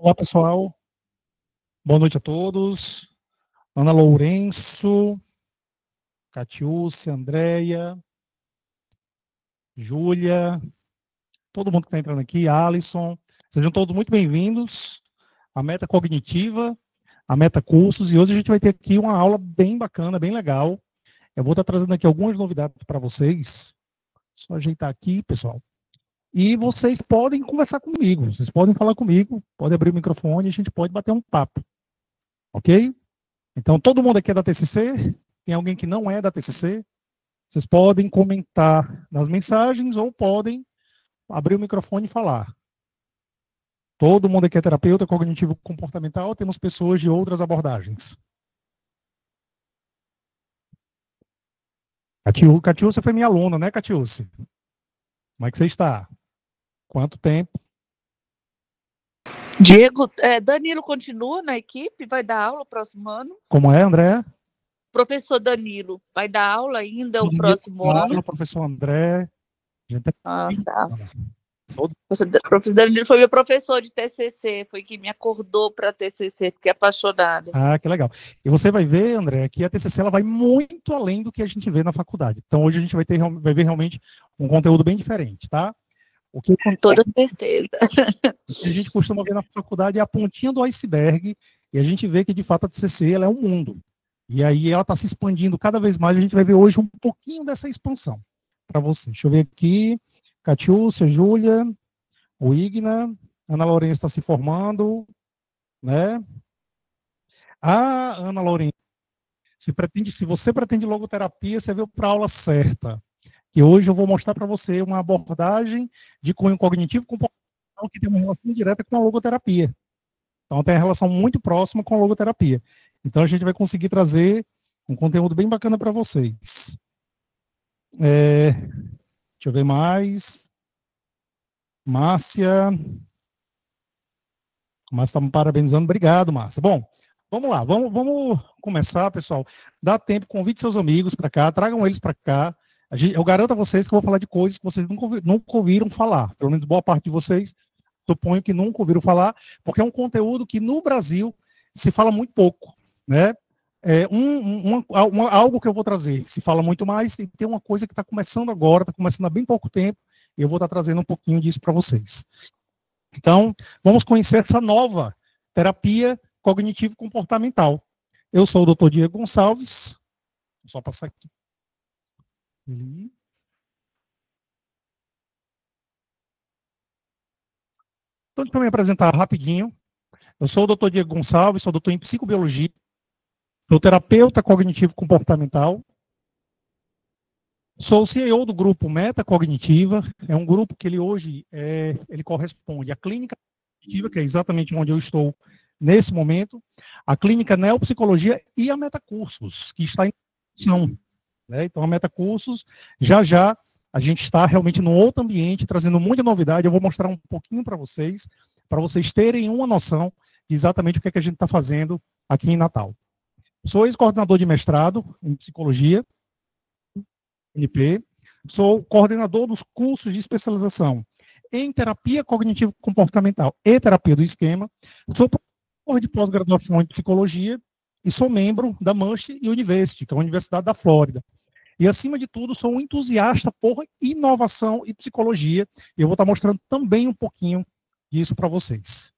Olá, pessoal. Boa noite a todos. Ana Lourenço, Catiúcia, Andréia, Júlia, todo mundo que está entrando aqui, Alisson. Sejam todos muito bem-vindos à Meta Cognitiva, à Meta Cursos. E hoje a gente vai ter aqui uma aula bem bacana, bem legal. Eu vou estar trazendo aqui algumas novidades para vocês. Só ajeitar aqui, pessoal. E vocês podem conversar comigo, vocês podem falar comigo, podem abrir o microfone e a gente pode bater um papo. Ok? Então, todo mundo aqui é da TCC? Tem alguém que não é da TCC? Vocês podem comentar nas mensagens ou podem abrir o microfone e falar. Todo mundo aqui é terapeuta cognitivo comportamental, temos pessoas de outras abordagens. Catiúcia foi minha aluna, né, Catiúcia? Como é que você está? Quanto tempo? Diego, Danilo continua na equipe? Vai dar aula o próximo ano? Como é, André? Professor Danilo, vai dar aula ainda o próximo ano? Professor André. Tá. O professor Danilo foi meu professor de TCC, foi que me acordou para TCC, fiquei apaixonada. Ah, que legal. E você vai ver, André, que a TCC ela vai muito além do que a gente vê na faculdade. Então, hoje a gente vai ver realmente um conteúdo bem diferente, tá? Com toda certeza. O que a gente costuma ver na faculdade é a pontinha do iceberg, e a gente vê que, de fato, a TCC ela é um mundo. E aí ela está se expandindo cada vez mais, a gente vai ver hoje um pouquinho dessa expansão para você. Deixa eu ver aqui, Catiúcia, Júlia, o Igna, Ana Lourenço está se formando, né? Ah, Ana Lourenço, se você pretende logoterapia, você veio para a aula certa. Que hoje eu vou mostrar para você uma abordagem de cunho cognitivo comportamental que tem uma relação direta com a logoterapia. Então tem uma relação muito próxima com a logoterapia. Então a gente vai conseguir trazer um conteúdo bem bacana para vocês. Deixa eu ver mais. Márcia está me parabenizando. Obrigado, Márcia. Bom, vamos lá. Vamos começar, pessoal. Dá tempo, convide seus amigos para cá, tragam eles para cá. Eu garanto a vocês que eu vou falar de coisas que vocês nunca ouviram falar. Pelo menos boa parte de vocês, suponho que nunca ouviram falar, porque é um conteúdo que no Brasil se fala muito pouco, né? Algo que eu vou trazer se fala muito mais, e tem uma coisa que está começando agora, está começando há bem pouco tempo, e eu vou estar trazendo um pouquinho disso para vocês. Então, vamos conhecer essa nova terapia cognitivo-comportamental. Eu sou o Dr. Diego Gonçalves, vou só passar aqui. Então, deixa eu me apresentar rapidinho. Eu sou o Dr. Diego Gonçalves, sou doutor em psicobiologia, sou terapeuta cognitivo-comportamental, sou o CEO do grupo Meta Cognitiva, é um grupo que ele hoje ele corresponde à clínica cognitiva, que é exatamente onde eu estou nesse momento, a clínica Neopsicologia e a Meta Cursos, que está em construção. Então, a Meta Cursos, já a gente está realmente num outro ambiente, trazendo muita novidade. Eu vou mostrar um pouquinho para vocês terem uma noção de exatamente o que é que a gente está fazendo aqui em Natal. Sou ex-coordenador de mestrado em psicologia, NP, sou coordenador dos cursos de especialização em terapia cognitivo-comportamental e terapia do esquema, sou professor de pós-graduação em psicologia e sou membro da Manchester University, que é a Universidade da Flórida. E, acima de tudo, sou um entusiasta por inovação e psicologia. E eu vou estar mostrando também um pouquinho disso para vocês.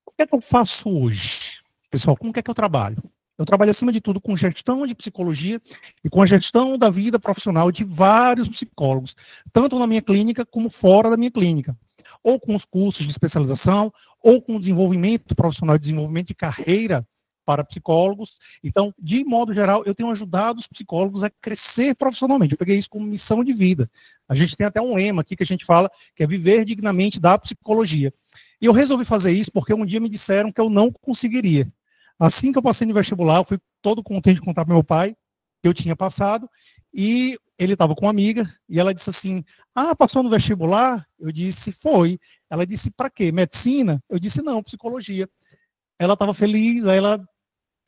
O que é que eu faço hoje? Pessoal, com o que é que eu trabalho? Eu trabalho, acima de tudo, com gestão de psicologia e com a gestão da vida profissional de vários psicólogos, tanto na minha clínica como fora da minha clínica. Ou com os cursos de especialização, ou com o desenvolvimento profissional, desenvolvimento de carreira para psicólogos. Então, de modo geral, eu tenho ajudado os psicólogos a crescer profissionalmente. Eu peguei isso como missão de vida. A gente tem até um lema aqui que a gente fala, que é viver dignamente da psicologia. E eu resolvi fazer isso porque um dia me disseram que eu não conseguiria. Assim que eu passei no vestibular, eu fui todo contente de contar para meu pai que eu tinha passado, e ele estava com uma amiga, e ela disse assim, passou no vestibular? Eu disse, foi. Ela disse, para quê? Medicina? Eu disse, não, psicologia. Ela estava feliz, aí ela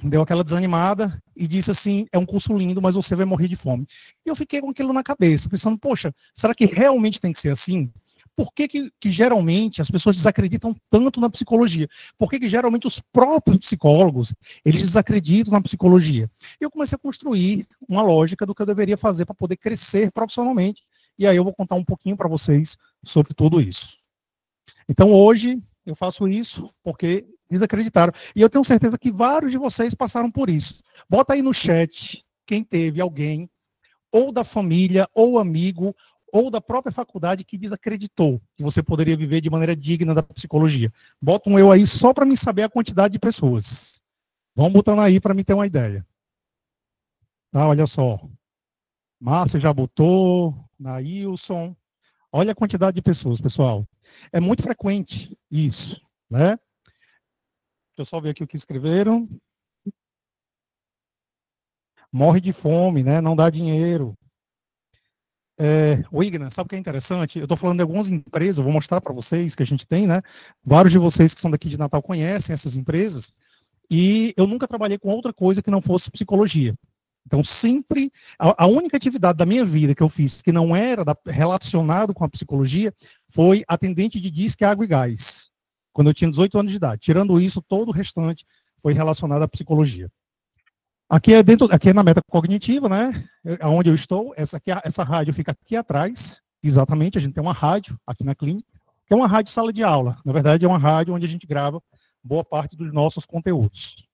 deu aquela desanimada e disse assim, é um curso lindo, mas você vai morrer de fome. E eu fiquei com aquilo na cabeça, pensando, poxa, será que realmente tem que ser assim? Por que geralmente as pessoas desacreditam tanto na psicologia? Por que geralmente os próprios psicólogos, eles desacreditam na psicologia? E eu comecei a construir uma lógica do que eu deveria fazer para poder crescer profissionalmente, e aí eu vou contar um pouquinho para vocês sobre tudo isso. Então hoje eu faço isso porque desacreditaram. E eu tenho certeza que vários de vocês passaram por isso. Bota aí no chat quem teve alguém, ou da família, ou amigo, ou da própria faculdade que desacreditou que você poderia viver de maneira digna da psicologia. Bota um eu aí só para mim saber a quantidade de pessoas. Vamos botando aí para mim ter uma ideia. Tá, olha só. Márcia já botou, Nailson. Olha a quantidade de pessoas, pessoal. É muito frequente isso, né? Deixa eu só ver aqui o que escreveram. Morre de fome, né? Não dá dinheiro. O Igna, sabe o que é interessante? Eu estou falando de algumas empresas, eu vou mostrar para vocês que a gente tem, né? Vários de vocês que são daqui de Natal conhecem essas empresas, e eu nunca trabalhei com outra coisa que não fosse psicologia. Então, sempre, a única atividade da minha vida que eu fiz que não era relacionado com a psicologia foi atendente de disque, água e gás, quando eu tinha 18 anos de idade. Tirando isso, todo o restante foi relacionado à psicologia. Aqui é aqui é na meta cognitiva, né? Onde eu estou, essa rádio fica aqui atrás, exatamente. A gente tem uma rádio aqui na clínica, que é uma rádio sala de aula. Na verdade, é uma rádio onde a gente grava boa parte dos nossos conteúdos.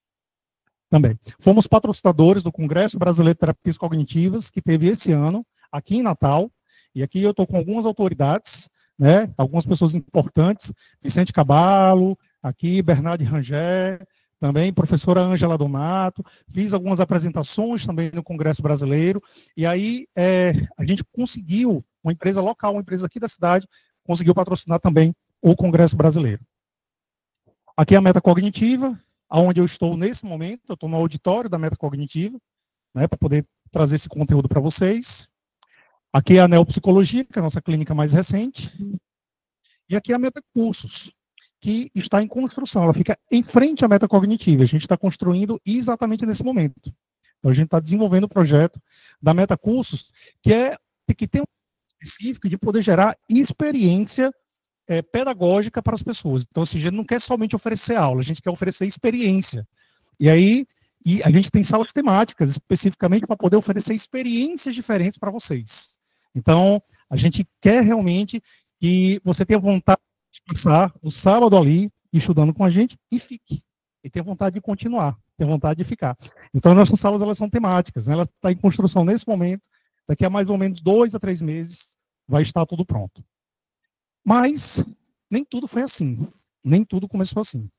Também. Fomos patrocinadores do Congresso Brasileiro de Terapias Cognitivas, que teve esse ano, aqui em Natal. E aqui eu estou com algumas autoridades, né? Algumas pessoas importantes. Vicente Caballo, aqui Bernardo Rangel, também professora Ângela Donato, fiz algumas apresentações também no Congresso Brasileiro, e aí a gente conseguiu, uma empresa local, uma empresa aqui da cidade, conseguiu patrocinar também o Congresso Brasileiro. Aqui é a meta cognitiva, onde eu estou nesse momento, eu estou no auditório da meta cognitiva, né, para poder trazer esse conteúdo para vocês. Aqui é a Neopsicologia, que é a nossa clínica mais recente, e aqui é a meta cursos, que está em construção, ela fica em frente à meta cognitiva, a gente está construindo exatamente nesse momento. Então, a gente está desenvolvendo o projeto da meta cursos, que tem um específico de poder gerar experiência pedagógica para as pessoas. Então, assim, a gente não quer somente oferecer aula, a gente quer oferecer experiência. E aí, a gente tem salas temáticas, especificamente para poder oferecer experiências diferentes para vocês. Então, a gente quer realmente que você tenha vontade de passar o sábado ali, estudando com a gente, e fique. E tenha vontade de continuar, tenha vontade de ficar. Então, nossas salas, elas são temáticas, né? Ela está em construção nesse momento, daqui a mais ou menos 2 a 3 meses, vai estar tudo pronto. Mas, nem tudo foi assim. Nem tudo começou assim.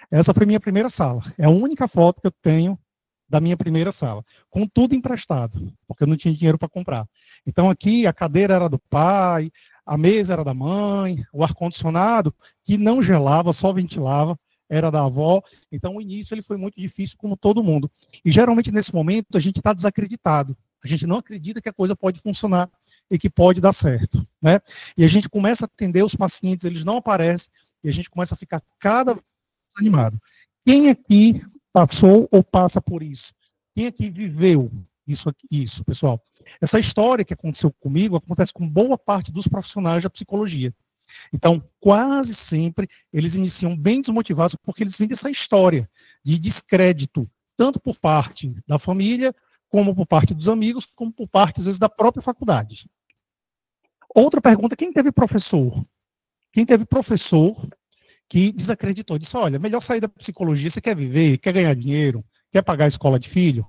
Essa foi minha primeira sala. É a única foto que eu tenho da minha primeira sala, com tudo emprestado, porque eu não tinha dinheiro para comprar. Então aqui a cadeira era do pai, a mesa era da mãe, o ar-condicionado, que não gelava, só ventilava, era da avó. Então o início ele foi muito difícil, como todo mundo. E geralmente nesse momento a gente está desacreditado. A gente não acredita que a coisa pode funcionar e que pode dar certo, né? E a gente começa a atender os pacientes, eles não aparecem, e a gente começa a ficar cada vez mais animado. Quem aqui passou ou passa por isso? Quem aqui viveu isso, pessoal? Essa história que aconteceu comigo acontece com boa parte dos profissionais da psicologia. Então, quase sempre, eles iniciam bem desmotivados porque eles vêm dessa história de descrédito, tanto por parte da família, como por parte dos amigos, como por parte, às vezes, da própria faculdade. Outra pergunta, quem teve professor? Quem teve professor que desacreditou, disse, olha, melhor sair da psicologia, você quer viver, quer ganhar dinheiro, quer pagar a escola de filho,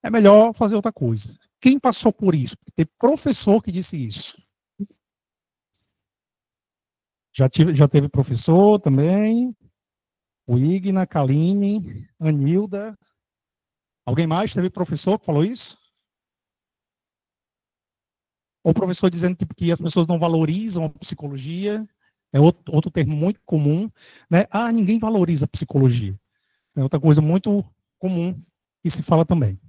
é melhor fazer outra coisa. Quem passou por isso? Tem professor que disse isso. Já teve professor também, o Igna, Kaline, Anilda. Alguém mais teve professor que falou isso? Ou professor dizendo que as pessoas não valorizam a psicologia, é outro termo muito comum, né? Ah, ninguém valoriza a psicologia. É outra coisa muito comum que se fala também.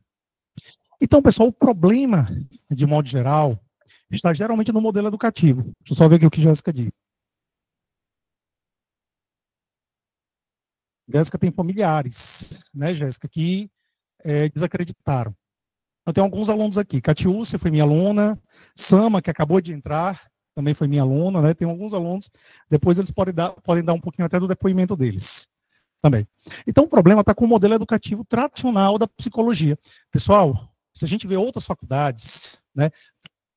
Então, pessoal, o problema, de modo geral, está geralmente no modelo educativo. Deixa eu só ver aqui o que Jéssica diz. Jéssica tem familiares, né, Jéssica, que desacreditaram. Eu tenho alguns alunos aqui. Catiúcia foi minha aluna, Sama, que acabou de entrar, também foi minha aluna, né? Tem alguns alunos, depois eles podem dar um pouquinho até do depoimento deles também. Então, o problema está com o modelo educativo tradicional da psicologia. Pessoal, se a gente vê outras faculdades, né,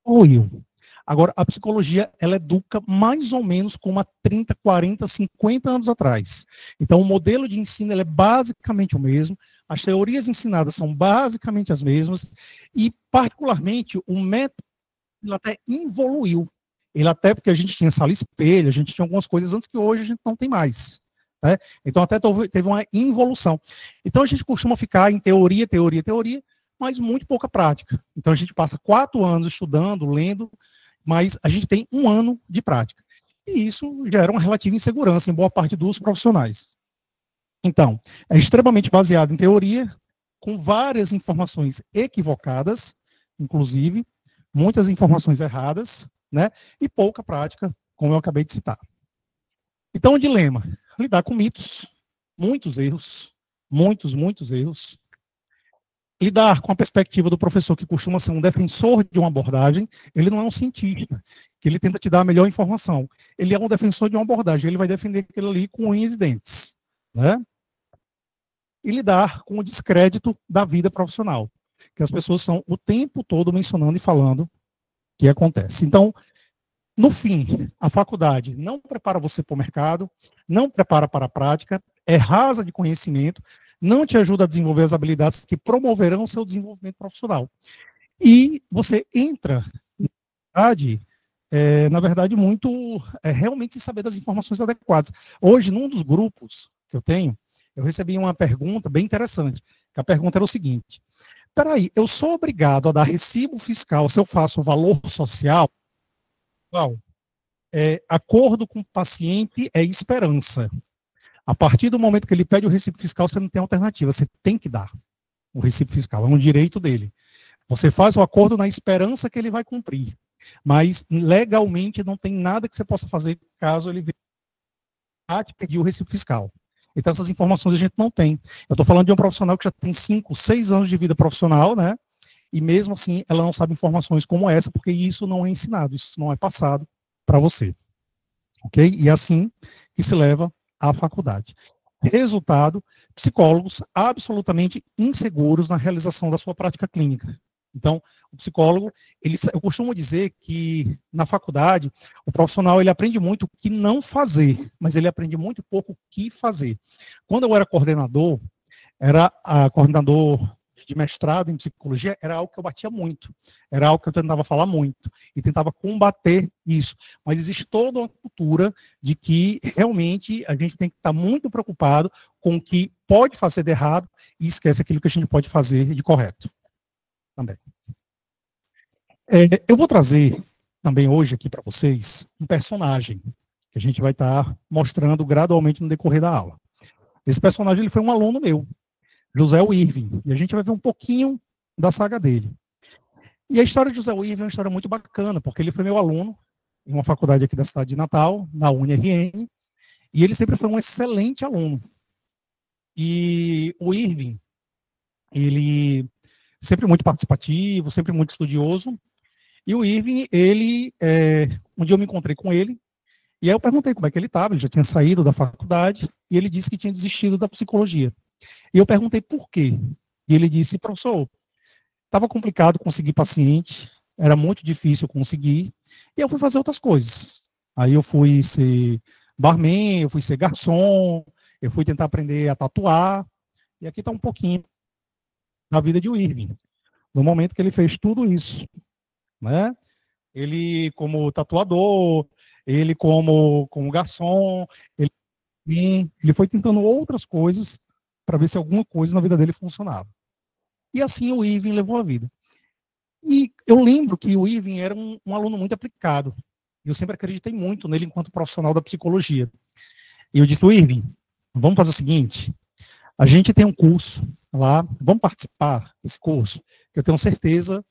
evoluiu. Agora, a psicologia, ela educa mais ou menos como há 30, 40, 50 anos atrás. Então, o modelo de ensino ele é basicamente o mesmo, as teorias ensinadas são basicamente as mesmas, e, particularmente, o método ele até evoluiu. Ele até, porque a gente tinha sala espelho, a gente tinha algumas coisas antes que hoje a gente não tem mais. Né? Então, até teve uma involução. Então, a gente costuma ficar em teoria, teoria, teoria, mas muito pouca prática. Então, a gente passa 4 anos estudando, lendo, mas a gente tem 1 ano de prática. E isso gera uma relativa insegurança em boa parte dos profissionais. Então, é extremamente baseado em teoria, com várias informações equivocadas, inclusive, muitas informações erradas, né? E pouca prática, como eu acabei de citar. Então, o dilema: lidar com mitos, muitos erros, muitos erros. Lidar com a perspectiva do professor, que costuma ser um defensor de uma abordagem. Ele não é um cientista, que ele tenta te dar a melhor informação. Ele é um defensor de uma abordagem, ele vai defender aquilo ali com unhas e dentes. Né? E lidar com o descrédito da vida profissional, que as pessoas estão o tempo todo mencionando e falando que acontece. Então, no fim, a faculdade não prepara você para o mercado, não prepara para a prática, é rasa de conhecimento, não te ajuda a desenvolver as habilidades que promoverão o seu desenvolvimento profissional. E você entra na verdade, muito realmente sem saber das informações adequadas. Hoje, num dos grupos que eu tenho, eu recebi uma pergunta bem interessante, que a pergunta era o seguinte: peraí, eu sou obrigado a dar recibo fiscal se eu faço valor social? Qual? Acordo com o paciente é esperança. A partir do momento que ele pede o recibo fiscal, você não tem alternativa, você tem que dar o recibo fiscal, é um direito dele. Você faz o acordo na esperança que ele vai cumprir, mas legalmente não tem nada que você possa fazer caso ele venha te pedir o recibo fiscal. Então essas informações a gente não tem. Eu estou falando de um profissional que já tem 5, 6 anos de vida profissional, né? E mesmo assim ela não sabe informações como essa, porque isso não é ensinado, isso não é passado para você. Ok? E é assim que se leva à faculdade. Resultado: psicólogos absolutamente inseguros na realização da sua prática clínica. Então, o psicólogo, eu costumo dizer que na faculdade, o profissional ele aprende muito o que não fazer, mas ele aprende muito pouco o que fazer. Quando eu era coordenador de mestrado em psicologia, era algo que eu batia muito, era algo que eu tentava falar muito, e tentava combater isso. Mas existe toda uma cultura de que realmente a gente tem que estar muito preocupado com o que pode fazer de errado e esquece aquilo que a gente pode fazer de correto. Também. Eu vou trazer também hoje aqui para vocês um personagem que a gente vai estar mostrando gradualmente no decorrer da aula. Esse personagem ele foi um aluno meu, José Irving, e a gente vai ver um pouquinho da saga dele. E a história de José Irving é uma história muito bacana, porque ele foi meu aluno em uma faculdade aqui da cidade de Natal, na UniRN, e ele sempre foi um excelente aluno. E o Irving, ele sempre muito participativo, sempre muito estudioso, e o Irving, um dia eu me encontrei com ele, e aí eu perguntei como é que ele estava, ele já tinha saído da faculdade, e ele disse que tinha desistido da psicologia. E eu perguntei por quê. E ele disse: professor, estava complicado conseguir paciente, era muito difícil conseguir, e eu fui fazer outras coisas. Aí eu fui ser barman, eu fui ser garçom, eu fui tentar aprender a tatuar, e aqui está um pouquinho da vida de Irving, no momento que ele fez tudo isso. Né? Ele como tatuador, ele como garçom, ele foi tentando outras coisas para ver se alguma coisa na vida dele funcionava. E assim o Irving levou a vida. E eu lembro que o Irving era um aluno muito aplicado. Eu sempre acreditei muito nele enquanto profissional da psicologia. E eu disse: Irving, vamos fazer o seguinte, a gente tem um curso lá, vamos participar desse curso, que eu tenho certeza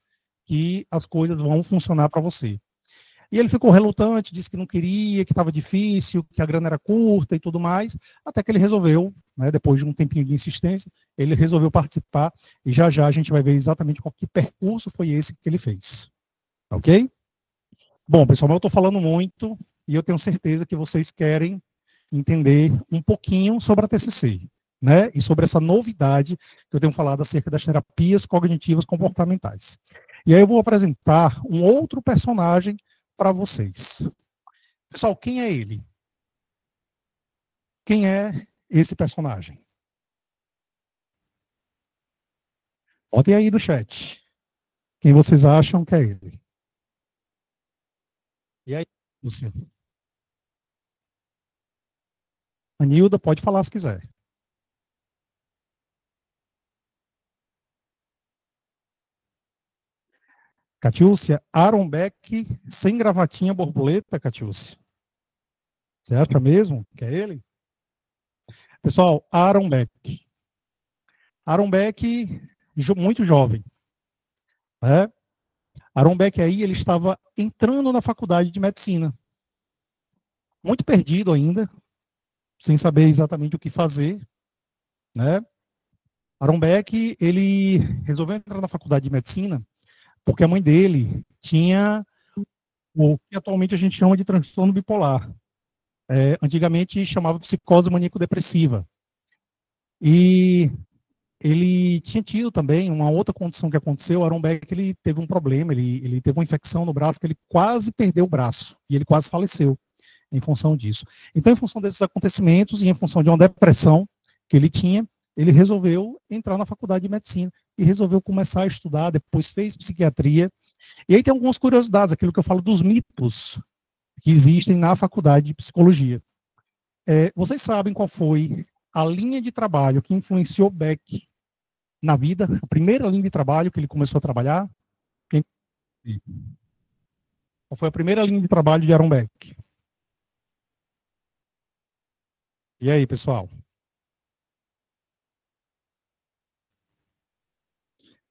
que as coisas vão funcionar para você. E ele ficou relutante, disse que não queria, que estava difícil, que a grana era curta e tudo mais, até que ele resolveu, né, depois de um tempinho de insistência, ele resolveu participar, e já já a gente vai ver exatamente qual que percurso foi esse que ele fez. Ok? Bom, pessoal, eu estou falando muito, e eu tenho certeza que vocês querem entender um pouquinho sobre a TCC, né, e sobre essa novidade que eu tenho falado acerca das terapias cognitivas comportamentais. E aí eu vou apresentar um outro personagem para vocês. Pessoal, quem é ele? Quem é esse personagem? Botem aí no chat. Quem vocês acham que é ele? E aí, Luciano? Anilda, pode falar se quiser. Catiúcia, Aaron Beck sem gravatinha borboleta, Catiúcia. Você acha mesmo que é ele? Pessoal, Aaron Beck. Aaron Beck, muito jovem. Né? Aaron Beck aí, ele estava entrando na faculdade de medicina. Muito perdido ainda, sem saber exatamente o que fazer. Né? Aaron Beck, ele resolveu entrar na faculdade de medicina porque a mãe dele tinha o que atualmente a gente chama de transtorno bipolar. Antigamente chamava psicose maníaco-depressiva. E ele tinha tido também uma outra condição que aconteceu. O Aaron Beck, ele teve um problema, ele teve uma infecção no braço, que ele quase perdeu o braço, e ele quase faleceu em função disso. Então, em função desses acontecimentos e em função de uma depressão que ele tinha, ele resolveu entrar na faculdade de medicina e resolveu começar a estudar, depois fez psiquiatria. E aí tem algumas curiosidades, aquilo que eu falo dos mitos que existem na faculdade de psicologia. Vocês sabem qual foi a linha de trabalho que influenciou Beck na vida? A primeira linha de trabalho que ele começou a trabalhar? Qual foi a primeira linha de trabalho de Aaron Beck? E aí, pessoal?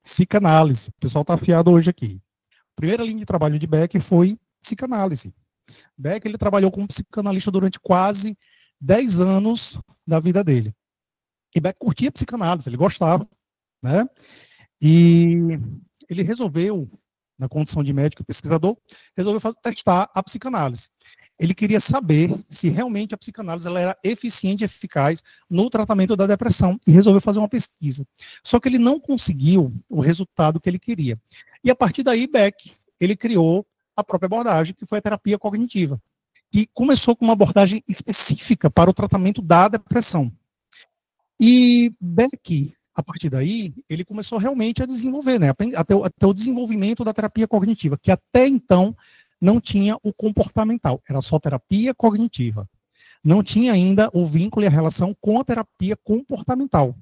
Psicanálise. O pessoal está afiado hoje aqui. A primeira linha de trabalho de Beck foi psicanálise. Beck, ele trabalhou como psicanalista durante quase 10 anos da vida dele. E Beck curtia psicanálise, ele gostava, né? E ele resolveu, na condição de médico e pesquisador, resolveu testar a psicanálise. Ele queria saber se realmente a psicanálise ela era eficiente e eficaz no tratamento da depressão e resolveu fazer uma pesquisa. Só que ele não conseguiu o resultado que ele queria. E a partir daí, Beck, ele criou a própria abordagem, que foi a terapia cognitiva, que começou com uma abordagem específica para o tratamento da depressão. E Beck, a partir daí, ele começou realmente a desenvolver, né, até o desenvolvimento da terapia cognitiva, que até então não tinha o comportamental, era só terapia cognitiva. Não tinha ainda o vínculo e a relação com a terapia comportamental.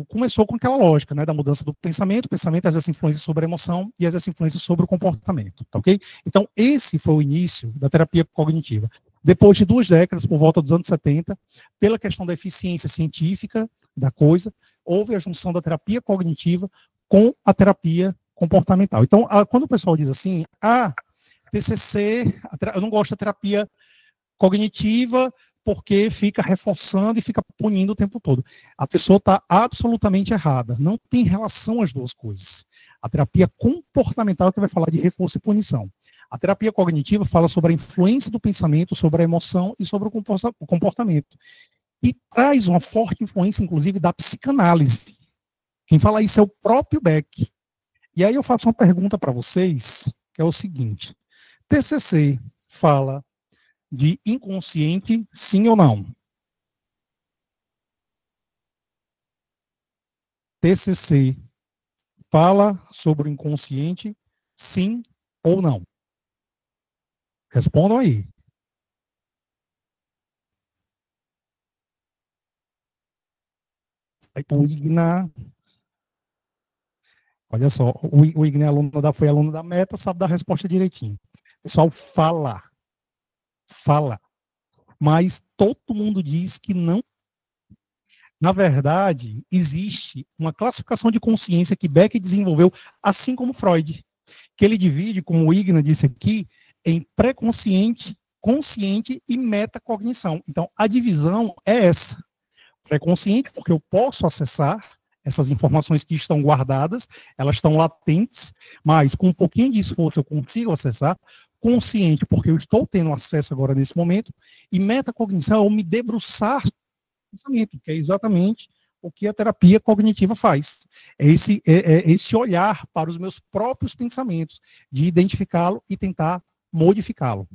Começou com aquela lógica, né, da mudança do pensamento, o pensamento exerce influência sobre a emoção e exerce influência sobre o comportamento, tá ok? Então, esse foi o início da terapia cognitiva. Depois de 2 décadas, por volta dos anos 70, pela questão da eficiência científica da coisa, houve a junção da terapia cognitiva com a terapia comportamental. Então, quando o pessoal diz assim, TCC, eu não gosto da terapia cognitiva porque fica reforçando e fica punindo o tempo todo. A pessoa está absolutamente errada. Não tem relação as duas coisas. A terapia comportamental é que vai falar de reforço e punição. A terapia cognitiva fala sobre a influência do pensamento, sobre a emoção e sobre o comportamento. E traz uma forte influência, inclusive, da psicanálise. Quem fala isso é o próprio Beck. E aí eu faço uma pergunta para vocês, que é o seguinte. TCC fala de inconsciente, sim ou não? TCC fala sobre o inconsciente, sim ou não? Respondam aí. O Igna, olha só, o Igna foi aluno da Meta, sabe dar a resposta direitinho. O pessoal fala. Mas todo mundo diz que não. Na verdade, existe uma classificação de consciência que Beck desenvolveu, assim como Freud. que ele divide, como o Igna disse aqui, em pré-consciente, consciente e metacognição. Então, a divisão é essa. Pré-consciente, porque eu posso acessar essas informações que estão guardadas, elas estão latentes, mas com um pouquinho de esforço eu consigo acessar. Consciente, porque eu estou tendo acesso agora nesse momento, e metacognição é eu me debruçar no pensamento, que é exatamente o que a terapia cognitiva faz. É esse olhar para os meus próprios pensamentos, de identificá-lo e tentar modificá-lo.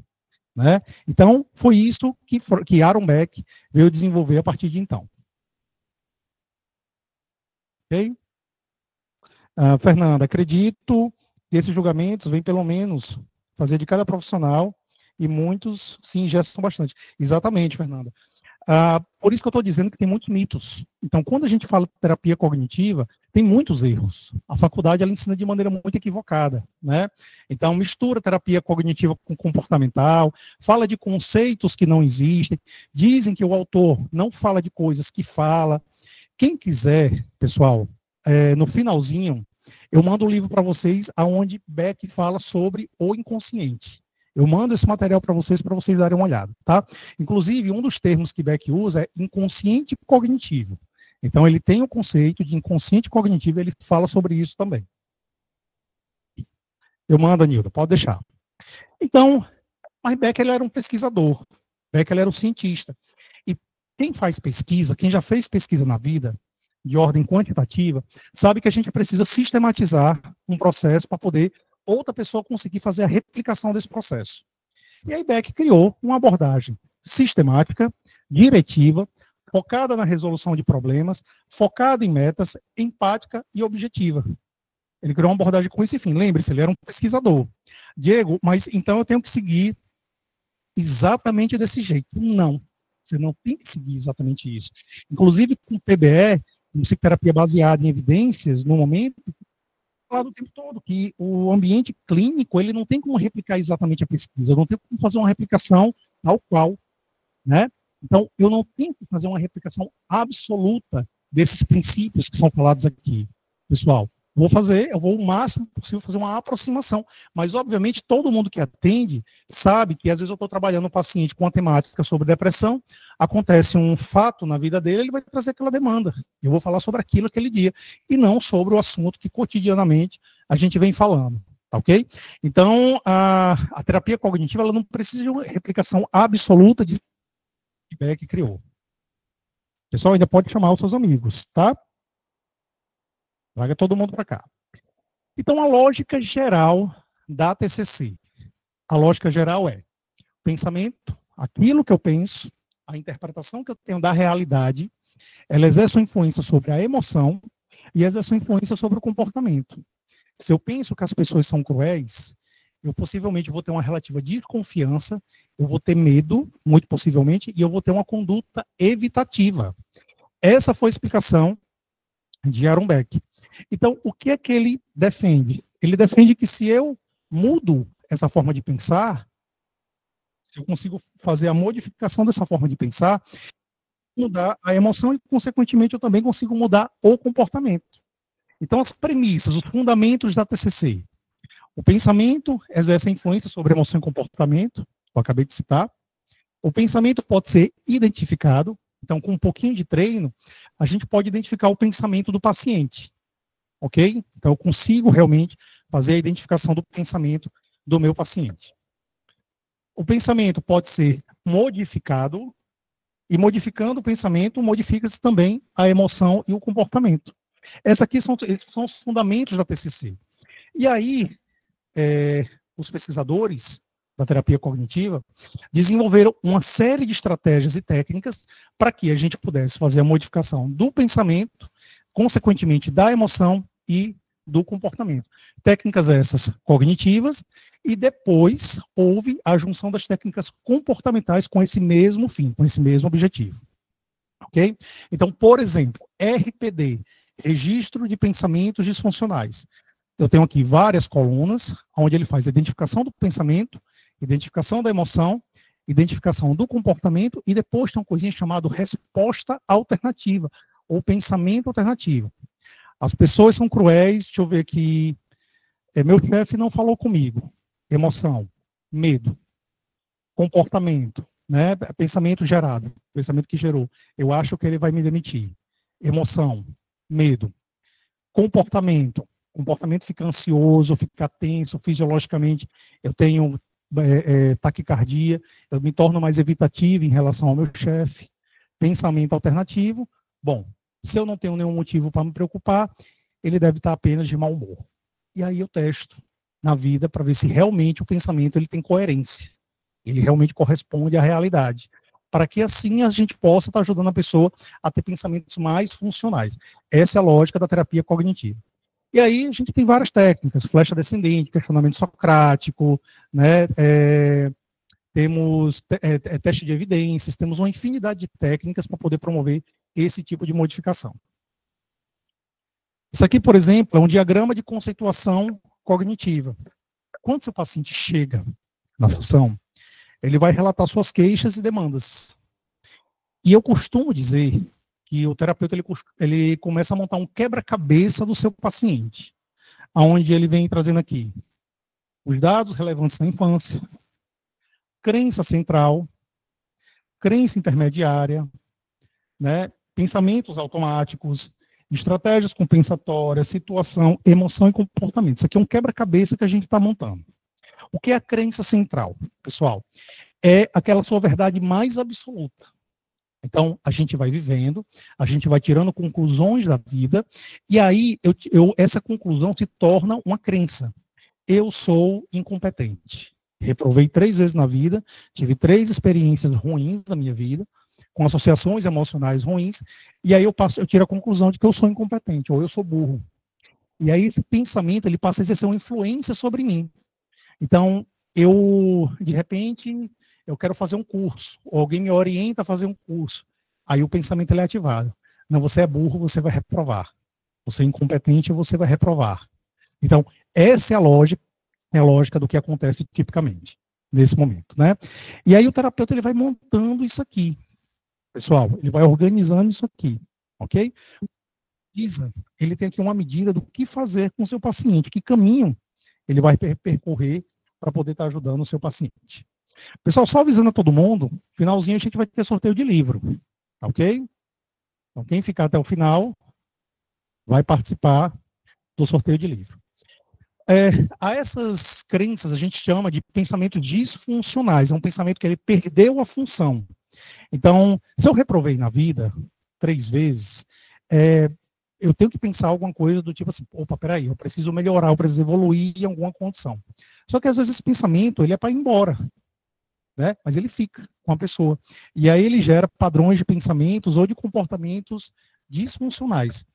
Né? Então, foi isso que Aaron Beck veio desenvolver a partir de então. Ok? Fernanda, acredito que esses julgamentos vêm pelo menos fazer de cada profissional e muitos se ingestam bastante. Exatamente, Fernanda. Por isso que eu estou dizendo que tem muitos mitos. Então, quando a gente fala de terapia cognitiva, tem muitos erros. A faculdade, ela ensina de maneira muito equivocada, né? Então, mistura terapia cognitiva com comportamental, fala de conceitos que não existem, dizem que o autor não fala de coisas que fala. Quem quiser, pessoal, no finalzinho, eu mando um livro para vocês, onde Beck fala sobre o inconsciente. Eu mando esse material para vocês darem uma olhada, tá? Inclusive, um dos termos que Beck usa é inconsciente cognitivo. Então, ele tem o conceito de inconsciente cognitivo, ele fala sobre isso também. Eu mando, Anilda, pode deixar. Então, mas Beck, ele era um pesquisador. Beck, ele era um cientista. E quem faz pesquisa, quem já fez pesquisa na vida, de ordem quantitativa, sabe que a gente precisa sistematizar um processo para poder outra pessoa conseguir fazer a replicação desse processo. E aí Beck criou uma abordagem sistemática, diretiva, focada na resolução de problemas, focada em metas, empática e objetiva. Ele criou uma abordagem com esse fim. Lembre-se, ele era um pesquisador. Diego, mas então eu tenho que seguir exatamente desse jeito. Não, você não tem que seguir exatamente isso. Inclusive com PBE, com psicoterapia baseada em evidências, no momento, falado o tempo todo que o ambiente clínico, ele não tem como replicar exatamente a pesquisa, eu não tenho como fazer uma replicação tal qual, né? Então, eu não tenho que fazer uma replicação absoluta desses princípios que são falados aqui, pessoal. Eu vou o máximo possível fazer uma aproximação, mas obviamente todo mundo que atende sabe que às vezes eu estou trabalhando um paciente com uma temática sobre depressão, acontece um fato na vida dele, ele vai trazer aquela demanda. Eu vou falar sobre aquilo aquele dia, e não sobre o assunto que cotidianamente a gente vem falando, tá ok? Então, a terapia cognitiva, ela não precisa de uma replicação absoluta de que Beck criou. O pessoal ainda pode chamar os seus amigos, tá? Traga todo mundo para cá. Então, a lógica geral da TCC. A lógica geral é pensamento, aquilo que eu penso, a interpretação que eu tenho da realidade, ela exerce uma influência sobre a emoção e exerce uma influência sobre o comportamento. Se eu penso que as pessoas são cruéis, eu possivelmente vou ter uma relativa desconfiança, eu vou ter medo, muito possivelmente, e eu vou ter uma conduta evitativa. Essa foi a explicação de Aaron Beck. Então, o que é que ele defende? Ele defende que se eu mudo essa forma de pensar, se eu consigo fazer a modificação dessa forma de pensar, mudar a emoção e, consequentemente, eu também consigo mudar o comportamento. Então, as premissas, os fundamentos da TCC. O pensamento exerce influência sobre emoção e comportamento, eu acabei de citar. O pensamento pode ser identificado. Então, com um pouquinho de treino, a gente pode identificar o pensamento do paciente. Ok? Então, eu consigo realmente fazer a identificação do pensamento do meu paciente. O pensamento pode ser modificado, e modificando o pensamento, modifica-se também a emoção e o comportamento. Esses aqui são os fundamentos da TCC. E aí, os pesquisadores da terapia cognitiva desenvolveram uma série de estratégias e técnicas para que a gente pudesse fazer a modificação do pensamento, consequentemente da emoção e do comportamento. Técnicas essas cognitivas, e depois houve a junção das técnicas comportamentais com esse mesmo fim, com esse mesmo objetivo. Ok? Então, por exemplo, RPD, Registro de Pensamentos Disfuncionais. Eu tenho aqui várias colunas, onde ele faz a identificação do pensamento, identificação da emoção, identificação do comportamento, e depois tem uma coisinha chamada resposta alternativa, ou pensamento alternativo. As pessoas são cruéis, deixa eu ver aqui, Meu chefe não falou comigo. Emoção, medo, comportamento, né? Pensamento gerado, pensamento que gerou. Eu acho que ele vai me demitir. Emoção, medo, comportamento. Comportamento fica ansioso, fica tenso, fisiologicamente eu tenho taquicardia, eu me torno mais evitativo em relação ao meu chefe. Pensamento alternativo, bom, se eu não tenho nenhum motivo para me preocupar, ele deve estar apenas de mau humor. E aí eu testo na vida para ver se realmente o pensamento ele tem coerência, ele realmente corresponde à realidade, para que assim a gente possa estar ajudando a pessoa a ter pensamentos mais funcionais. Essa é a lógica da terapia cognitiva. E aí a gente tem várias técnicas, flecha descendente, questionamento socrático, né, temos teste de evidências, temos uma infinidade de técnicas para poder promover esse tipo de modificação. Isso aqui, por exemplo, é um diagrama de conceituação cognitiva. Quando seu paciente chega na sessão, ele vai relatar suas queixas e demandas. E eu costumo dizer que o terapeuta ele começa a montar um quebra-cabeça do seu paciente, onde ele vem trazendo aqui os dados relevantes da infância, crença central, crença intermediária, né, pensamentos automáticos, estratégias compensatórias, situação, emoção e comportamento. Isso aqui é um quebra-cabeça que a gente está montando. O que é a crença central, pessoal? É aquela sua verdade mais absoluta. Então, a gente vai vivendo, a gente vai tirando conclusões da vida, e aí essa conclusão se torna uma crença. Eu sou incompetente. Reprovei 3 vezes na vida, tive 3 experiências ruins na minha vida, com associações emocionais ruins, e aí eu tiro a conclusão de que eu sou incompetente, ou eu sou burro. E aí esse pensamento, ele passa a exercer uma influência sobre mim. Então, de repente, eu quero fazer um curso, ou alguém me orienta a fazer um curso. Aí o pensamento ele é ativado. Não, você é burro, você vai reprovar. Você é incompetente, você vai reprovar. Então, essa é a lógica do que acontece tipicamente, nesse momento, né? E aí o terapeuta ele vai montando isso aqui. Pessoal, ele vai organizando isso aqui, ok? Ele tem aqui uma medida do que fazer com o seu paciente, que caminho ele vai percorrer para poder estar ajudando o seu paciente. Pessoal, só avisando a todo mundo, finalzinho a gente vai ter sorteio de livro, ok? Então, quem ficar até o final vai participar do sorteio de livro. A essas crenças a gente chama de pensamentos disfuncionais, é um pensamento que ele perdeu a função. Então, se eu reprovei na vida 3 vezes, eu tenho que pensar alguma coisa do tipo assim, opa, peraí, eu preciso melhorar, eu preciso evoluir em alguma condição. Só que às vezes esse pensamento, ele é para ir embora, né? Mas ele fica com a pessoa. E aí ele gera padrões de pensamentos ou de comportamentos disfuncionais.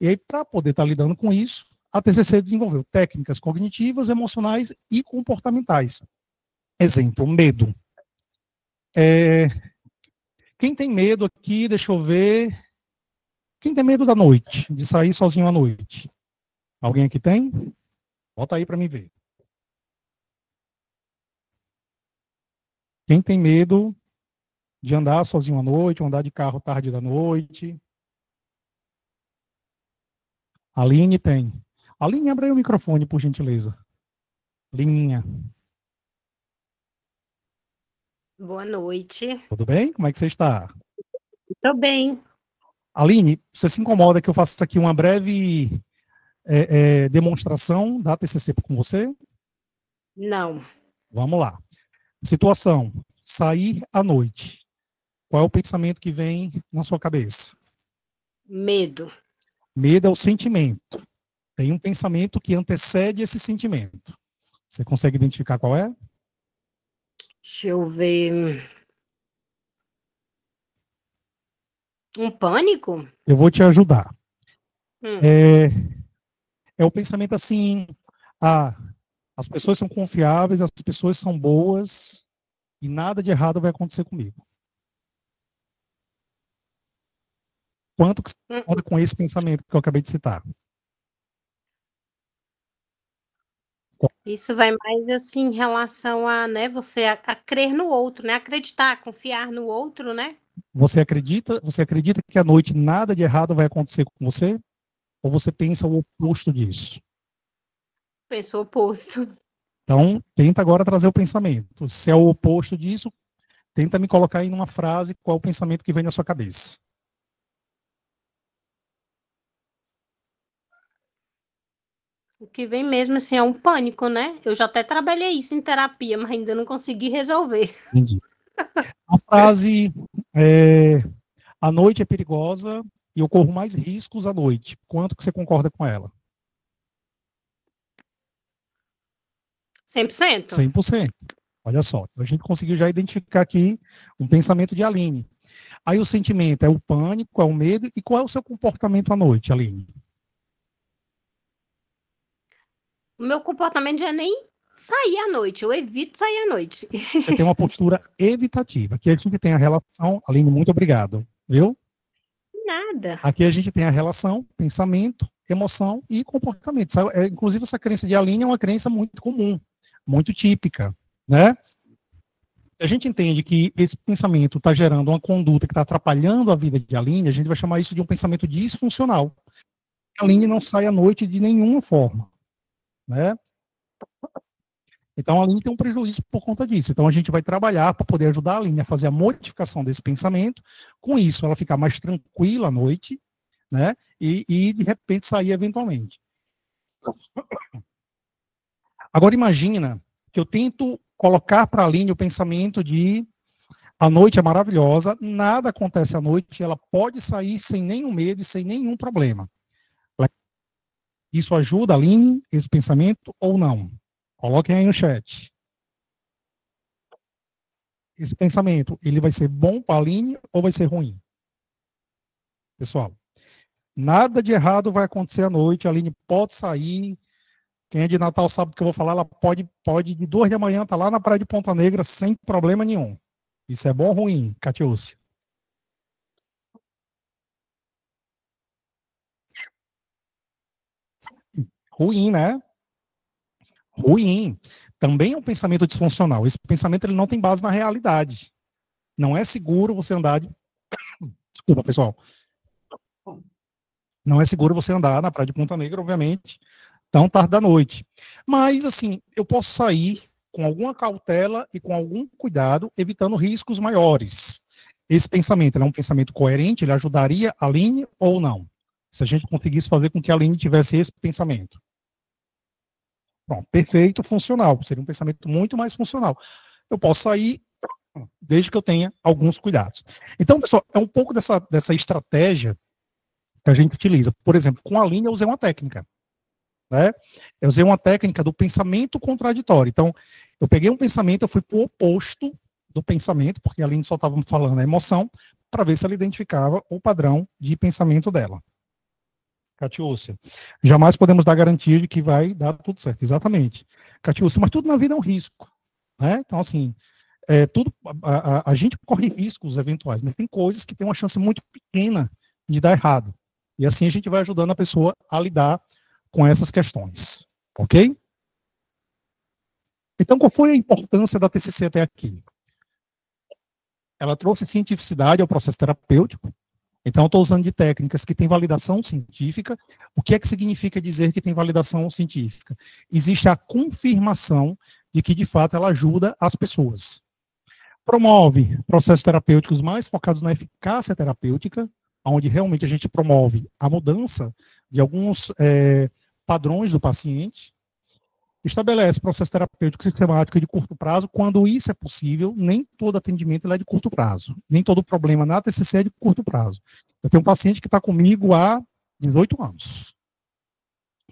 E aí, para poder estar lidando com isso, a TCC desenvolveu técnicas cognitivas, emocionais e comportamentais. Exemplo, medo. Quem tem medo aqui, deixa eu ver. Quem tem medo da noite, de sair sozinho à noite? Alguém aqui tem? Bota aí para mim ver. Quem tem medo de andar sozinho à noite, ou andar de carro tarde da noite? Aline tem. Aline, abre aí o microfone, por gentileza. Lininha. Boa noite. Tudo bem? Como é que você está? Estou bem. Aline, você se incomoda que eu faça aqui uma breve demonstração da TCC com você? Não. Vamos lá. Situação, sair à noite. Qual é o pensamento que vem na sua cabeça? Medo. Medo é o sentimento. Tem um pensamento que antecede esse sentimento. Você consegue identificar qual é? Deixa eu ver. Um pânico? Eu vou te ajudar. É o pensamento assim, as pessoas são confiáveis, as pessoas são boas e nada de errado vai acontecer comigo. Quanto que você concorda com esse pensamento que eu acabei de citar? Isso vai mais assim em relação a, né, você a crer no outro, né? Acreditar, confiar no outro, né? Você acredita que à noite nada de errado vai acontecer com você? Ou você pensa o oposto disso? Penso o oposto. Então, tenta agora trazer o pensamento. Se é o oposto disso, tenta me colocar em uma frase qual é o pensamento que vem na sua cabeça. O que vem mesmo, assim, é um pânico, né? Eu já até trabalhei isso em terapia, mas ainda não consegui resolver. Entendi. A frase é, a noite é perigosa e eu corro mais riscos à noite. Quanto que você concorda com ela? 100%? 100%. Olha só, a gente conseguiu já identificar aqui um pensamento de Aline. Aí o sentimento é o pânico, é o medo, e qual é o seu comportamento à noite, Aline? O meu comportamento já é nem sair à noite, eu evito sair à noite. Você tem uma postura evitativa. Aqui a gente tem a relação, Aline, muito obrigado, viu? Nada. Aqui a gente tem a relação, pensamento, emoção e comportamento. Inclusive, essa crença de Aline é uma crença muito comum, muito típica, né? Se a gente entende que esse pensamento está gerando uma conduta que está atrapalhando a vida de Aline, a gente vai chamar isso de um pensamento disfuncional. A Aline não sai à noite de nenhuma forma, né? Então, a Aline tem um prejuízo por conta disso. Então, a gente vai trabalhar para poder ajudar a Aline a fazer a modificação desse pensamento. Com isso, ela ficar mais tranquila à noite, né? E de repente, sair eventualmente. Agora, imagina que eu tento colocar para a Aline o pensamento de a noite é maravilhosa, nada acontece à noite, ela pode sair sem nenhum medo e sem nenhum problema. Isso ajuda a Aline, esse pensamento, ou não? Coloquem aí no chat. Esse pensamento, ele vai ser bom para a Aline ou vai ser ruim? Pessoal, nada de errado vai acontecer à noite, a Aline pode sair. Quem é de Natal sabe do que eu vou falar, ela pode de 2 da manhã estar lá na praia de Ponta Negra sem problema nenhum. Isso é bom ou ruim, Catiúcia? Ruim, né? Ruim. Também é um pensamento disfuncional. Esse pensamento ele não tem base na realidade. Não é seguro você andar de... Desculpa, pessoal. Não é seguro você andar na praia de Ponta Negra, obviamente, tão tarde da noite. Mas, assim, eu posso sair com alguma cautela e com algum cuidado, evitando riscos maiores. Esse pensamento é um pensamento coerente, ele ajudaria a Aline ou não? Se a gente conseguisse fazer com que a Aline tivesse esse pensamento. Bom, perfeito, funcional. Seria um pensamento muito mais funcional. Eu posso sair desde que eu tenha alguns cuidados. Então, pessoal, é um pouco dessa estratégia que a gente utiliza. Por exemplo, com a Aline eu usei uma técnica. Né? Eu usei uma técnica do pensamento contraditório. Então, eu peguei um pensamento, eu fui para o oposto do pensamento, porque a Aline só estava falando a emoção, para ver se ela identificava o padrão de pensamento dela. Catiúcia, jamais podemos dar garantia de que vai dar tudo certo. Exatamente. Catiúcia, mas tudo na vida é um risco. Né? Então, assim, a gente corre riscos eventuais, mas tem coisas que têm uma chance muito pequena de dar errado. E assim a gente vai ajudando a pessoa a lidar com essas questões. Ok? Então, qual foi a importância da TCC até aqui? Ela trouxe cientificidade ao processo terapêutico. Então, eu estou usando de técnicas que têm validação científica. O que é que significa dizer que tem validação científica? Existe a confirmação de que, de fato, ela ajuda as pessoas. Promove processos terapêuticos mais focados na eficácia terapêutica, onde realmente a gente promove a mudança de alguns padrões do paciente. Estabelece processo terapêutico sistemático e de curto prazo, quando isso é possível. Nem todo atendimento é de curto prazo. Nem todo problema na TCC é de curto prazo. Eu tenho um paciente que está comigo há 18 anos.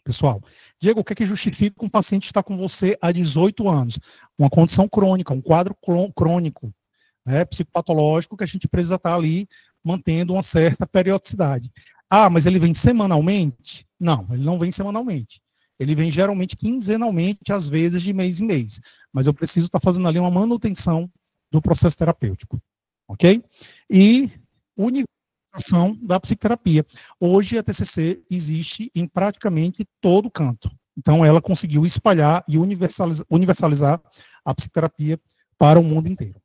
Pessoal, Diego, o que é que justifica um paciente estar com você há 18 anos? Uma condição crônica, um quadro crônico, né, psicopatológico, que a gente precisa estar ali mantendo uma certa periodicidade. Ah, mas ele vem semanalmente? Não, ele não vem semanalmente. Ele vem geralmente quinzenalmente, às vezes de mês em mês. Mas eu preciso estar fazendo ali uma manutenção do processo terapêutico. Ok? E universalização da psicoterapia. Hoje a TCC existe em praticamente todo canto. Então ela conseguiu espalhar e universalizar a psicoterapia para o mundo inteiro.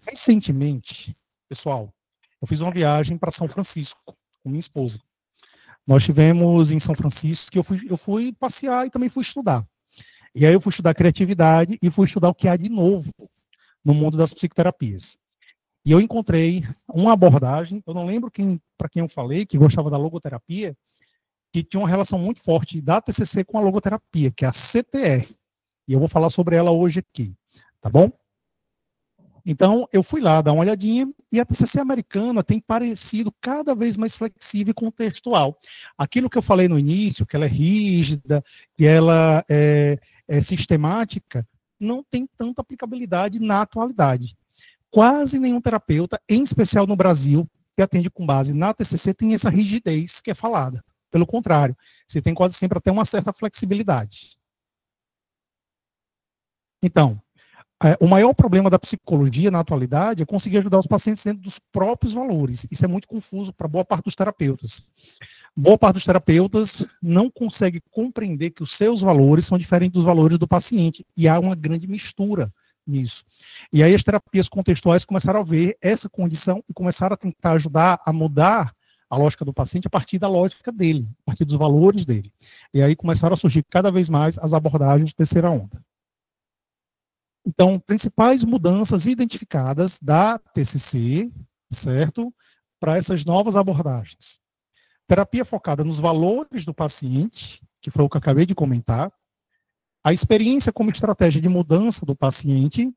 Recentemente, pessoal, eu fiz uma viagem para São Francisco com minha esposa. Nós tivemos em São Francisco, que eu fui passear e também fui estudar. E aí eu fui estudar criatividade e fui estudar o que há de novo no mundo das psicoterapias. E eu encontrei uma abordagem, eu não lembro para quem eu falei, que gostava da logoterapia, que tinha uma relação muito forte da TCC com a logoterapia, que é a CTR. E eu vou falar sobre ela hoje aqui, tá bom? Então, eu fui lá dar uma olhadinha, e a TCC americana tem parecido cada vez mais flexível e contextual. Aquilo que eu falei no início, que ela é rígida, que ela é sistemática, não tem tanta aplicabilidade na atualidade. Quase nenhum terapeuta, em especial no Brasil, que atende com base na TCC, tem essa rigidez que é falada. Pelo contrário, você tem quase sempre até uma certa flexibilidade. Então, o maior problema da psicologia na atualidade é conseguir ajudar os pacientes dentro dos próprios valores. Isso é muito confuso para boa parte dos terapeutas. Boa parte dos terapeutas não consegue compreender que os seus valores são diferentes dos valores do paciente. E há uma grande mistura nisso. E aí as terapias contextuais começaram a ver essa condição e começaram a tentar ajudar a mudar a lógica do paciente a partir da lógica dele, a partir dos valores dele. E aí começaram a surgir cada vez mais as abordagens de terceira onda. Então, principais mudanças identificadas da TCC, certo? Para essas novas abordagens. Terapia focada nos valores do paciente, que foi o que eu acabei de comentar. A experiência como estratégia de mudança do paciente,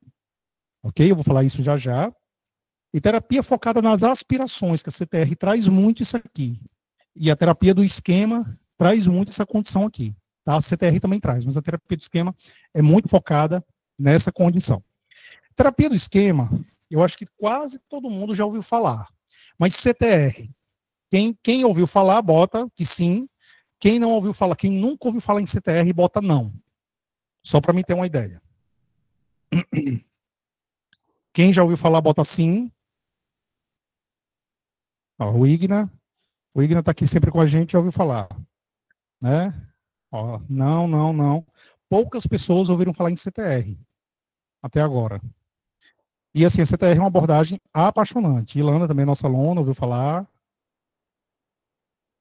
ok? Eu vou falar isso já já. E terapia focada nas aspirações, que a CTR traz muito isso aqui. E a terapia do esquema traz muito essa condição aqui. Tá? A CTR também traz, mas a terapia do esquema é muito focada nessa condição. Terapia do esquema, eu acho que quase todo mundo já ouviu falar. Mas CTR, quem ouviu falar, bota que sim. Quem não ouviu falar, quem nunca ouviu falar em CTR, bota não. Só para mim ter uma ideia. Quem já ouviu falar, bota sim. Ó, o Igna está aqui sempre com a gente, já ouviu falar. Né? Ó, não. Poucas pessoas ouviram falar em CTR até agora. E assim, a CTR é uma abordagem apaixonante. Ilana também, nossa aluna, ouviu falar.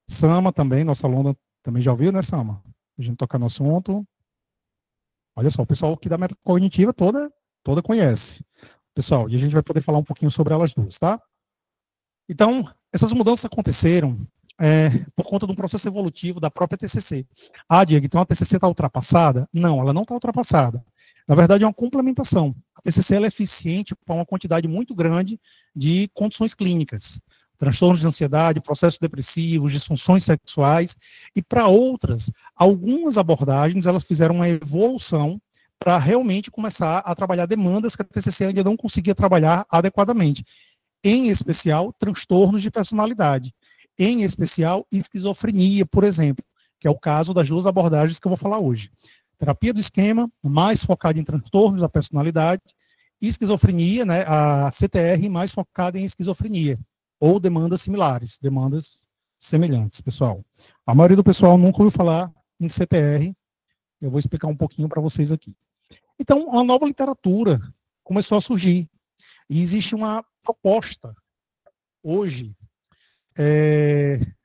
Sama também, nossa aluna, também já ouviu, né, Sama? A gente toca no assunto. Olha só, o pessoal aqui da metacognitiva toda conhece. Pessoal, e a gente vai poder falar um pouquinho sobre elas duas, tá? Então, essas mudanças aconteceram por conta de um processo evolutivo da própria TCC. Ah, Diego, então a TCC está ultrapassada? Não, ela não está ultrapassada. Na verdade, é uma complementação. A TCC ela é eficiente para uma quantidade muito grande de condições clínicas. Transtornos de ansiedade, processos depressivos, disfunções sexuais, e para outras, algumas abordagens, elas fizeram uma evolução para realmente começar a trabalhar demandas que a TCC ainda não conseguia trabalhar adequadamente. Em especial, transtornos de personalidade. Em especial, esquizofrenia, por exemplo, que é o caso das duas abordagens que eu vou falar hoje. Terapia do esquema, mais focada em transtornos da personalidade, e esquizofrenia, né, a CTR, mais focada em esquizofrenia, ou demandas similares, demandas semelhantes, pessoal. A maioria do pessoal nunca ouviu falar em CTR, eu vou explicar um pouquinho para vocês aqui. Então, uma nova literatura começou a surgir, e existe uma proposta, hoje,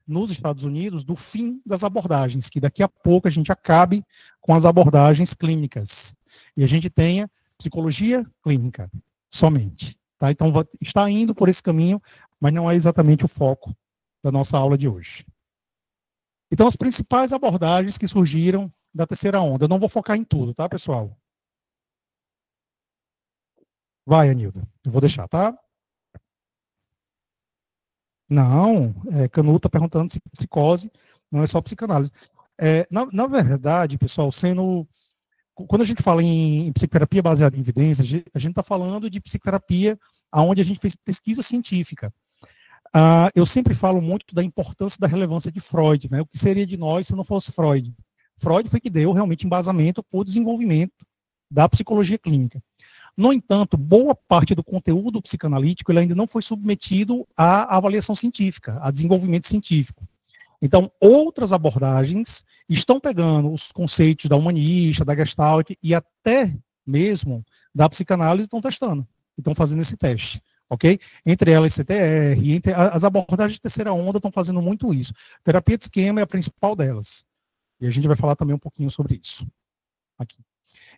nos Estados Unidos, do fim das abordagens, que daqui a pouco a gente acabe com as abordagens clínicas, e a gente tenha psicologia clínica, somente. Tá? Então, está indo por esse caminho, mas não é exatamente o foco da nossa aula de hoje. Então, as principais abordagens que surgiram da terceira onda. Eu não vou focar em tudo, tá, pessoal? Vai, Anilda. Eu vou deixar, tá? Não, Canuto está perguntando se psicose não é só psicanálise. Na verdade, pessoal, quando a gente fala em psicoterapia baseada em evidências, a gente está falando de psicoterapia onde a gente fez pesquisa científica. Eu sempre falo muito da importância da relevância de Freud, né? O que seria de nós se não fosse Freud? Freud foi que deu realmente embasamento para o desenvolvimento da psicologia clínica. No entanto, boa parte do conteúdo psicanalítico ele ainda não foi submetido à avaliação científica, a desenvolvimento científico. Então, outras abordagens estão pegando os conceitos da humanista, da Gestalt e até mesmo da psicanálise estão testando, estão fazendo esse teste. ok? Entre elas CTR, entre as abordagens de terceira onda estão fazendo muito isso. Terapia de esquema é a principal delas. E a gente vai falar também um pouquinho sobre isso. Aqui.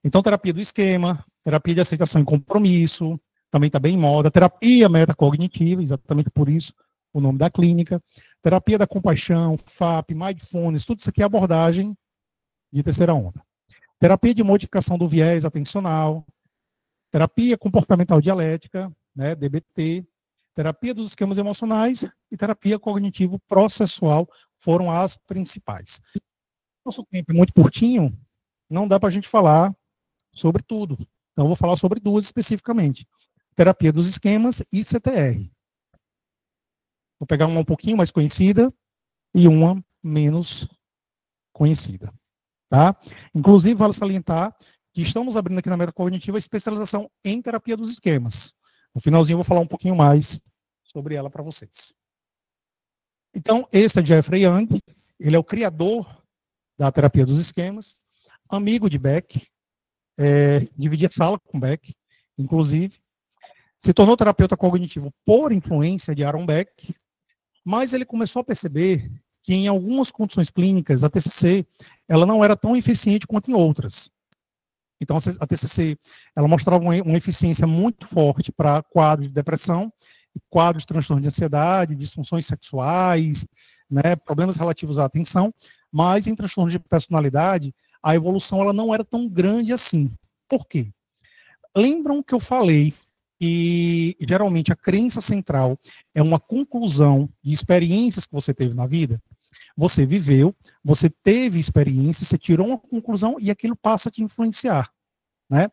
Então, terapia do esquema, terapia de aceitação e compromisso, também está bem em moda. Terapia metacognitiva, exatamente por isso o nome da clínica. Terapia da compaixão, FAP, Mindfulness, tudo isso aqui é abordagem de terceira onda. Terapia de modificação do viés atencional, terapia comportamental dialética, né, DBT, terapia dos esquemas emocionais e terapia cognitivo-processual foram as principais. Nosso tempo é muito curtinho, não dá para a gente falar sobre tudo. Então, eu vou falar sobre duas especificamente. Terapia dos esquemas e CTR. Vou pegar uma um pouquinho mais conhecida e uma menos conhecida. Tá? Inclusive, vale salientar que estamos abrindo aqui na metacognitiva a especialização em terapia dos esquemas. No finalzinho, eu vou falar um pouquinho mais sobre ela para vocês. Então, esse é Jeffrey Young. Ele é o criador da terapia dos esquemas, amigo de Beck, dividia sala com Beck, inclusive, se tornou terapeuta cognitivo por influência de Aaron Beck, mas ele começou a perceber que em algumas condições clínicas a TCC ela não era tão eficiente quanto em outras. Então a TCC ela mostrava uma eficiência muito forte para quadros de depressão, quadros de transtorno de ansiedade, disfunções sexuais, né, problemas relativos à atenção, mas em transtorno de personalidade, a evolução ela não era tão grande assim. Por quê? Lembram que eu falei que geralmente a crença central é uma conclusão de experiências que você teve na vida? Você viveu, você teve experiência, você tirou uma conclusão e aquilo passa a te influenciar, né?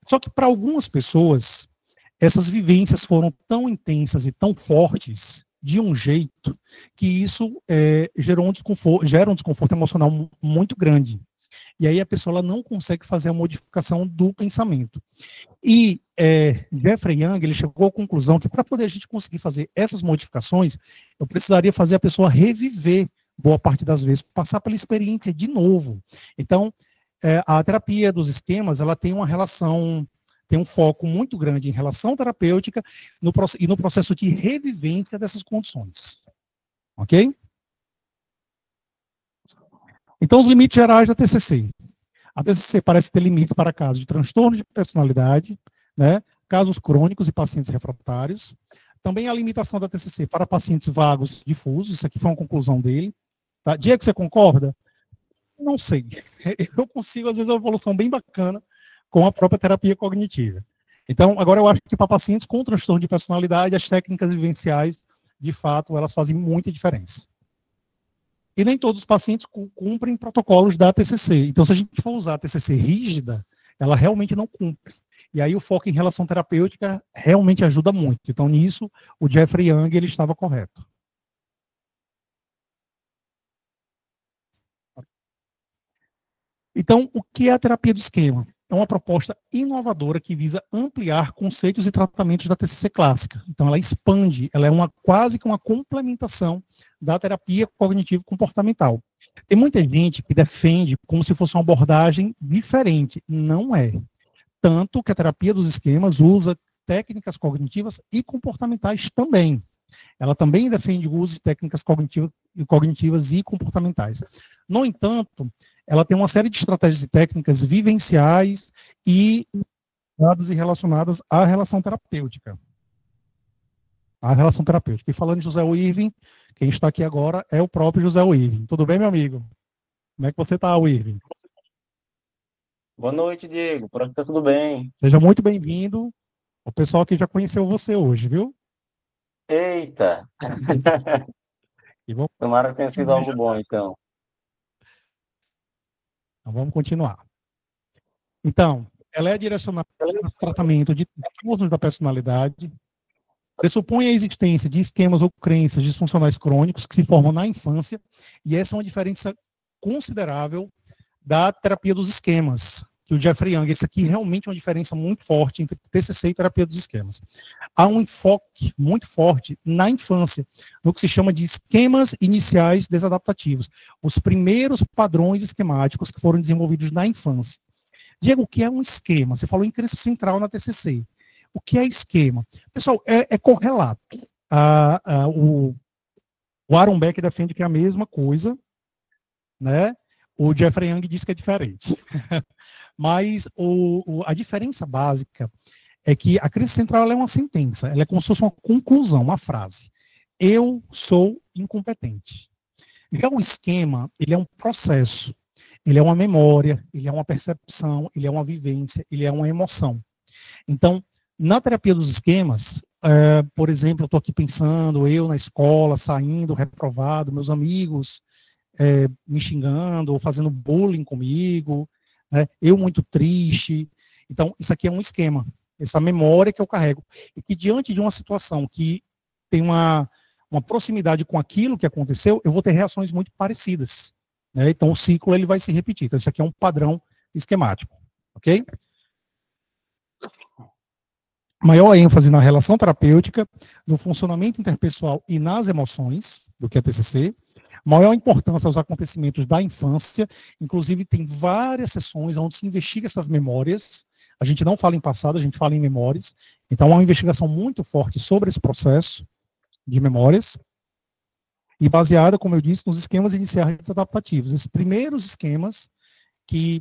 Só que para algumas pessoas, essas vivências foram tão intensas e tão fortes de um jeito que isso gera um desconforto emocional muito grande. E aí a pessoa ela não consegue fazer a modificação do pensamento. E Jeffrey Young ele chegou à conclusão que para poder a gente conseguir fazer essas modificações, eu precisaria fazer a pessoa reviver boa parte das vezes, passar pela experiência de novo. Então, a terapia dos esquemas ela tem uma relação, tem um foco muito grande em relação terapêutica e no processo de revivência dessas condições. Ok? Então, os limites gerais da TCC. A TCC parece ter limites para casos de transtorno de personalidade, né, casos crônicos e pacientes refratários. Também a limitação da TCC para pacientes vagos e difusos, isso aqui foi uma conclusão dele. Tá? Diego, você concorda? Não sei. Eu consigo, às vezes, uma evolução bem bacana com a própria terapia cognitiva. Então, agora eu acho que para pacientes com transtorno de personalidade, as técnicas vivenciais, de fato, elas fazem muita diferença. E nem todos os pacientes cumprem protocolos da TCC. Então, se a gente for usar a TCC rígida, ela realmente não cumpre. E aí o foco em relação terapêutica realmente ajuda muito. Então, nisso, o Jeffrey Young ele estava correto. Então, o que é a terapia do esquema? É uma proposta inovadora que visa ampliar conceitos e tratamentos da TCC clássica. Então, ela expande, ela é quase que uma complementação da terapia cognitivo-comportamental. Tem muita gente que defende como se fosse uma abordagem diferente. Não é. Tanto que a terapia dos esquemas usa técnicas cognitivas e comportamentais também. Ela também defende o uso de técnicas cognitivas e comportamentais. No entanto, ela tem uma série de estratégias e técnicas vivenciais e relacionadas à relação terapêutica. A relação terapêutica. E falando de José Irving, quem está aqui agora é o próprio José Irving. Tudo bem, meu amigo? Como é que você está, Irving? Boa noite, Diego. Por aqui está tudo bem. Seja muito bem-vindo. O pessoal aqui já conheceu você hoje, viu? Eita! Tomara que tenha sido algo bom, então. Então, vamos continuar. Então, ela é direcionada para o tratamento de transtornos da personalidade, pressupõe a existência de esquemas ou crenças disfuncionais crônicos que se formam na infância, e essa é uma diferença considerável da terapia dos esquemas, que o Jeffrey Young, esse aqui realmente é uma diferença muito forte entre TCC e terapia dos esquemas. Há um enfoque muito forte na infância, no que se chama de esquemas iniciais desadaptativos, os primeiros padrões esquemáticos que foram desenvolvidos na infância. Diego, o que é um esquema? Você falou em crença central na TCC. O que é esquema? Pessoal, é correlato. O Aaron Beck defende que é a mesma coisa, né? O Jeffrey Young diz que é diferente. Mas a diferença básica é que a crença central é uma sentença, ela é como se fosse uma conclusão, uma frase. Eu sou incompetente. Já o esquema, ele é um processo, ele é uma memória, ele é uma percepção, ele é uma vivência, ele é uma emoção. Então, na terapia dos esquemas, por exemplo, eu estou aqui pensando, eu na escola, saindo, reprovado, meus amigos me xingando ou fazendo bullying comigo, né, eu muito triste. Então, isso aqui é um esquema, essa memória que eu carrego. E que diante de uma situação que tem uma proximidade com aquilo que aconteceu, eu vou ter reações muito parecidas. Né? Então, o ciclo ele vai se repetir. Então, isso aqui é um padrão esquemático. Ok? Maior ênfase na relação terapêutica, no funcionamento interpessoal e nas emoções, do que a TCC. Maior importância aos acontecimentos da infância. Inclusive, tem várias sessões onde se investiga essas memórias. A gente não fala em passado, a gente fala em memórias. Então, há uma investigação muito forte sobre esse processo de memórias. E baseada, como eu disse, nos esquemas iniciais adaptativos. Esses primeiros esquemas,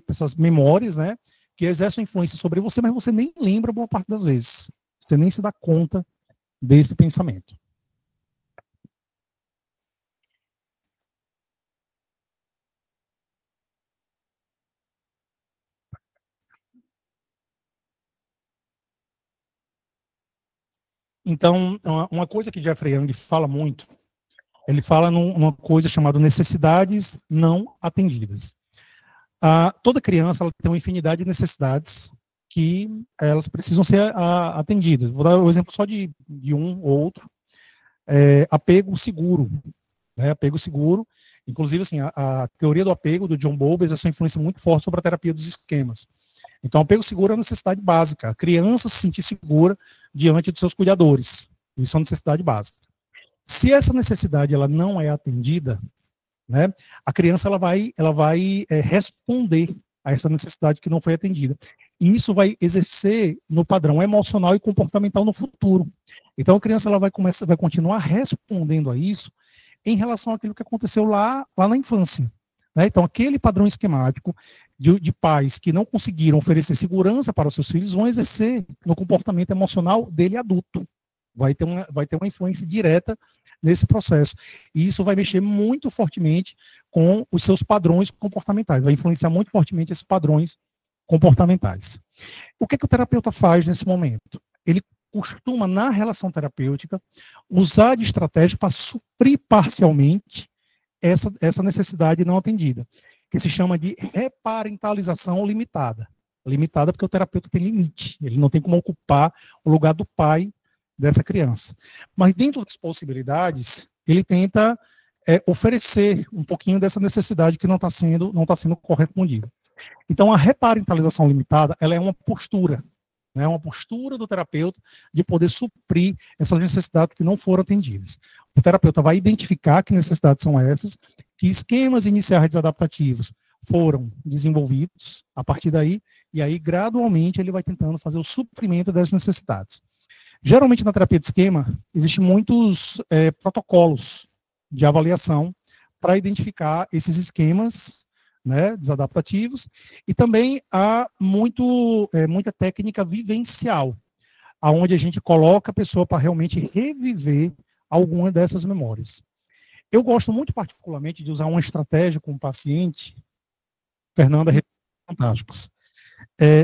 essas memórias, né, que exercem influência sobre você, mas você nem lembra boa parte das vezes. Você nem se dá conta desse pensamento. Então, uma coisa que Jeffrey Young fala muito, ele fala numa coisa chamada necessidades não atendidas. Toda criança ela tem uma infinidade de necessidades que elas precisam ser atendidas. Vou dar um exemplo só de um ou outro. Apego seguro. Né? Apego seguro. Inclusive, assim, a teoria do apego, do John Bowlby, exerce uma influência muito forte sobre a terapia dos esquemas. Então, apego seguro é uma necessidade básica. A criança se sentir segura diante dos seus cuidadores. Isso é uma necessidade básica. Se essa necessidade ela não é atendida, né, a criança ela vai responder a essa necessidade que não foi atendida. E isso vai exercer no padrão emocional e comportamental no futuro. Então, a criança ela vai continuar respondendo a isso em relação àquilo que aconteceu lá na infância. Né? Então, aquele padrão esquemático de pais que não conseguiram oferecer segurança para os seus filhos vão exercer no comportamento emocional dele adulto. Vai ter uma influência direta nesse processo. E isso vai mexer muito fortemente com os seus padrões comportamentais. Vai influenciar muito fortemente esses padrões comportamentais. O que o terapeuta faz nesse momento? Ele costuma, na relação terapêutica, usar de estratégia para suprir parcialmente essa necessidade não atendida, que se chama de reparentalização limitada. Limitada porque o terapeuta tem limite, ele não tem como ocupar o lugar do pai dessa criança. Mas dentro das possibilidades, ele tenta oferecer um pouquinho dessa necessidade que não está sendo correspondida. Então, a reparentalização limitada, ela é uma postura, né, uma postura do terapeuta de poder suprir essas necessidades que não foram atendidas. O terapeuta vai identificar que necessidades são essas, que esquemas iniciais desadaptativos foram desenvolvidos a partir daí, e aí, gradualmente, ele vai tentando fazer o suprimento dessas necessidades. Geralmente, na terapia de esquema, existem muitos protocolos de avaliação para identificar esses esquemas, né, desadaptativos, e também há muita técnica vivencial, onde a gente coloca a pessoa para realmente reviver alguma dessas memórias. Eu gosto muito particularmente de usar uma estratégia com o paciente, Fernanda, fantásticos.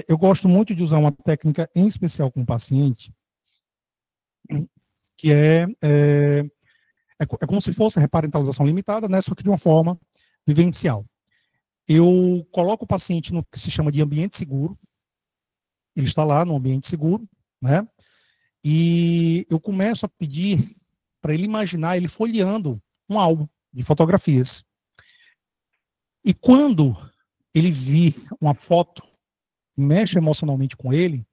Eu gosto muito de usar uma técnica em especial com o paciente, que é como se fosse a reparentalização limitada, né, só que de uma forma vivencial. Eu coloco o paciente no que se chama de ambiente seguro, ele está lá no ambiente seguro, né, e eu começo a pedir para ele imaginar ele folheando um álbum de fotografias. E quando ele vir uma foto, mexe emocionalmente com ele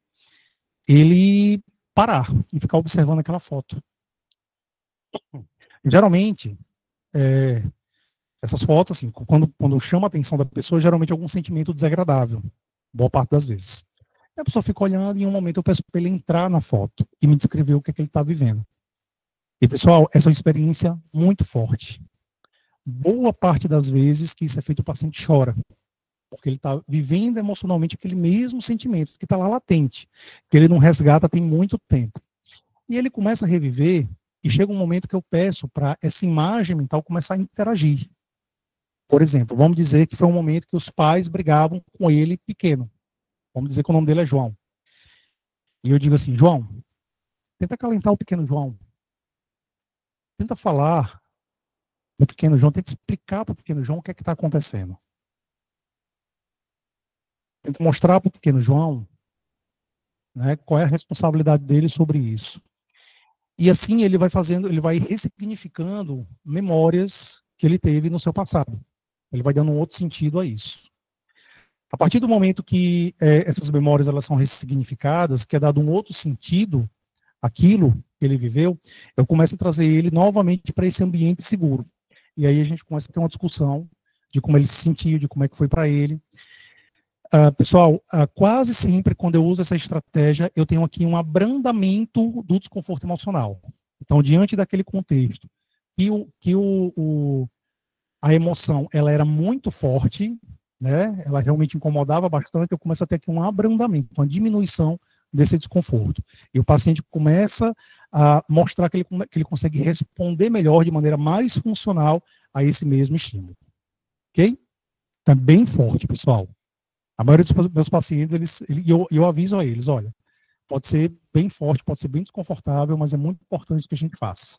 parar e ficar observando aquela foto. Geralmente, essas fotos, assim, quando chama a atenção da pessoa, geralmente é algum sentimento desagradável, boa parte das vezes. A pessoa fica olhando e em um momento eu peço para ele entrar na foto e me descrever o que é que ele está vivendo. E, pessoal, essa é uma experiência muito forte. Boa parte das vezes que isso é feito, o paciente chora, porque ele está vivendo emocionalmente aquele mesmo sentimento que está lá latente, que ele não resgata tem muito tempo. E ele começa a reviver, e chega um momento que eu peço para essa imagem mental começar a interagir. Por exemplo, vamos dizer que foi um momento que os pais brigavam com ele pequeno. Vamos dizer que o nome dele é João. E eu digo assim, João, tenta acalentar o pequeno João. Tenta falar pro pequeno João, tenta explicar para o pequeno João o que é que está acontecendo. Tenta mostrar para o pequeno João, né, qual é a responsabilidade dele sobre isso. E assim ele vai fazendo, ele vai ressignificando memórias que ele teve no seu passado. Ele vai dando um outro sentido a isso. A partir do momento que essas memórias elas são ressignificadas, que é dado um outro sentido àquilo que ele viveu, eu começo a trazer ele novamente para esse ambiente seguro. E aí a gente começa a ter uma discussão de como ele se sentiu, de como é que foi para ele. Pessoal, quase sempre quando eu uso essa estratégia, eu tenho aqui um abrandamento do desconforto emocional. Então, diante daquele contexto, a emoção ela era muito forte, né? Ela realmente incomodava bastante, eu começo a ter aqui um abrandamento, uma diminuição desse desconforto. E o paciente começa a mostrar que ele consegue responder melhor, de maneira mais funcional, a esse mesmo estímulo. Ok? Tá bem forte, pessoal. A maioria dos meus pacientes, eu aviso a eles, olha, pode ser bem forte, pode ser bem desconfortável, mas é muito importante que a gente faça.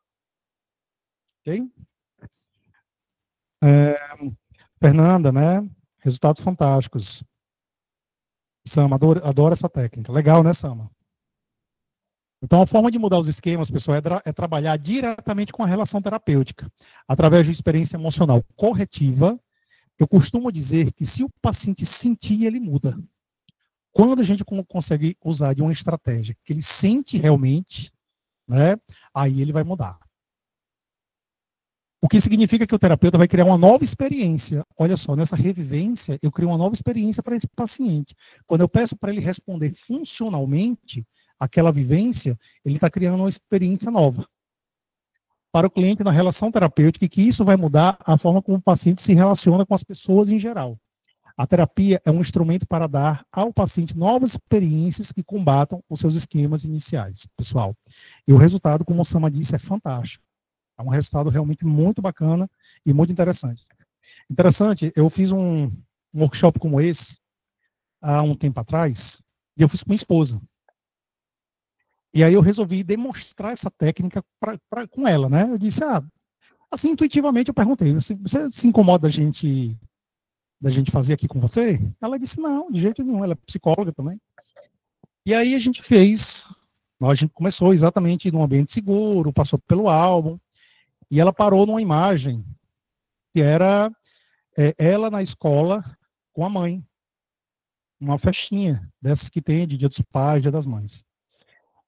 Ok? Fernanda, né? Resultados fantásticos. Sama, adoro essa técnica. Legal, né, Sama? Então, a forma de mudar os esquemas, pessoal, é trabalhar diretamente com a relação terapêutica, através de uma experiência emocional corretiva. Eu costumo dizer que se o paciente sentir, ele muda. Quando a gente consegue usar de uma estratégia que ele sente realmente, né, aí ele vai mudar. O que significa que o terapeuta vai criar uma nova experiência. Olha só, nessa revivência, eu crio uma nova experiência para esse paciente. Quando eu peço para ele responder funcionalmente aquela vivência, ele está criando uma experiência nova. Para o cliente na relação terapêutica, que isso vai mudar a forma como o paciente se relaciona com as pessoas em geral. A terapia é um instrumento para dar ao paciente novas experiências que combatam os seus esquemas iniciais, pessoal. E o resultado, como o Sama disse, é fantástico. É um resultado realmente muito bacana e muito interessante. Interessante, eu fiz um workshop como esse há um tempo atrás, e eu fiz com minha esposa. E aí eu resolvi demonstrar essa técnica com ela, né? Eu disse, assim, intuitivamente eu perguntei, você se incomoda da gente fazer aqui com você? Ela disse, não, de jeito nenhum, ela é psicóloga também. E aí a gente começou exatamente num ambiente seguro, passou pelo álbum, e ela parou numa imagem que era ela na escola com a mãe, uma festinha dessas que tem de Dia dos Pais, Dia das Mães.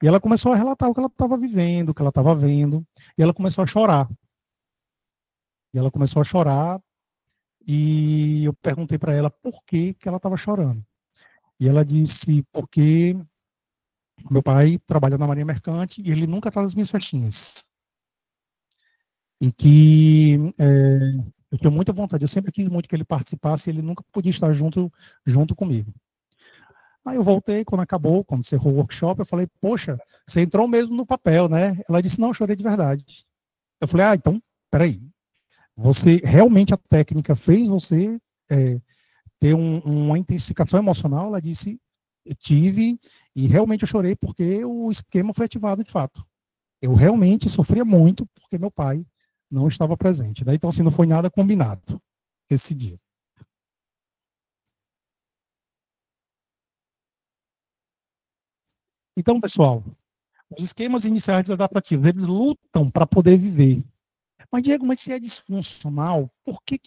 E ela começou a relatar o que ela estava vivendo, o que ela estava vendo, e ela começou a chorar. E eu perguntei para ela por que ela estava chorando. E ela disse, porque meu pai trabalha na Marinha Mercante e ele nunca está nas minhas festinhas. E que eu tenho muita vontade, eu sempre quis muito que ele participasse e ele nunca podia estar junto comigo. Aí eu voltei, quando encerrou o workshop, eu falei, poxa, você entrou mesmo no papel, né? Ela disse, não, eu chorei de verdade. Eu falei, então, peraí, realmente a técnica fez você ter uma intensificação emocional? Ela disse, eu tive, e realmente eu chorei porque o esquema foi ativado de fato. Eu realmente sofria muito porque meu pai não estava presente. Né? Então, assim, não foi nada combinado esse dia. Então, pessoal, os esquemas iniciais adaptativos, eles lutam para poder viver. Mas, Diego, mas se é disfuncional, por que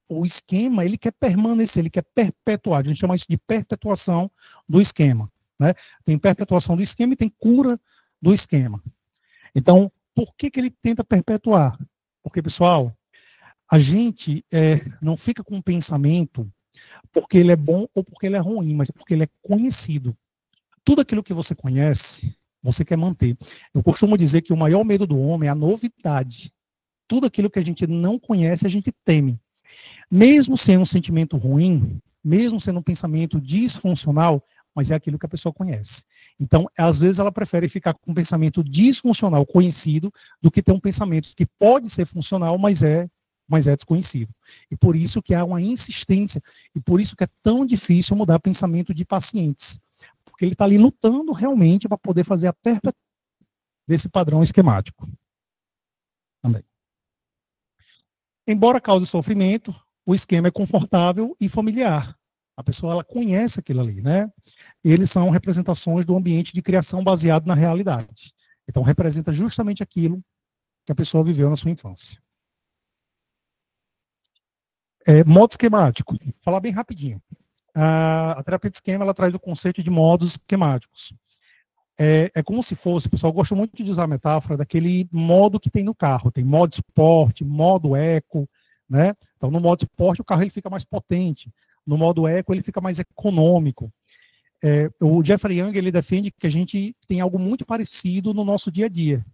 o esquema ele quer permanecer, ele quer perpetuar? A gente chama isso de perpetuação do esquema. Né? Tem perpetuação do esquema e tem cura do esquema. Então, por que ele tenta perpetuar? Porque, pessoal, a gente não fica com um pensamento porque ele é bom ou porque ele é ruim, mas porque ele é conhecido. Tudo aquilo que você conhece, você quer manter. Eu costumo dizer que o maior medo do homem é a novidade. Tudo aquilo que a gente não conhece, a gente teme. Mesmo sendo um sentimento ruim, mesmo sendo um pensamento disfuncional, mas é aquilo que a pessoa conhece. Então, às vezes, ela prefere ficar com um pensamento disfuncional conhecido do que ter um pensamento que pode ser funcional, mas é desconhecido. E por isso que há uma insistência, e por isso que é tão difícil mudar pensamento de pacientes. Porque ele está ali lutando realmente para poder fazer a perpetuação desse padrão esquemático. Também. Embora cause sofrimento, o esquema é confortável e familiar. A pessoa ela conhece aquilo ali, né? Eles são representações do ambiente de criação baseado na realidade. Então, representa justamente aquilo que a pessoa viveu na sua infância. Modo esquemático. Vou falar bem rapidinho. A terapia de esquema ela traz o conceito de modos esquemáticos. É como se fosse, o pessoal gosta muito de usar a metáfora daquele modo que tem no carro. Tem modo esporte, modo eco, né? Então, no modo esporte, o carro ele fica mais potente. No modo eco, ele fica mais econômico. O Jeffrey Young ele defende que a gente tem algo muito parecido no nosso dia a dia,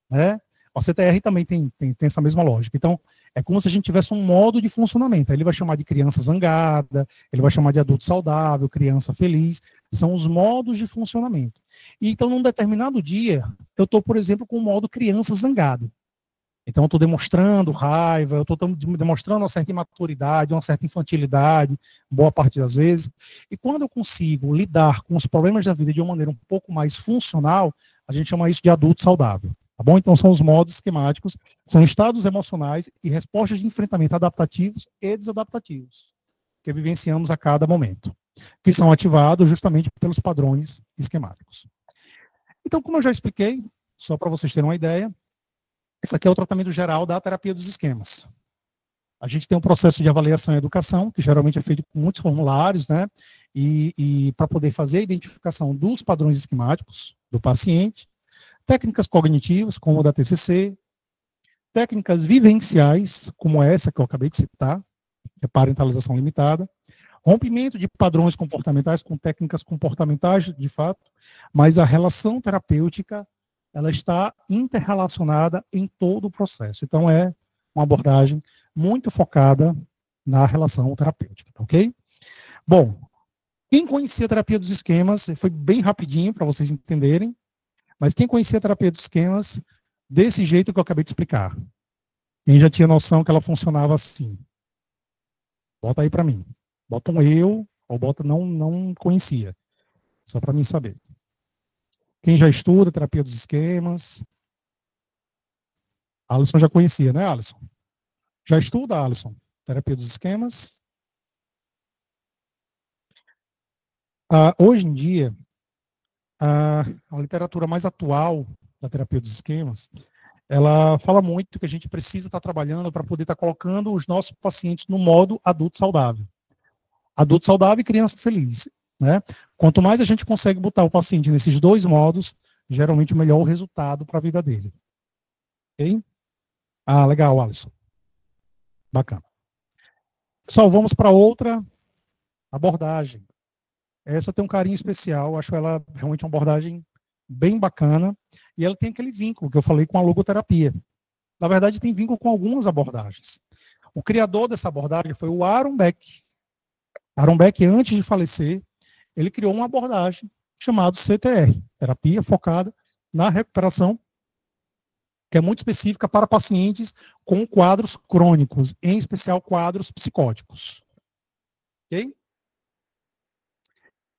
né? A CTR também tem essa mesma lógica. Então, é como se a gente tivesse um modo de funcionamento. Aí ele vai chamar de criança zangada, ele vai chamar de adulto saudável, criança feliz. São os modos de funcionamento. E então, num determinado dia, eu estou, por exemplo, com o modo criança zangado. Então, eu estou demonstrando raiva, eu estou demonstrando uma certa imaturidade, uma certa infantilidade, boa parte das vezes. E quando eu consigo lidar com os problemas da vida de uma maneira um pouco mais funcional, a gente chama isso de adulto saudável. Tá bom? Então, são os modos esquemáticos, são estados emocionais e respostas de enfrentamento adaptativos e desadaptativos, que vivenciamos a cada momento, que são ativados justamente pelos padrões esquemáticos. Então, como eu já expliquei, só para vocês terem uma ideia, esse aqui é o tratamento geral da terapia dos esquemas. A gente tem um processo de avaliação e educação, que geralmente é feito com muitos formulários, né? E para poder fazer a identificação dos padrões esquemáticos do paciente, técnicas cognitivas, como a da TCC, técnicas vivenciais, como essa que eu acabei de citar, que é parentalização limitada, rompimento de padrões comportamentais com técnicas comportamentais, de fato, mas a relação terapêutica ela está interrelacionada em todo o processo. Então, é uma abordagem muito focada na relação terapêutica, tá ok? Bom, quem conhecia a terapia dos esquemas, foi bem rapidinho para vocês entenderem, mas quem conhecia a terapia dos esquemas, desse jeito que eu acabei de explicar, quem já tinha noção que ela funcionava assim? Bota aí para mim. Bota um eu, ou bota não conhecia, só para mim saber. Quem já estuda terapia dos esquemas? A Alisson já conhecia, né, Alisson? Já estuda, Alisson, terapia dos esquemas? Hoje em dia, a literatura mais atual da terapia dos esquemas, ela fala muito que a gente precisa estar trabalhando para poder estar colocando os nossos pacientes no modo adulto saudável. Adulto saudável e criança feliz, né? Quanto mais a gente consegue botar o paciente nesses dois modos, geralmente melhor o resultado para a vida dele. Ok? Legal, Alisson. Bacana. Pessoal, vamos para outra abordagem. Essa tem um carinho especial, acho ela realmente uma abordagem bem bacana, e ela tem aquele vínculo que eu falei com a logoterapia. Na verdade, tem vínculo com algumas abordagens. O criador dessa abordagem foi o Aaron Beck. Aaron Beck, antes de falecer, ele criou uma abordagem chamada CTR, terapia focada na recuperação, que é muito específica para pacientes com quadros crônicos, em especial quadros psicóticos. Ok?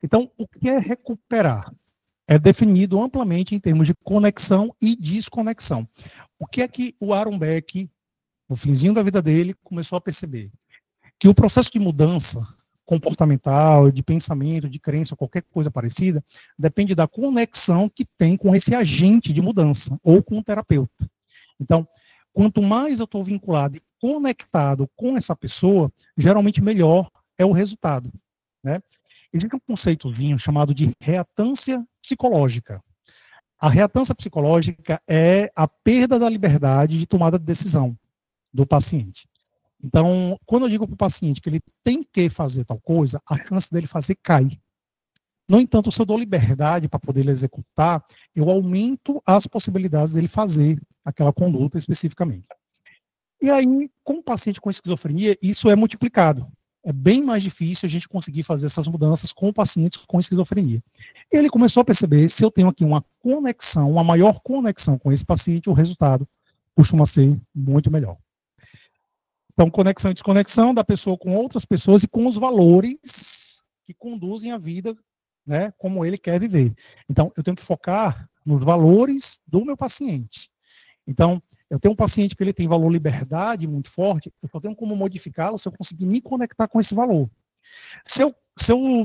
Então, o que é recuperar? É definido amplamente em termos de conexão e desconexão. O que é que o Aaron Beck, no finzinho da vida dele, começou a perceber? Que o processo de mudança comportamental, de pensamento, de crença, qualquer coisa parecida, depende da conexão que tem com esse agente de mudança, ou com o terapeuta. Então, quanto mais eu estou vinculado e conectado com essa pessoa, geralmente melhor é o resultado, né? Existe um conceitozinho chamado de reatância psicológica. A reatância psicológica é a perda da liberdade de tomada de decisão do paciente. Então, quando eu digo para o paciente que ele tem que fazer tal coisa, a chance dele fazer cai. No entanto, se eu dou liberdade para poder ele executar, eu aumento as possibilidades dele fazer aquela conduta especificamente. E aí, com o paciente com esquizofrenia, isso é multiplicado. É bem mais difícil a gente conseguir fazer essas mudanças com o paciente com esquizofrenia. E ele começou a perceber, se eu tenho aqui uma conexão, uma maior conexão com esse paciente, o resultado costuma ser muito melhor. Então, conexão e desconexão da pessoa com outras pessoas e com os valores que conduzem a vida, né, como ele quer viver. Então, eu tenho que focar nos valores do meu paciente. Então, eu tenho um paciente que ele tem valor liberdade muito forte, eu só tenho como modificá-lo se eu conseguir me conectar com esse valor. Se eu,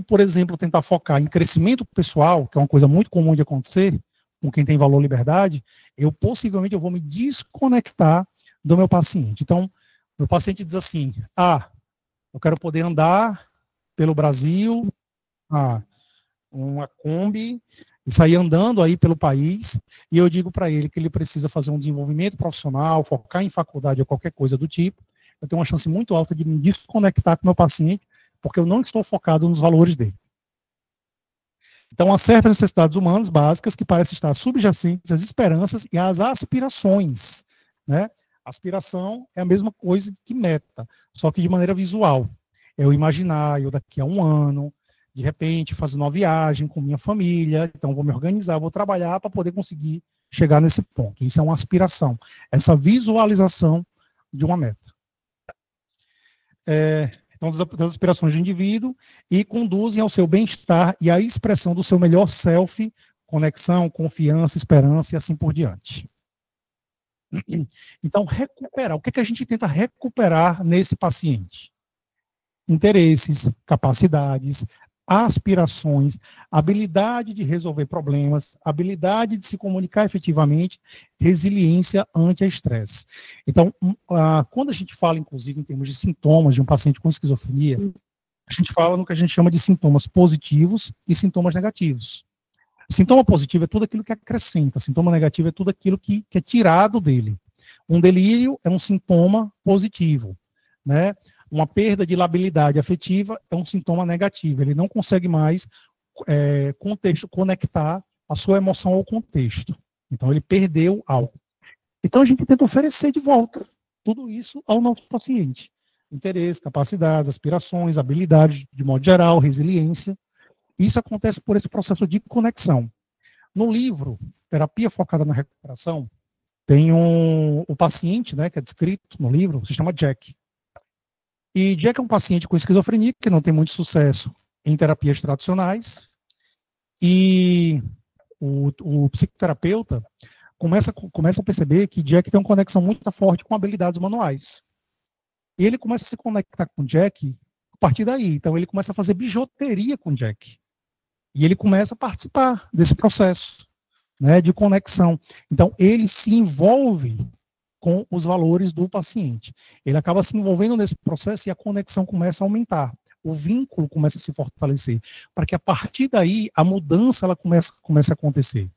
por exemplo, tentar focar em crescimento pessoal, que é uma coisa muito comum de acontecer com quem tem valor liberdade, possivelmente eu vou me desconectar do meu paciente. Então, meu paciente diz assim, eu quero poder andar pelo Brasil, uma Kombi, e sair andando aí pelo país, e eu digo para ele que ele precisa fazer um desenvolvimento profissional, focar em faculdade ou qualquer coisa do tipo, eu tenho uma chance muito alta de me desconectar com o meu paciente, porque eu não estou focado nos valores dele. Então, há certas necessidades humanas básicas que parecem estar subjacentes às esperanças e às aspirações, né? Aspiração é a mesma coisa que meta, só que de maneira visual. Eu imaginar, eu daqui a um ano, de repente, fazer uma viagem com minha família, então vou me organizar, vou trabalhar para poder conseguir chegar nesse ponto. Isso é uma aspiração, essa visualização de uma meta. Então, das aspirações do indivíduo e conduzem ao seu bem-estar e à expressão do seu melhor self, conexão, confiança, esperança e assim por diante. Então, recuperar. O que a gente tenta recuperar nesse paciente? Interesses, capacidades, aspirações, habilidade de resolver problemas, habilidade de se comunicar efetivamente, resiliência ante a estresse. Então, quando a gente fala, inclusive, em termos de sintomas de um paciente com esquizofrenia, a gente fala no que a gente chama de sintomas positivos e sintomas negativos. Sintoma positivo é tudo aquilo que acrescenta, sintoma negativo é tudo aquilo que é tirado dele. Um delírio é um sintoma positivo, né? Uma perda de labilidade afetiva é um sintoma negativo. Ele não consegue mais conectar a sua emoção ao contexto. Então, ele perdeu algo. Então, a gente tenta oferecer de volta tudo isso ao nosso paciente. Interesse, capacidades, aspirações, habilidades, de modo geral, resiliência. Isso acontece por esse processo de conexão. No livro, Terapia Focada na Recuperação, tem o paciente, né, que é descrito no livro, se chama Jack. E Jack é um paciente com esquizofrenia, que não tem muito sucesso em terapias tradicionais, e o psicoterapeuta começa a perceber que Jack tem uma conexão muito forte com habilidades manuais. E ele começa a se conectar com Jack a partir daí. Então ele começa a fazer bijuteria com Jack. E ele começa a participar desse processo, né, de conexão. Então ele se envolve com os valores do paciente. Ele acaba se envolvendo nesse processo e a conexão começa a aumentar. O vínculo começa a se fortalecer, para que a partir daí a mudança ela comece a acontecer.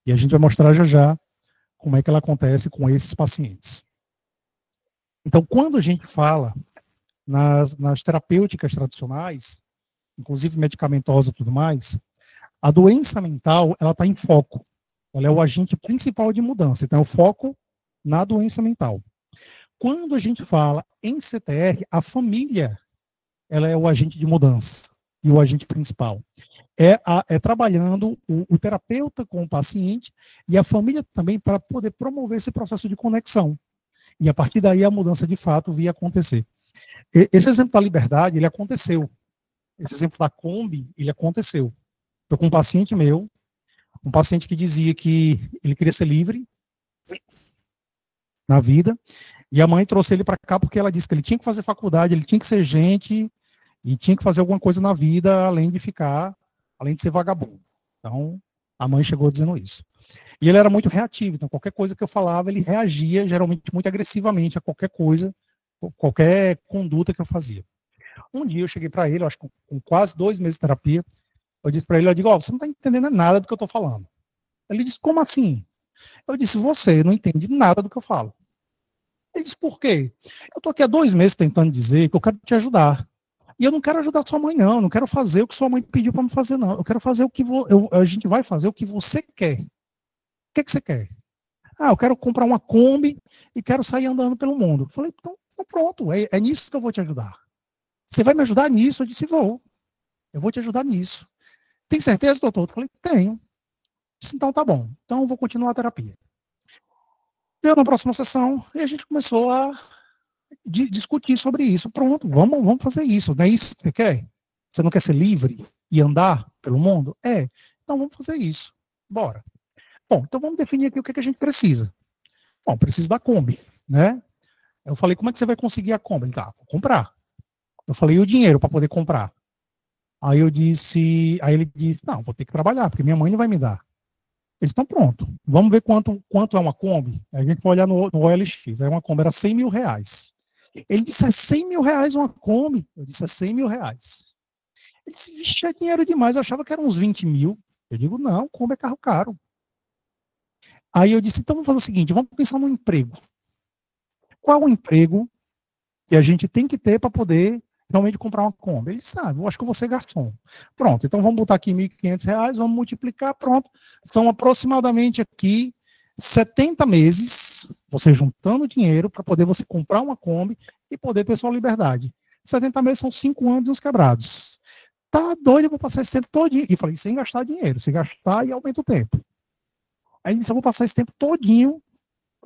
E a gente vai mostrar já como é que ela acontece com esses pacientes. Então, quando a gente fala nas terapêuticas tradicionais, inclusive medicamentosa e tudo mais, a doença mental ela está em foco. Ela é o agente principal de mudança. Então, o foco na doença mental. Quando a gente fala em CTR, a família ela é o agente de mudança e o agente principal. É trabalhando o terapeuta com o paciente e a família também para poder promover esse processo de conexão. E a partir daí a mudança de fato via acontecer. Esse exemplo da liberdade, ele aconteceu. Esse exemplo da Kombi, ele aconteceu. Estou com um paciente meu, um paciente que dizia que ele queria ser livre na vida, e a mãe trouxe ele para cá porque ela disse que ele tinha que fazer faculdade, ele tinha que ser gente e tinha que fazer alguma coisa na vida além de ser vagabundo. Então, a mãe chegou dizendo isso. E ele era muito reativo, então qualquer coisa que eu falava, ele reagia geralmente muito agressivamente a qualquer coisa, qualquer conduta que eu fazia. Um dia eu cheguei para ele, eu acho que com quase 2 meses de terapia, eu disse para ele, eu digo, você não está entendendo nada do que eu estou falando. Ele disse, como assim? Eu disse, você não entende nada do que eu falo. Ele disse, por quê? Eu estou aqui há 2 meses tentando dizer que eu quero te ajudar. E eu não quero ajudar sua mãe, não. Eu não quero fazer o que sua mãe pediu para me fazer, não. Eu quero fazer o que a gente vai fazer o que você quer. O que você quer? Ah, eu quero comprar uma Kombi e quero sair andando pelo mundo. Eu falei, então pronto, é nisso que eu vou te ajudar. Você vai me ajudar nisso? Eu disse, vou. Eu vou te ajudar nisso. Tem certeza, doutor? Eu falei, tenho. Eu disse, então tá bom. Então eu vou continuar a terapia. Veio na próxima sessão e a gente começou a discutir sobre isso. Pronto, vamos fazer isso. Não é isso que você quer? Você não quer ser livre e andar pelo mundo? É. Então vamos fazer isso. Bora. Bom, então vamos definir aqui o que a gente precisa. Bom, preciso da Kombi, né? Eu falei, como é que você vai conseguir a Kombi? Ele, tá, vou comprar. Eu falei, e o dinheiro para poder comprar? Aí ele disse, não, vou ter que trabalhar, porque minha mãe não vai me dar. Eles estão pronto. Vamos ver quanto é uma Kombi. A gente foi olhar no OLX. Aí uma Kombi era 100 mil reais. Ele disse, é 100 mil reais uma Kombi? Eu disse, é 100 mil reais. Ele disse, vixe, é dinheiro demais. Eu achava que era uns 20 mil. Eu digo, não, Kombi é carro caro. Aí eu disse, então vamos fazer o seguinte, vamos pensar no emprego. Qual o emprego que a gente tem que ter para poder realmente comprar uma Kombi? Ele sabe, eu acho que eu vou ser garçom. Pronto, então vamos botar aqui R$1.500, vamos multiplicar, pronto. São aproximadamente aqui 70 meses, você juntando dinheiro para poder você comprar uma Kombi e poder ter sua liberdade. 70 meses são 5 anos e uns quebrados. Tá doido, eu vou passar esse tempo todinho. E falei, sem gastar dinheiro, se gastar e aumenta o tempo. Aí ele disse, eu vou passar esse tempo todinho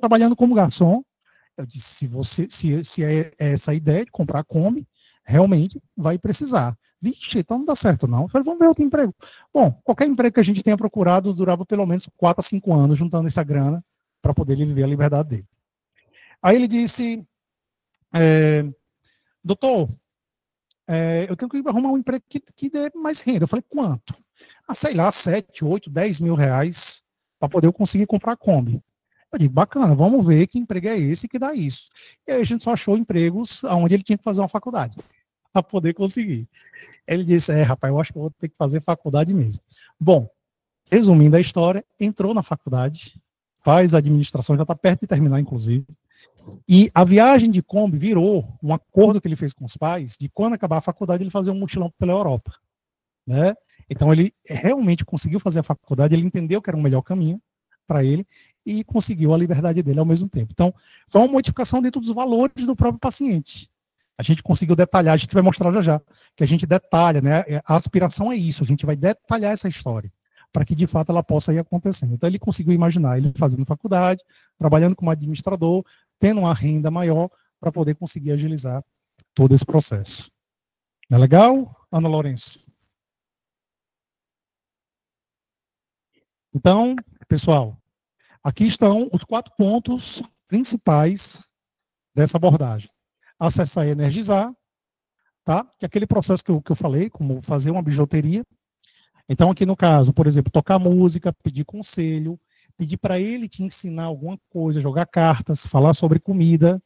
trabalhando como garçom. Eu disse, se é essa a ideia de comprar a Kombi, realmente vai precisar. Vixe, então não dá certo não. Eu falei, vamos ver outro emprego. Bom, qualquer emprego que a gente tenha procurado durava pelo menos 4 a 5 anos juntando essa grana para poder viver a liberdade dele. Aí ele disse, doutor, eu tenho que arrumar um emprego que dê mais renda. Eu falei, quanto? Sei lá, 7, 8, 10 mil reais para poder eu conseguir comprar a Kombi. Eu digo, bacana, vamos ver que emprego é esse que dá isso. E aí a gente só achou empregos onde ele tinha que fazer uma faculdade para poder conseguir. Ele disse, rapaz, eu acho que eu vou ter que fazer faculdade mesmo. Bom, resumindo a história, entrou na faculdade, faz administração, já está perto de terminar, inclusive, e a viagem de Kombi virou um acordo que ele fez com os pais, de quando acabar a faculdade ele fazer um mochilão pela Europa, né? Então ele realmente conseguiu fazer a faculdade, ele entendeu que era o melhor caminho para ele e conseguiu a liberdade dele ao mesmo tempo. Então, foi uma modificação dentro dos valores do próprio paciente. A gente conseguiu detalhar, a gente vai mostrar já, que a gente detalha, né? A aspiração é isso, a gente vai detalhar essa história, para que de fato ela possa ir acontecendo. Então ele conseguiu imaginar ele fazendo faculdade, trabalhando como administrador, tendo uma renda maior, para poder conseguir agilizar todo esse processo. Não é legal, Ana Lourenço? Então, pessoal, aqui estão os 4 pontos principais dessa abordagem. Acessar e energizar, tá? Que é aquele processo que eu falei, como fazer uma bijuteria. Então, aqui no caso, por exemplo, tocar música, pedir conselho, pedir para ele te ensinar alguma coisa, jogar cartas, falar sobre comida,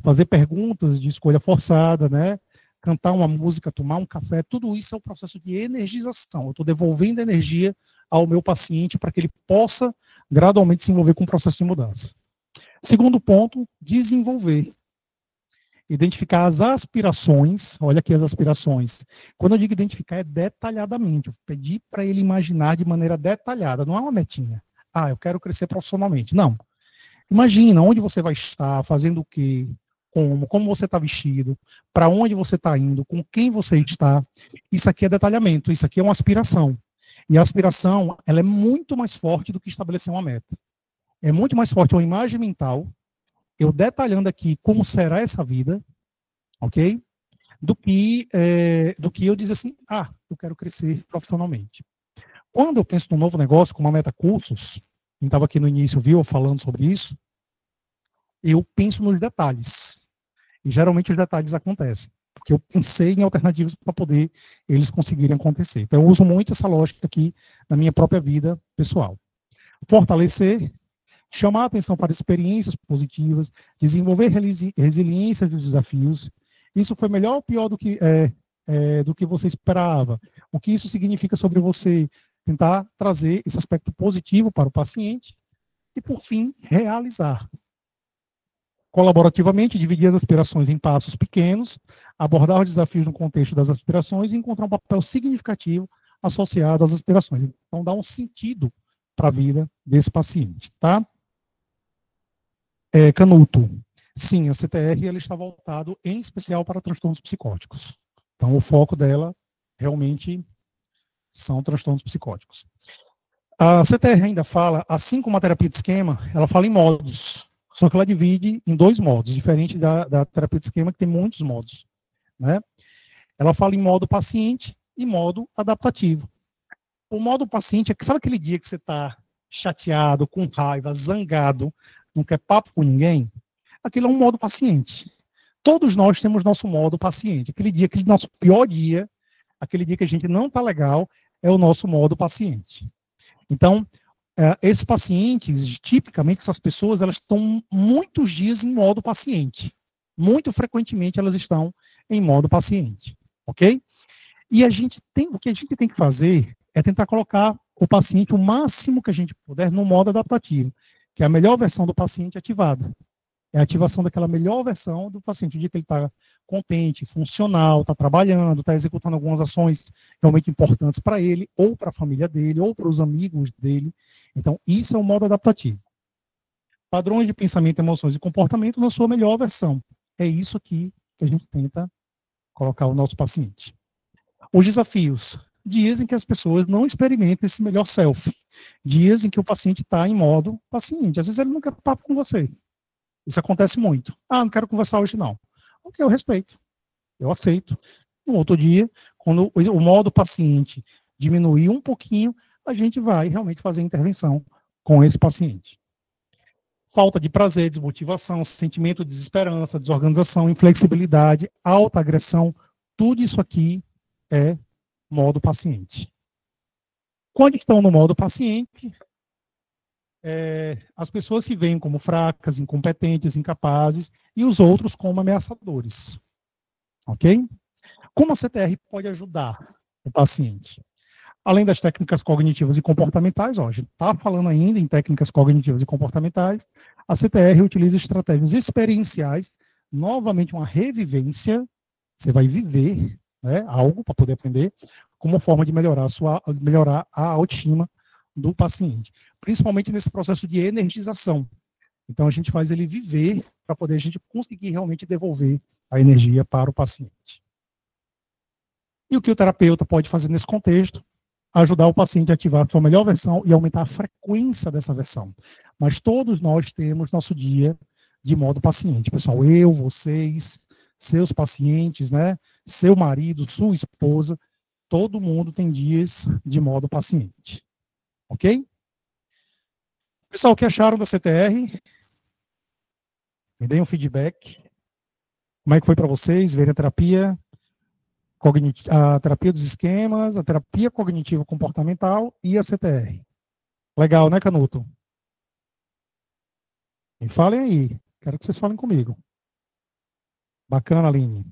fazer perguntas de escolha forçada, né? Cantar uma música, tomar um café, tudo isso é o processo de energização. Eu estou devolvendo energia ao meu paciente para que ele possa gradualmente se envolver com o processo de mudança. Segundo ponto, desenvolver. Identificar as aspirações, olha aqui as aspirações. Quando eu digo identificar, é detalhadamente. Eu pedi para ele imaginar de maneira detalhada, não é uma metinha. Eu quero crescer profissionalmente. Não. Imagina onde você vai estar, fazendo o quê, como você está vestido, para onde você está indo, com quem você está. Isso aqui é detalhamento, isso aqui é uma aspiração. E a aspiração, ela é muito mais forte do que estabelecer uma meta. É muito mais forte uma imagem mental, eu detalhando aqui como será essa vida, ok? Do que eu dizer assim, eu quero crescer profissionalmente. Quando eu penso num novo negócio, como a Meta Cursos, quem estava aqui no início viu eu falando sobre isso, eu penso nos detalhes. E geralmente os detalhes acontecem, porque eu pensei em alternativas para poder eles conseguirem acontecer. Então eu uso muito essa lógica aqui na minha própria vida pessoal. Fortalecer, chamar a atenção para experiências positivas, desenvolver resiliência dos desafios. Isso foi melhor ou pior do que você esperava? O que isso significa sobre você tentar trazer esse aspecto positivo para o paciente? E, por fim, realizar. colaborativamente, dividir as aspirações em passos pequenos, abordar os desafios no contexto das aspirações e encontrar um papel significativo associado às aspirações. Então, dá um sentido para a vida desse paciente, tá? Canuto. Sim, a CTR ela está voltado em especial para transtornos psicóticos. Então, o foco dela realmente são transtornos psicóticos. A CTR ainda fala, assim como a terapia de esquema, ela fala em modos. Só que ela divide em 2 modos, diferente da terapia de esquema, que tem muitos modos, né? Ela fala em modo paciente e modo adaptativo. O modo paciente sabe aquele dia que você está chateado, com raiva, zangado, não quer papo com ninguém? Aquilo é um modo paciente. Todos nós temos nosso modo paciente. Aquele nosso pior dia, aquele dia que a gente não está legal, é o nosso modo paciente. Então, esses pacientes, tipicamente essas pessoas, elas estão muitos dias em modo paciente. Muito frequentemente elas estão em modo paciente, ok? E o que a gente tem que fazer é tentar colocar o paciente o máximo que a gente puder no modo adaptativo, que é a melhor versão do paciente ativada. É a ativação daquela melhor versão do paciente, o dia que ele está contente, funcional, está trabalhando, está executando algumas ações realmente importantes para ele, ou para a família dele, ou para os amigos dele. Então, isso é o modo adaptativo. Padrões de pensamento, emoções e comportamento na sua melhor versão. É isso aqui que a gente tenta colocar o nosso paciente. Os desafios. Dias em que as pessoas não experimentam esse melhor self. Dias em que o paciente está em modo paciente. Às vezes ele não quer papo com você. Isso acontece muito. Não quero conversar hoje não. Ok, eu respeito. Eu aceito. No outro dia, quando o modo paciente diminuir um pouquinho, a gente vai realmente fazer intervenção com esse paciente. Falta de prazer, desmotivação, sentimento de desesperança, desorganização, inflexibilidade, alta agressão, tudo isso aqui é modo paciente. Quando estão no modo paciente, as pessoas se veem como fracas, incompetentes, incapazes, e os outros como ameaçadores. Ok? Como a CTR pode ajudar o paciente? Além das técnicas cognitivas e comportamentais, a gente está falando ainda em técnicas cognitivas e comportamentais, a CTR utiliza estratégias experienciais, novamente uma revivência, você vai viver, né, algo para poder aprender, como forma de melhorar a autoestima do paciente, principalmente nesse processo de energização. Então, a gente faz ele viver para poder a gente conseguir realmente devolver a energia para o paciente. E o que o terapeuta pode fazer nesse contexto? Ajudar o paciente a ativar a sua melhor versão e aumentar a frequência dessa versão. Mas todos nós temos nosso dia de modo paciente. Pessoal, eu, vocês, seus pacientes, né? Seu marido, sua esposa, todo mundo tem dias de modo paciente. Ok? Pessoal, o que acharam da CTR? Me deem um feedback. Como é que foi para vocês verem a terapia? A terapia dos esquemas, a terapia cognitivo comportamental e a CTR. Legal, né, Canuto? Me falem aí. Quero que vocês falem comigo. Bacana, Aline.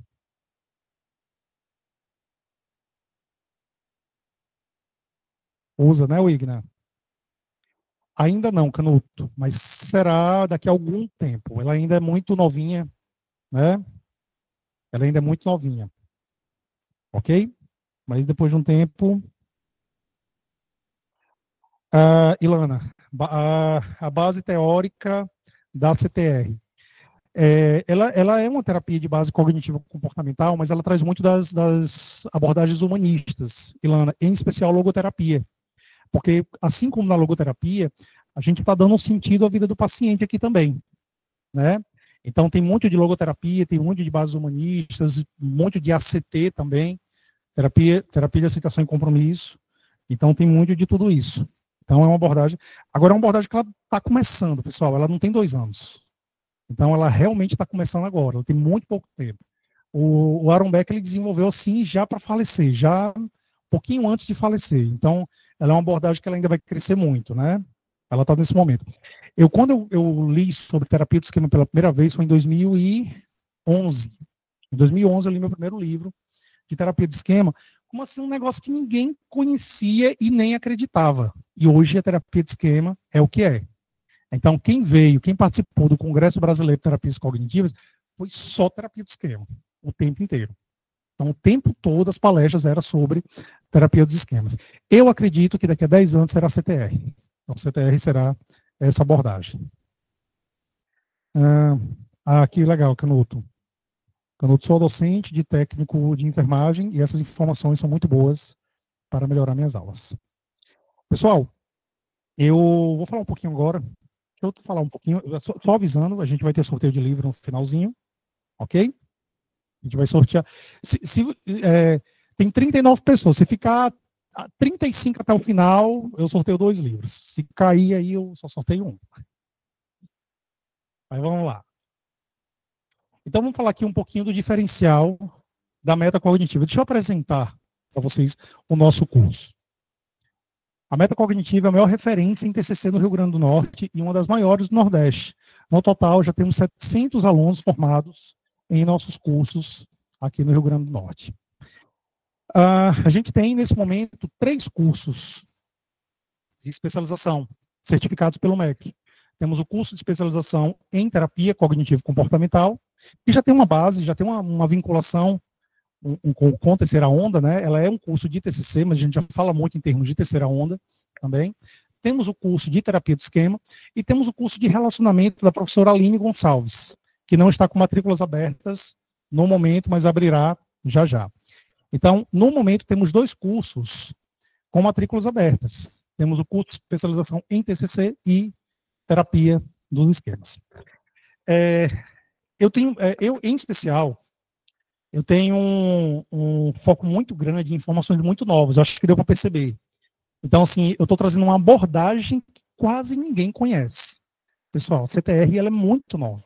Usa, né, Wigner? Ainda não, Canuto, mas será daqui a algum tempo. Ela ainda é muito novinha, né? Ela ainda é muito novinha. Ok? Mas depois de um tempo... Ilana, a base teórica da CTR. Ela é uma terapia de base cognitiva comportamental, mas ela traz muito das abordagens humanistas, Ilana, em especial logoterapia. Porque, assim como na logoterapia, a gente está dando um sentido à vida do paciente aqui também, né? Então, tem muito de logoterapia, tem muito de bases humanistas, muito de ACT também, terapia de aceitação e compromisso. Então, tem muito de tudo isso. Então, é uma abordagem... Agora, é uma abordagem que ela está começando, pessoal. Ela não tem 2 anos. Então, ela realmente está começando agora. Ela tem muito pouco tempo. O Aaron Beck, ele desenvolveu, assim, já para falecer, já um pouquinho antes de falecer. Então, ela é uma abordagem que ela ainda vai crescer muito, né? Ela está nesse momento. Quando eu li sobre terapia do esquema pela primeira vez, foi em 2011. Em 2011, eu li meu primeiro livro de terapia do esquema, como assim um negócio que ninguém conhecia e nem acreditava. E hoje a terapia de esquema é o que é. Então, quem participou do Congresso Brasileiro de Terapias Cognitivas, foi só terapia do esquema, o tempo inteiro. Então, o tempo todo as palestras eram sobre terapia dos esquemas. Eu acredito que daqui a 10 anos será CTR. Então, CTR será essa abordagem. Que legal, Canuto. Canuto, sou docente de técnico de enfermagem e essas informações são muito boas para melhorar minhas aulas. Pessoal, eu vou falar um pouquinho agora. Deixa eu falar um pouquinho, só avisando, a gente vai ter sorteio de livro no finalzinho, ok? A gente vai sortear. Tem 39 pessoas, se ficar 35 até o final, eu sorteio 2 livros. Se cair aí, eu só sorteio 1. Mas vamos lá. Então, vamos falar aqui um pouquinho do diferencial da metacognitiva. Deixa eu apresentar para vocês o nosso curso. A metacognitiva é a maior referência em TCC no Rio Grande do Norte e uma das maiores do Nordeste. No total, já temos 700 alunos formados em nossos cursos aqui no Rio Grande do Norte. A gente tem, nesse momento, 3 cursos de especialização certificados pelo MEC. Temos o curso de especialização em terapia cognitivo-comportamental, que já tem uma base, já tem uma vinculação com terceira onda, né? Ela é um curso de TCC, mas a gente já fala muito em termos de terceira onda também. Temos o curso de terapia do esquema e temos o curso de relacionamento da professora Aline Gonçalves, que não está com matrículas abertas no momento, mas abrirá já já. Então, no momento, temos 2 cursos com matrículas abertas. Temos o curso de especialização em TCC e terapia dos esquemas. Eu, em especial, eu tenho um foco muito grande em informações muito novas. Eu acho que deu para perceber. Então, assim, eu estou trazendo uma abordagem que quase ninguém conhece. Pessoal, a CTR ela é muito nova,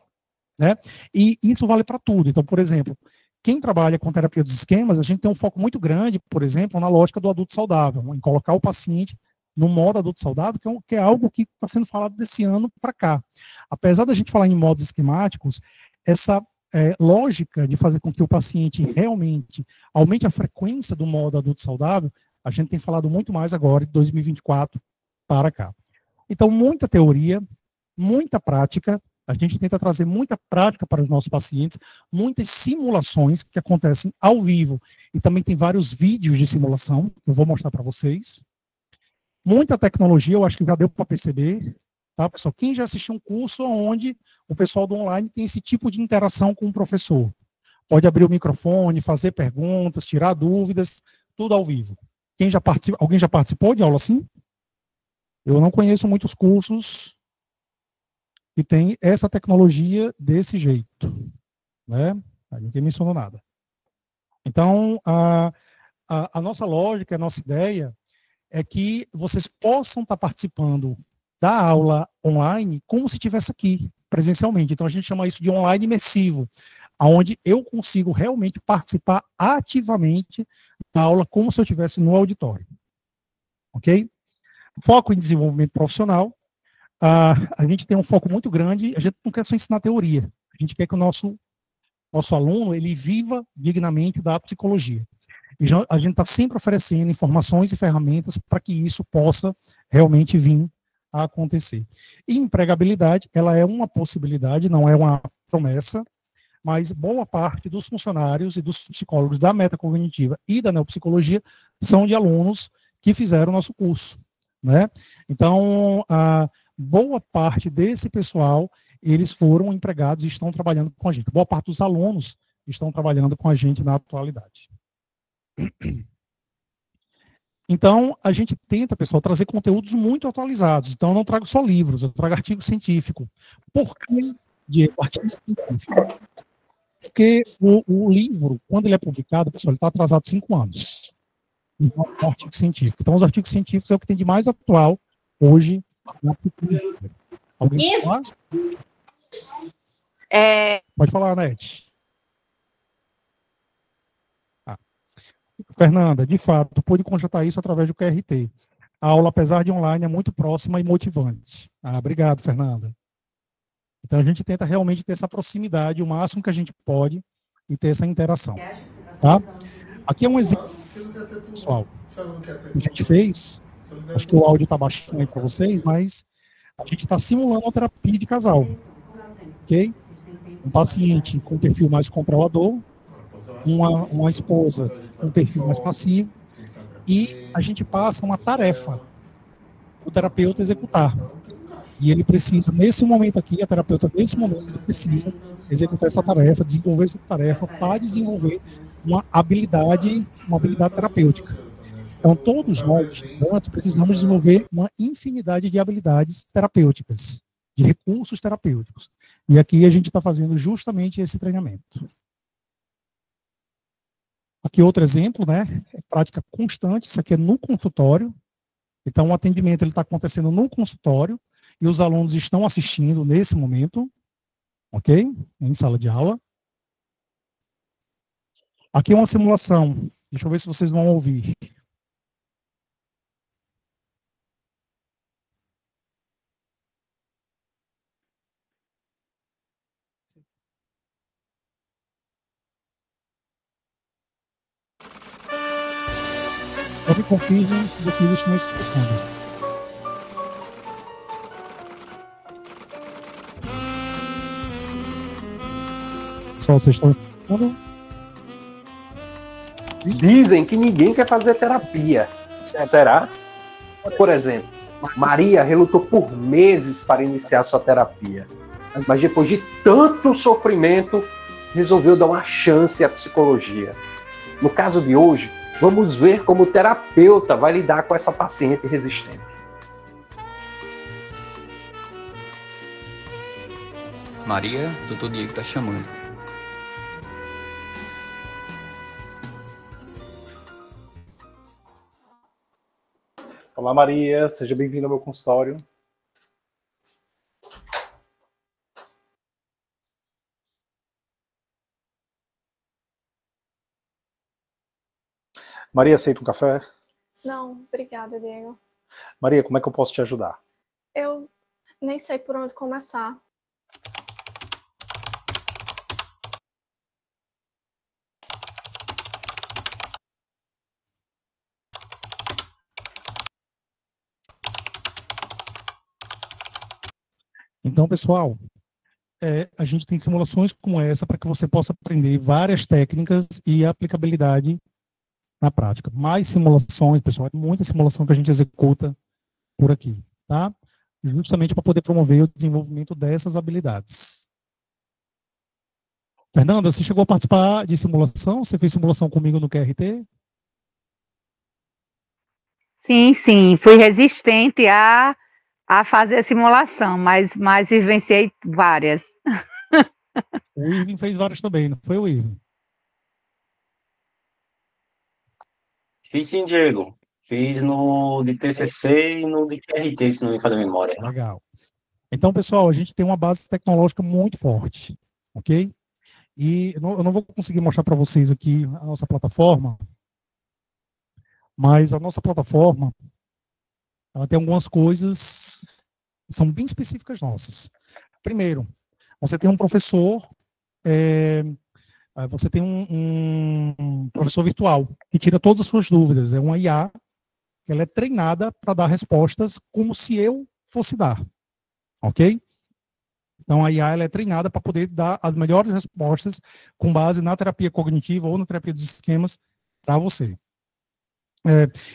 né? E isso vale para tudo. Então, por exemplo, quem trabalha com terapia dos esquemas, a gente tem um foco muito grande, por exemplo, na lógica do adulto saudável, em colocar o paciente no modo adulto saudável, que é algo que está sendo falado desse ano para cá. Apesar da gente falar em modos esquemáticos, essa lógica de fazer com que o paciente realmente aumente a frequência do modo adulto saudável, a gente tem falado muito mais agora, de 2024 para cá. Então, muita teoria, muita prática, a gente tenta trazer muita prática para os nossos pacientes, muitas simulações que acontecem ao vivo, e também tem vários vídeos de simulação, que eu vou mostrar para vocês. Muita tecnologia, eu acho que já deu para perceber, tá, pessoal? Quem já assistiu um curso onde o pessoal do online tem esse tipo de interação com o professor? Pode abrir o microfone, fazer perguntas, tirar dúvidas, tudo ao vivo. Alguém já participou de aula assim? Eu não conheço muitos cursos que tem essa tecnologia desse jeito, né? Ninguém mencionou nada. Então, a nossa lógica, a nossa ideia é que vocês possam estar participando da aula online como se estivesse aqui, presencialmente. Então, a gente chama isso de online imersivo, onde eu consigo realmente participar ativamente da aula como se eu estivesse no auditório. Ok? Foco em desenvolvimento profissional. A gente tem um foco muito grande, a gente não quer só ensinar teoria, a gente quer que o nosso aluno ele viva dignamente da psicologia. E a gente está sempre oferecendo informações e ferramentas para que isso possa realmente vir a acontecer. E empregabilidade, ela é uma possibilidade, não é uma promessa, mas boa parte dos funcionários e dos psicólogos da metacognitiva e da neopsicologia são de alunos que fizeram o nosso curso, né? Então, boa parte desse pessoal, eles foram empregados e estão trabalhando com a gente. Boa parte dos alunos estão trabalhando com a gente na atualidade. Então, a gente tenta, pessoal, trazer conteúdos muito atualizados. Então, eu não trago só livros, eu trago artigo científico. Por que de artigo científico? Porque o livro, quando ele é publicado, pessoal, ele está atrasado 5 anos. Então, é um artigo científico. Então, os artigos científicos é o que tem de mais atual hoje na psicologia. Alguém pode falar? Pode falar, Anete. Fernanda, de fato, pôde constatar isso através do QRT. A aula, apesar de online, é muito próxima e motivante. Obrigado, Fernanda. Então, a gente tenta realmente ter essa proximidade o máximo que a gente pode e ter essa interação. Tá? Aqui é um exemplo, pessoal, que a gente fez. Acho que o áudio está baixinho aí para vocês, mas A gente está simulando uma terapia de casal, ok? Um paciente com perfil mais controlador, uma esposa com perfil mais passivo, e a gente passa uma tarefa para o terapeuta executar. E ele precisa, nesse momento aqui, a terapeuta, nesse momento, precisa executar essa tarefa, desenvolver essa tarefa para desenvolver uma habilidade terapêutica. Então, todos nós, estudantes, precisamos desenvolver uma infinidade de habilidades terapêuticas, de recursos terapêuticos. E aqui a gente está fazendo justamente esse treinamento. Aqui outro exemplo, né? É prática constante, isso aqui é no consultório. Então, o atendimento está acontecendo no consultório e os alunos estão assistindo nesse momento, ok? Em sala de aula. Aqui é uma simulação. Deixa eu ver se vocês vão ouvir. Só me confirmem se vocês estão escutando. Pessoal, vocês estão escutando? Dizem que ninguém quer fazer terapia. Será? Por exemplo, Maria relutou por meses para iniciar sua terapia. Mas depois de tanto sofrimento, resolveu dar uma chance à psicologia. No caso de hoje, vamos ver como o terapeuta vai lidar com essa paciente resistente. Maria, doutor Diego está chamando. Olá, Maria. Seja bem-vinda ao meu consultório. Maria, aceita um café? Não, obrigada, Diego. Maria, como é que eu posso te ajudar? Eu nem sei por onde começar. Então, pessoal, a gente tem simulações como essa para que você possa aprender várias técnicas e aplicabilidade na prática. Mais simulações, pessoal, muita simulação que a gente executa por aqui, tá? Justamente para poder promover o desenvolvimento dessas habilidades. Fernanda, você chegou a participar de simulação? Você fez simulação comigo no QRT? Sim, fui resistente a fazer a simulação, mas vivenciei várias. O Irving fez várias também, não foi o Irving? Fiz sim, Diego. Fiz no de TCC e no de QRT, se não me falha a memória. Legal. Então, pessoal, a gente tem uma base tecnológica muito forte, ok? E eu não vou conseguir mostrar para vocês aqui a nossa plataforma, mas a nossa plataforma, ela tem algumas coisas que são bem específicas nossas. Primeiro, você tem um professor, você tem um professor virtual que tira todas as suas dúvidas. É uma IA, que ela é treinada para dar respostas como se eu fosse dar, ok? Então, a IA ela é treinada para poder dar as melhores respostas com base na terapia cognitiva ou na terapia dos esquemas para você.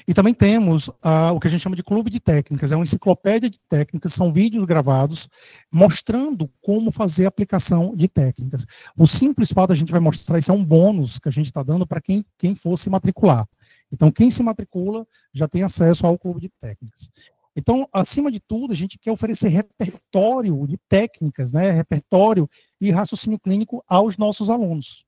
E também temos o que a gente chama de clube de técnicas, é uma enciclopédia de técnicas, são vídeos gravados mostrando como fazer a aplicação de técnicas. O simples fato a gente vai mostrar, isso é um bônus que a gente está dando para quem for se matricular. Então, quem se matricula já tem acesso ao clube de técnicas. Então, acima de tudo, a gente quer oferecer repertório de técnicas, né, repertório e raciocínio clínico aos nossos alunos.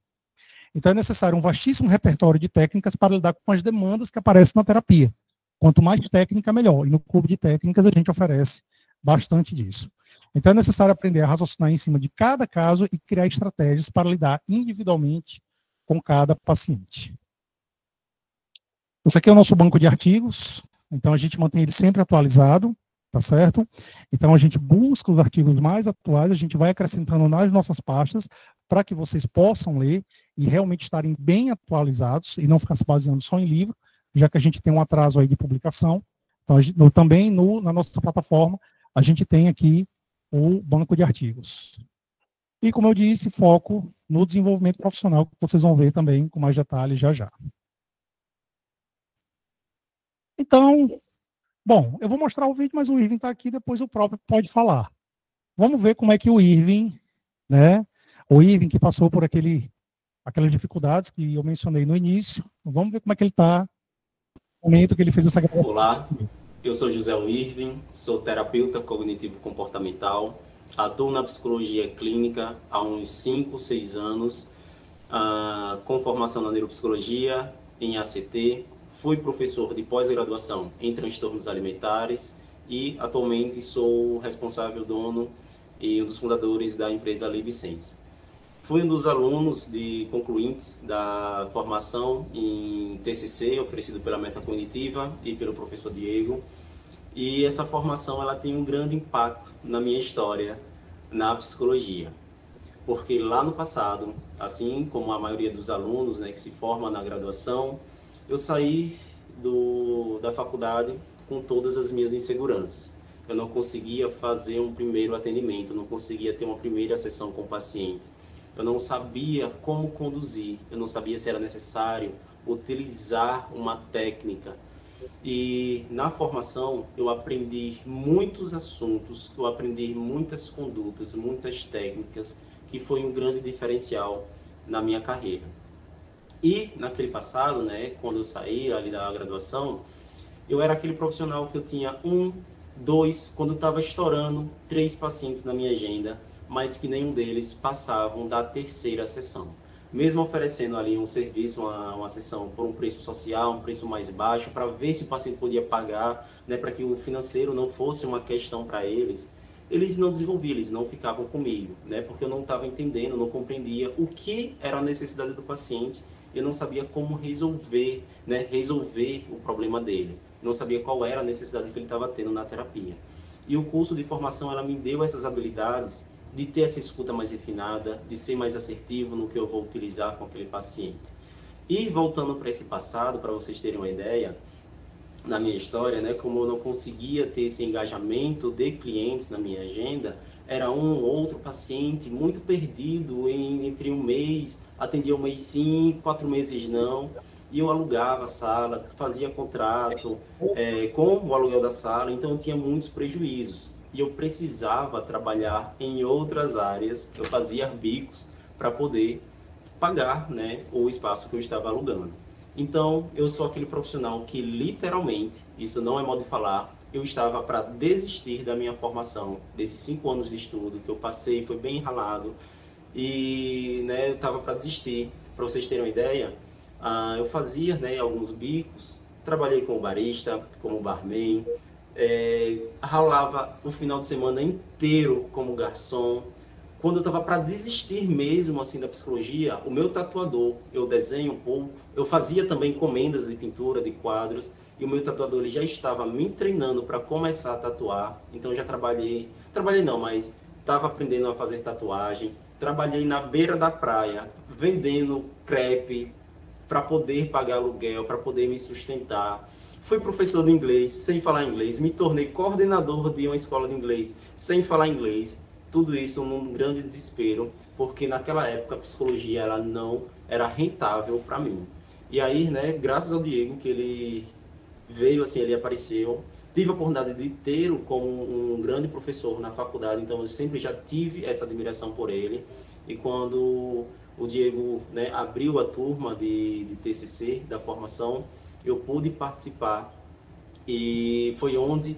Então, é necessário um vastíssimo repertório de técnicas para lidar com as demandas que aparecem na terapia. Quanto mais técnica, melhor. E no clube de técnicas, a gente oferece bastante disso. Então, é necessário aprender a raciocinar em cima de cada caso e criar estratégias para lidar individualmente com cada paciente. Esse aqui é o nosso banco de artigos. Então, a gente mantém ele sempre atualizado, tá certo? Então, a gente busca os artigos mais atuais, a gente vai acrescentando nas nossas pastas para que vocês possam ler e realmente estarem bem atualizados e não ficar se baseando só em livro, já que a gente tem um atraso aí de publicação. Então, também na nossa plataforma, a gente tem aqui o banco de artigos. E, como eu disse, foco no desenvolvimento profissional, que vocês vão ver também com mais detalhes já já. Então, bom, eu vou mostrar o vídeo, mas o Irving está aqui, depois o próprio pode falar. Vamos ver como é que o Irving, né? O Irving que passou por aquelas dificuldades que eu mencionei no início. Vamos ver como é que ele está no momento que ele fez essa gravação. Olá, eu sou José Irving, sou terapeuta cognitivo-comportamental, atuo na psicologia clínica há uns 5, 6 anos, com formação na neuropsicologia, em ACT, fui professor de pós-graduação em transtornos alimentares e atualmente sou responsável, dono e um dos fundadores da empresa LibSense. Fui um dos alunos concluintes da formação em TCC, oferecido pela Metacognitiva e pelo professor Diego. E essa formação ela tem um grande impacto na minha história na psicologia. Porque lá no passado, assim como a maioria dos alunos, né, que se forma na graduação, eu saí da faculdade com todas as minhas inseguranças. Eu não conseguia fazer um primeiro atendimento, não conseguia ter uma primeira sessão com o paciente. Eu não sabia como conduzir, eu não sabia se era necessário utilizar uma técnica. E na formação eu aprendi muitos assuntos, eu aprendi muitas condutas, muitas técnicas, que foi um grande diferencial na minha carreira. E naquele passado, né, quando eu saí ali da graduação, eu era aquele profissional que eu tinha 1, 2, quando estava estourando 3 pacientes na minha agenda, mas que nenhum deles passavam da 3ª sessão. Mesmo oferecendo ali um serviço, uma sessão por um preço social, um preço mais baixo, para ver se o paciente podia pagar, né, para que o financeiro não fosse uma questão para eles, eles não desenvolviam, eles não ficavam comigo, né, porque eu não estava entendendo, não compreendia o que era a necessidade do paciente, eu não sabia como resolver, né, resolver o problema dele, não sabia qual era a necessidade que ele estava tendo na terapia. E o curso de formação ela me deu essas habilidades de ter essa escuta mais refinada, de ser mais assertivo no que eu vou utilizar com aquele paciente. E voltando para esse passado, para vocês terem uma ideia, na minha história, né, como eu não conseguia ter esse engajamento de clientes na minha agenda, era um ou outro paciente muito perdido entre um mês, atendia um mês sim, 4 meses não, e eu alugava a sala, fazia contrato com o aluguel da sala, então eu tinha muitos prejuízos. E eu precisava trabalhar em outras áreas, eu fazia bicos para poder pagar, né, o espaço que eu estava alugando. Então, eu sou aquele profissional que literalmente, isso não é modo de falar, eu estava para desistir da minha formação, desses 5 anos de estudo que eu passei, foi bem ralado, e né, eu estava para desistir. Para vocês terem uma ideia, eu fazia, né, alguns bicos, trabalhei como barista, como barman, ralava o final de semana inteiro como garçom. Quando eu estava para desistir mesmo assim da psicologia, o meu tatuador, eu desenho um pouco, eu fazia também encomendas de pintura, de quadros, e o meu tatuador ele já estava me treinando para começar a tatuar. Então já trabalhei não, mas estava aprendendo a fazer tatuagem, trabalhei na beira da praia, vendendo crepe para poder pagar aluguel, para poder me sustentar. Fui professor de inglês sem falar inglês, me tornei coordenador de uma escola de inglês sem falar inglês. Tudo isso num grande desespero, porque naquela época a psicologia ela não era rentável para mim. E aí, né, graças ao Diego, que ele veio assim, ele apareceu, tive a oportunidade de tê-lo como um grande professor na faculdade, então eu sempre já tive essa admiração por ele. E quando o Diego, né, abriu a turma de TCC, da formação, eu pude participar e foi onde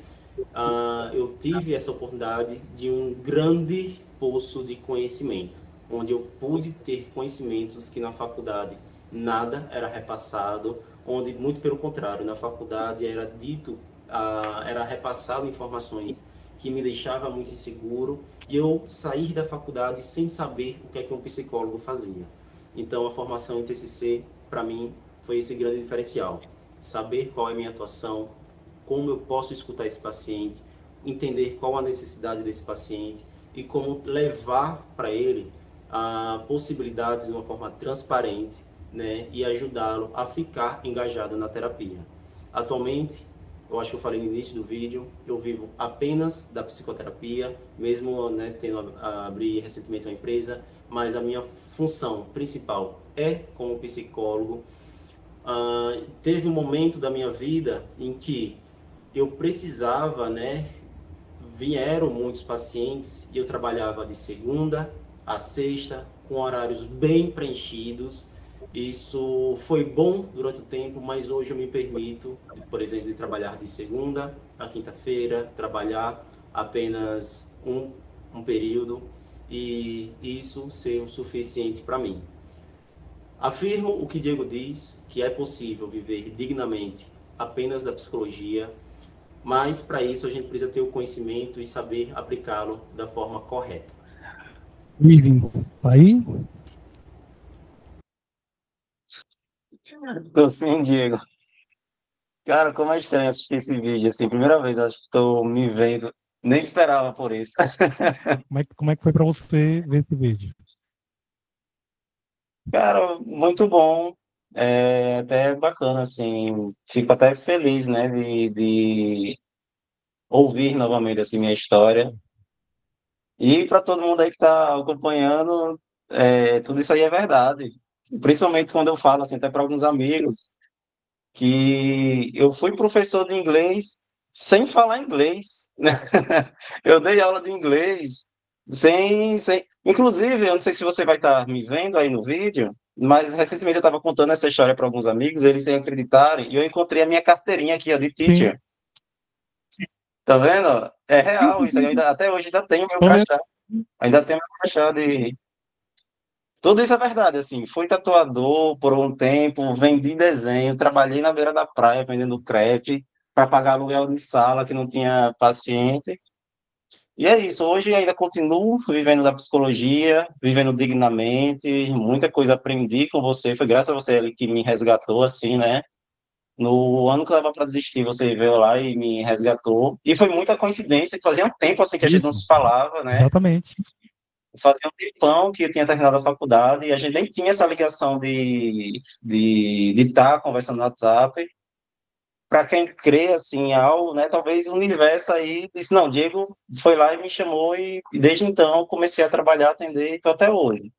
eu tive essa oportunidade de um grande poço de conhecimento, onde eu pude ter conhecimentos que na faculdade nada era repassado, onde muito pelo contrário, na faculdade era repassado informações que me deixava muito inseguro e eu sair da faculdade sem saber o que é que um psicólogo fazia. Então a formação em TCC para mim foi esse grande diferencial. Saber qual é a minha atuação, como eu posso escutar esse paciente, entender qual a necessidade desse paciente e como levar para ele possibilidades de uma forma transparente, né, e ajudá-lo a ficar engajado na terapia. Atualmente, eu acho que eu falei no início do vídeo, eu vivo apenas da psicoterapia, mesmo, né, tendo abri recentemente uma empresa, mas a minha função principal é como psicólogo. Teve um momento da minha vida em que eu precisava, né, vieram muitos pacientes e eu trabalhava de segunda a sexta, com horários bem preenchidos. Isso foi bom durante o tempo, mas hoje eu me permito, por exemplo, de trabalhar de segunda a quinta-feira, trabalhar apenas um período, e isso ser o suficiente para mim. Afirmo o que Diego diz, que é possível viver dignamente apenas da psicologia, mas para isso a gente precisa ter o conhecimento e saber aplicá-lo da forma correta. Irving, tá aí? Tô sim, Diego. Cara, como é estranho assistir esse vídeo, assim, primeira vez, acho que estou me vendo, nem esperava por isso. Como é que foi para você ver esse vídeo? Cara, muito bom, até bacana, assim, fico até feliz, né, de ouvir novamente, assim, minha história. E para todo mundo aí que está acompanhando, tudo isso aí é verdade. Principalmente quando eu falo, assim, até para alguns amigos, que eu fui professor de inglês sem falar inglês, né? Eu dei aula de inglês sem... Inclusive, eu não sei se você vai estar me vendo aí no vídeo, mas recentemente eu estava contando essa história para alguns amigos, eles sem acreditarem, e eu encontrei a minha carteirinha aqui, ó, de teacher. Sim. Tá vendo? É real, Sim. isso aí até hoje ainda tenho meu crachá. Ainda tenho meu crachá de... Tudo isso é verdade, assim, fui tatuador por um tempo, vendi desenho, trabalhei na beira da praia vendendo crepe para pagar aluguel de sala que não tinha paciente. E é isso, hoje ainda continuo vivendo da psicologia, vivendo dignamente, muita coisa aprendi com você, foi graças a você que me resgatou, assim, né? No ano que eu estava para desistir, você veio lá e me resgatou. E foi muita coincidência, que fazia um tempo assim que a gente não se falava, né? Exatamente. Fazia um tempão que eu tinha terminado a faculdade e a gente nem tinha essa ligação de estar conversando no WhatsApp. Para quem crê assim em algo, né, talvez o universo aí disse, não, Diego foi lá e me chamou e desde então comecei a trabalhar, atender e estou até hoje.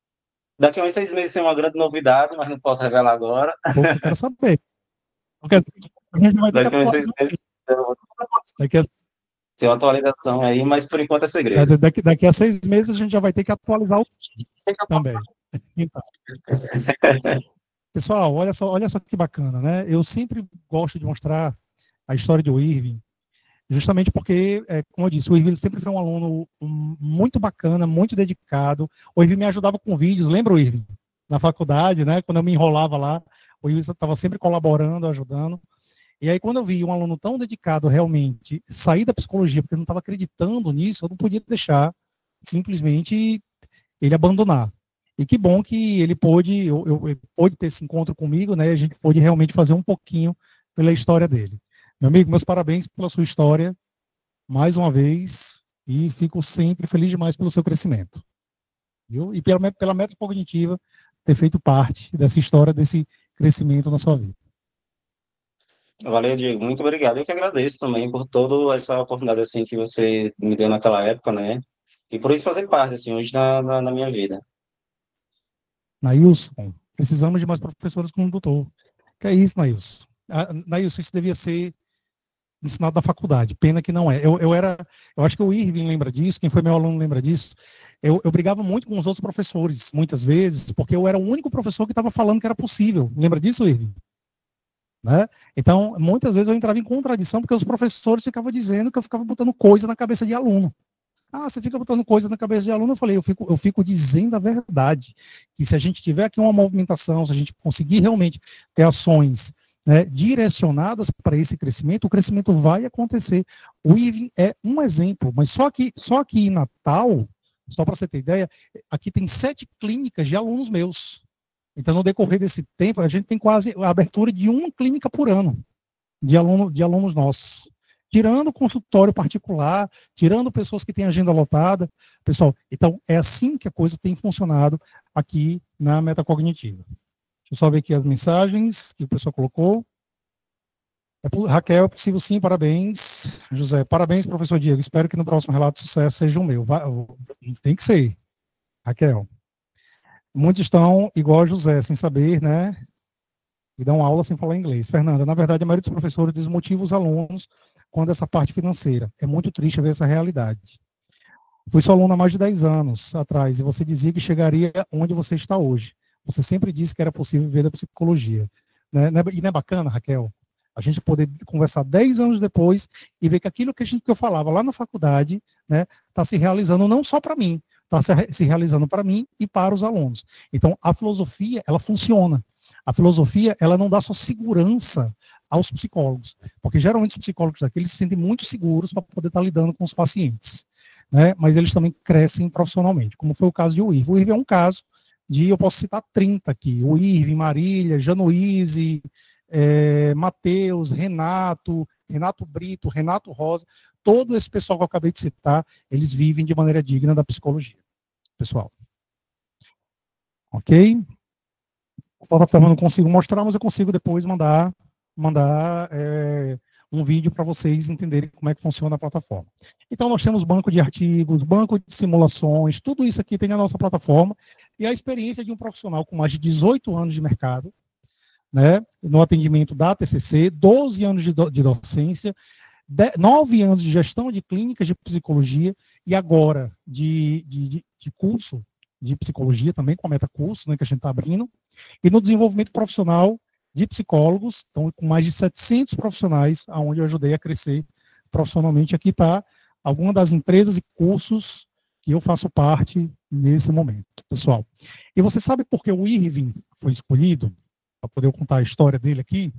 Daqui a uns 6 meses tem uma grande novidade, mas não posso revelar agora. Eu quero saber. Porque a gente vai ter Daqui a uns 6 meses tem uma atualização aí, mas por enquanto é segredo. Daqui a 6 meses a gente já vai ter que atualizar o também. Então. Pessoal, olha só que bacana, né? Eu sempre gosto de mostrar a história do Irving, justamente porque, como eu disse, o Irving sempre foi um aluno muito bacana, muito dedicado. O Irving me ajudava com vídeos, lembra o Irving? Na faculdade, né? Quando eu me enrolava lá, o Irving estava sempre colaborando, ajudando. E aí, quando eu vi um aluno tão dedicado realmente sair da psicologia, porque eu não estava acreditando nisso, eu não podia deixar simplesmente ele abandonar. E que bom que ele pôde ter esse encontro comigo, né? A gente pôde realmente fazer um pouquinho pela história dele. Meu amigo, meus parabéns pela sua história, mais uma vez, e fico sempre feliz demais pelo seu crescimento. Viu? E pela metacognitiva ter feito parte dessa história, desse crescimento na sua vida. Valeu, Diego. Muito obrigado. Eu que agradeço também por toda essa oportunidade assim que você me deu naquela época, né? E por isso fazer parte, assim, hoje na minha vida. Nailson, precisamos de mais professores como o doutor. Que é isso, Nailson? Nailson, isso devia ser ensinado na faculdade. Pena que não é. Eu acho que o Irving lembra disso, quem foi meu aluno lembra disso. Eu brigava muito com os outros professores, muitas vezes, porque eu era o único professor que estava falando que era possível. Lembra disso, Irving? Né? Então, muitas vezes eu entrava em contradição, porque os professores ficavam dizendo que eu ficava botando coisa na cabeça de aluno. Ah, você fica botando coisa na cabeça de aluno? Eu falei, eu fico dizendo a verdade, que se a gente tiver aqui uma movimentação, se a gente conseguir realmente ter ações, né, direcionadas para esse crescimento, o crescimento vai acontecer. O Irving é um exemplo, mas só que em Natal, só para você ter ideia, aqui tem 7 clínicas de alunos meus. Então, no decorrer desse tempo, a gente tem quase a abertura de uma clínica por ano de alunos nossos. Tirando consultório particular, tirando pessoas que têm agenda lotada. Pessoal, então é assim que a coisa tem funcionado aqui na Metacognitiva. Deixa eu só ver aqui as mensagens que o pessoal colocou. Raquel, é possível sim, parabéns. José, parabéns, professor Diego. Espero que no próximo relato de sucesso seja o meu. Tem que ser, Raquel. Muitos estão igual a José, sem saber, né? E dão aula sem falar inglês. Fernanda, na verdade, a maioria dos professores desmotiva os alunos quando essa parte financeira. É muito triste ver essa realidade. Fui sua aluna há mais de 10 anos atrás e você dizia que chegaria onde você está hoje. Você sempre disse que era possível viver da psicologia. Né? E não é bacana, Raquel? A gente poder conversar 10 anos depois e ver que aquilo que eu falava lá na faculdade, né, está se realizando não só para mim, está se realizando para mim e para os alunos. Então, a filosofia, ela funciona. A filosofia, ela não dá só segurança aos psicólogos, porque geralmente os psicólogos daqui, eles se sentem muito seguros para poder estar lidando com os pacientes, né? Mas eles também crescem profissionalmente, como foi o caso de Irving. O Irving é um caso eu posso citar 30 aqui, o Irving, Marília, Janoise, Matheus, Renato Brito, Renato Rosa, todo esse pessoal que eu acabei de citar, eles vivem de maneira digna da psicologia, pessoal. Ok? A plataforma eu não consigo mostrar, mas eu consigo depois mandar um vídeo para vocês entenderem como é que funciona a plataforma. Então, nós temos banco de artigos, banco de simulações, tudo isso aqui tem na nossa plataforma, e a experiência de um profissional com mais de 18 anos de mercado, né, no atendimento da TCC, 12 anos de docência, 9 anos de gestão de clínicas de psicologia, e agora de curso de psicologia também, com a Metacurso, né, que a gente está abrindo, e no desenvolvimento profissional de psicólogos, então com mais de 700 profissionais, aonde eu ajudei a crescer profissionalmente. Aqui está alguma das empresas e cursos que eu faço parte nesse momento, pessoal. E você sabe por que o Irving foi escolhido? Para poder contar a história dele aqui.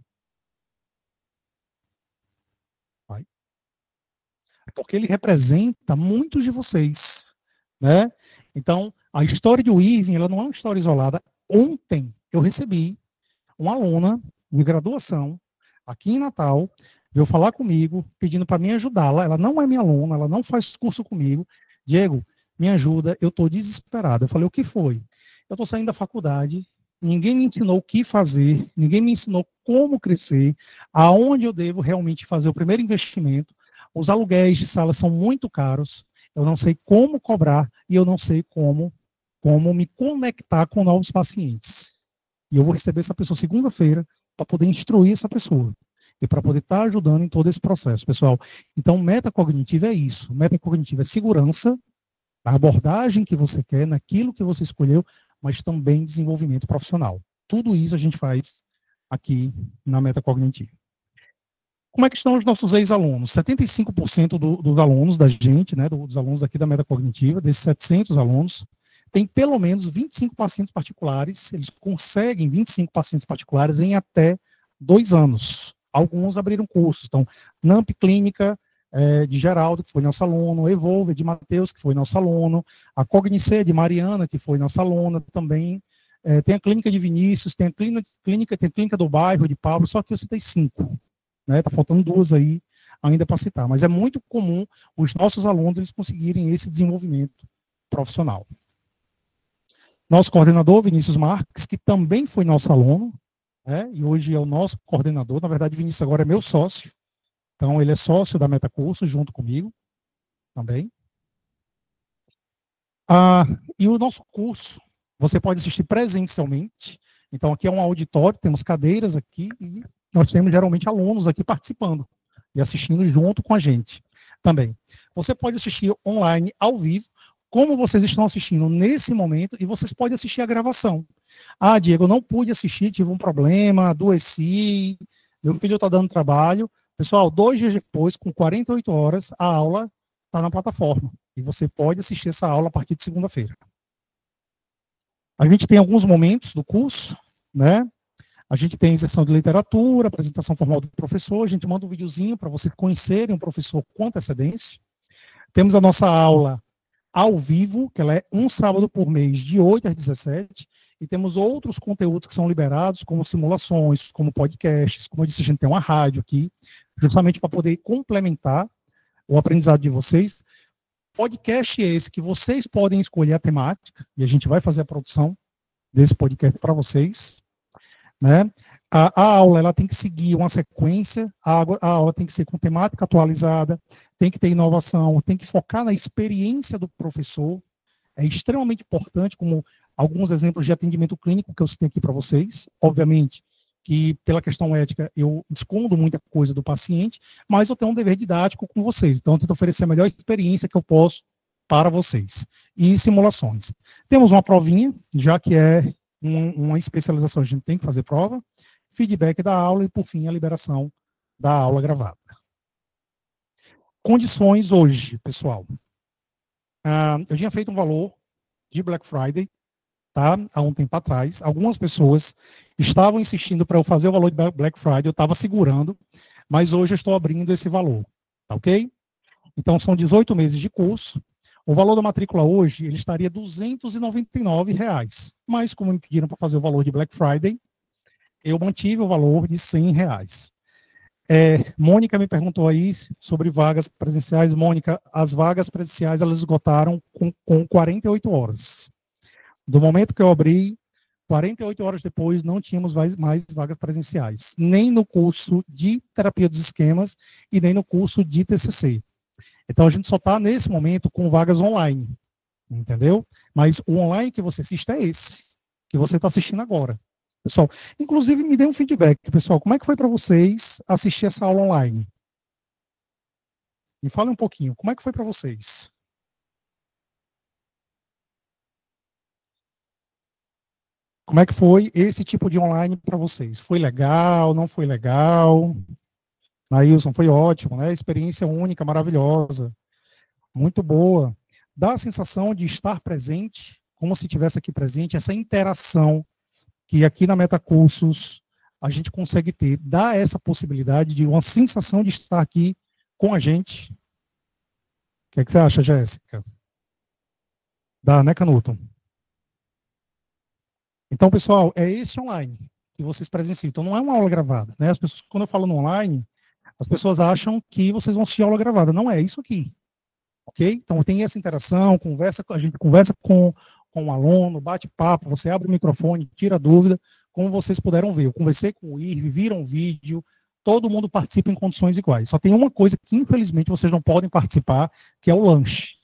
Porque ele representa muitos de vocês, né? Então, a história do Irving, ela não é uma história isolada. Ontem eu recebi uma aluna de graduação aqui em Natal, veio falar comigo, pedindo para me ajudá-la. Ela não é minha aluna, ela não faz curso comigo. Diego, me ajuda, eu estou desesperada. Eu falei, o que foi? Eu estou saindo da faculdade, ninguém me ensinou o que fazer, ninguém me ensinou como crescer, aonde eu devo realmente fazer o primeiro investimento. Os aluguéis de sala são muito caros, eu não sei como cobrar e eu não sei como me conectar com novos pacientes. E eu vou receber essa pessoa segunda-feira para poder instruir essa pessoa e para poder estar ajudando em todo esse processo, pessoal. Então, metacognitiva é isso. Metacognitiva é segurança, a abordagem que você quer, naquilo que você escolheu, mas também desenvolvimento profissional. Tudo isso a gente faz aqui na metacognitiva. Como é que estão os nossos ex-alunos? 75% dos alunos da gente, né, dos alunos aqui da metacognitiva, desses 700 alunos, tem pelo menos 25 pacientes particulares, eles conseguem 25 pacientes particulares em até 2 anos. Alguns abriram cursos, então, NAMP Clínica, de Geraldo, que foi nosso aluno, Evolve, de Matheus, que foi nosso aluno, a Cognicê, de Mariana, que foi nossa aluna também, tem a clínica de Vinícius, tem a clínica do bairro, de Pablo, só que eu citei 5, né, tá faltando 2 aí ainda para citar, mas é muito comum os nossos alunos eles conseguirem esse desenvolvimento profissional. Nosso coordenador, Vinícius Marques, que também foi nosso aluno, né, e hoje é o nosso coordenador, na verdade, Vinícius agora é meu sócio, então ele é sócio da Metacurso, junto comigo, também. E o nosso curso, você pode assistir presencialmente, então aqui é um auditório, temos cadeiras aqui, e nós temos geralmente alunos aqui participando, e assistindo junto com a gente também. Você pode assistir online, ao vivo, como vocês estão assistindo nesse momento, e vocês podem assistir a gravação. Ah, Diego, eu não pude assistir, tive um problema, adoeci, meu filho está dando trabalho. Pessoal, 2 dias depois, com 48 horas, a aula está na plataforma. E você pode assistir essa aula a partir de segunda-feira. A gente tem alguns momentos do curso, né? A gente tem sessão de literatura, apresentação formal do professor, a gente manda um videozinho para vocês conhecerem o professor com antecedência. Temos a nossa aula ao vivo, que ela é um sábado por mês, de 8 às 17, e temos outros conteúdos que são liberados, como simulações, como podcasts, como eu disse, a gente tem uma rádio aqui, justamente para poder complementar o aprendizado de vocês. Podcast é esse que vocês podem escolher a temática, e a gente vai fazer a produção desse podcast para vocês, né? a aula ela tem que seguir uma sequência, a aula tem que ser com temática atualizada, tem que ter inovação, tem que focar na experiência do professor. É extremamente importante, como alguns exemplos de atendimento clínico que eu citei aqui para vocês. Obviamente que, pela questão ética, eu escondo muita coisa do paciente, mas eu tenho um dever didático com vocês. Então, eu tento oferecer a melhor experiência que eu posso para vocês. E simulações. Temos uma provinha, já que é uma especialização, a gente tem que fazer prova, feedback da aula e, por fim, a liberação da aula gravada. Condições hoje, pessoal. Eu tinha feito um valor de Black Friday, tá? Há um tempo atrás. Algumas pessoas estavam insistindo para eu fazer o valor de Black Friday, eu estava segurando, mas hoje eu estou abrindo esse valor, tá ok? Então, são 18 meses de curso. O valor da matrícula hoje, ele estaria R$ 299, mas como me pediram para fazer o valor de Black Friday, eu mantive o valor de R$ 100. Mônica me perguntou aí sobre vagas presenciais. Mônica, as vagas presenciais, elas esgotaram com 48 horas. Do momento que eu abri, 48 horas depois, não tínhamos mais vagas presenciais, nem no curso de terapia dos esquemas e nem no curso de TCC. Então, a gente só está, nesse momento, com vagas online, entendeu? Mas o online que você assiste é esse, que você está assistindo agora. Pessoal, inclusive, me dê um feedback, pessoal, como é que foi para vocês assistir essa aula online? Me fala um pouquinho, como é que foi para vocês? Como é que foi esse tipo de online para vocês? Foi legal, não foi legal? Nailson, foi ótimo, né? Experiência única, maravilhosa, muito boa. Dá a sensação de estar presente, como se estivesse aqui presente, essa interação que aqui na Metacursos a gente consegue ter, dá essa possibilidade de uma sensação de estar aqui com a gente. O que é que você acha, Jéssica? Dá, né, Canuto? Então, pessoal, é esse online que vocês presenciam. Então, não é uma aula gravada, né? As pessoas, quando eu falo no online, as pessoas acham que vocês vão assistir a aula gravada. Não é isso aqui, ok? Então, tem essa interação, a gente conversa com o aluno, bate papo, você abre o microfone, tira dúvida, como vocês puderam ver. Eu conversei com o IRV, viram o vídeo, todo mundo participa em condições iguais. Só tem uma coisa que, infelizmente, vocês não podem participar, que é o lanche.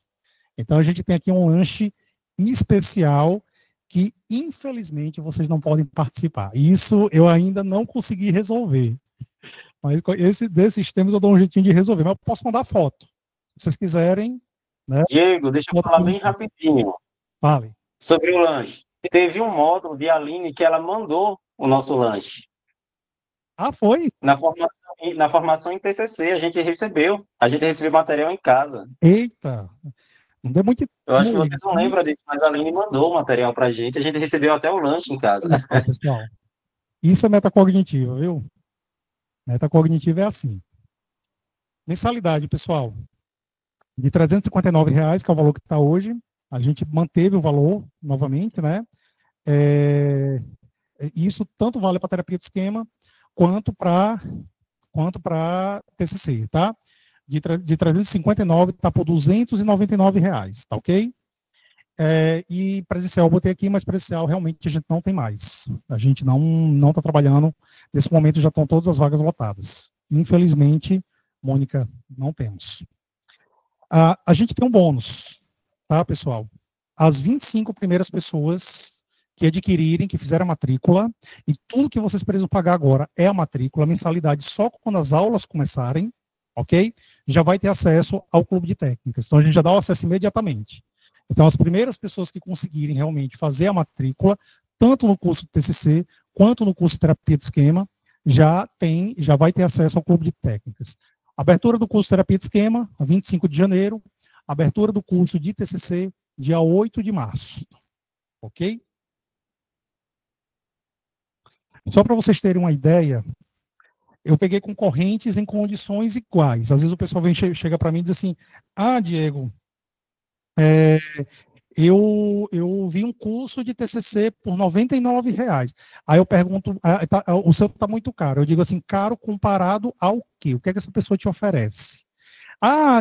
Então, a gente tem aqui um lanche especial que, infelizmente, vocês não podem participar. Isso eu ainda não consegui resolver. Mas desses temas eu dou um jeitinho de resolver. Mas eu posso mandar foto, se vocês quiserem. Né? Diego, deixa eu falar bem rapidinho. Fale. Sobre o lanche. Teve um módulo de Aline que ela mandou o nosso lanche. Ah, foi? Na formação em TCC, a gente recebeu material em casa. Eita! Não deu muito. Eu acho que vocês não lembram disso, mas a Aline mandou o material pra gente, a gente recebeu até o lanche em casa. Pessoal, isso é metacognitiva, viu? Metacognitiva é assim. Mensalidade, pessoal, de R$ 359, que é o valor que está hoje. A gente manteve o valor, novamente, né? Isso tanto vale para terapia de esquema, quanto para TCC, tá? De 359 está por R$ 299, tá ok? E presencial eu botei aqui, mas presencial realmente a gente não tem mais. A gente não está trabalhando. Nesse momento já estão todas as vagas lotadas. Infelizmente, Mônica, não temos. A gente tem um bônus, tá, pessoal? As 25 primeiras pessoas que adquirirem, que fizeram a matrícula, e tudo que vocês precisam pagar agora é a matrícula, a mensalidade só quando as aulas começarem, ok? Já vai ter acesso ao clube de técnicas. Então, a gente já dá o acesso imediatamente. Então, as primeiras pessoas que conseguirem realmente fazer a matrícula, tanto no curso de TCC, quanto no curso de terapia de esquema, já vai ter acesso ao clube de técnicas. Abertura do curso de terapia de esquema, 25 de janeiro. Abertura do curso de TCC, dia 8 de março. Ok? Só para vocês terem uma ideia, eu peguei concorrentes em condições iguais. Às vezes o pessoal chega para mim e diz assim, Diego, eu vi um curso de TCC por R$ 99. Aí eu pergunto, o seu está muito caro. Eu digo assim, caro comparado ao quê? O que é que essa pessoa te oferece?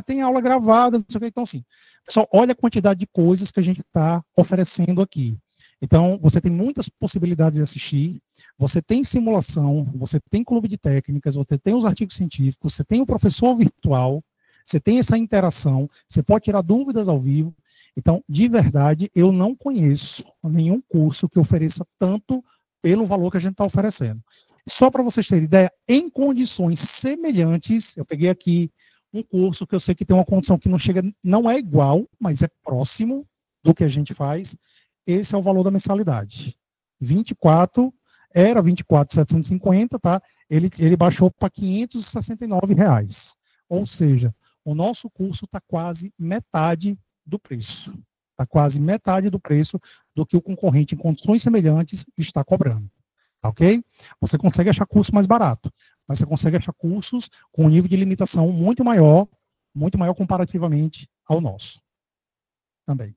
Tem aula gravada, não sei o que. Então, assim, pessoal, olha a quantidade de coisas que a gente está oferecendo aqui. Então, você tem muitas possibilidades de assistir, você tem simulação, você tem clube de técnicas, você tem os artigos científicos, você tem o professor virtual, você tem essa interação, você pode tirar dúvidas ao vivo. Então, de verdade, eu não conheço nenhum curso que ofereça tanto pelo valor que a gente está oferecendo. Só para vocês terem ideia, em condições semelhantes, eu peguei aqui um curso que eu sei que tem uma condição que não chega, não é igual, mas é próximo do que a gente faz. Esse é o valor da mensalidade. 24, era 24.750, tá? Ele baixou para R$569. Ou seja, o nosso curso está quase metade do preço. Está quase metade do preço do que o concorrente em condições semelhantes está cobrando. Tá ok? Você consegue achar curso mais barato, mas você consegue achar cursos com um nível de limitação muito maior comparativamente ao nosso. Também.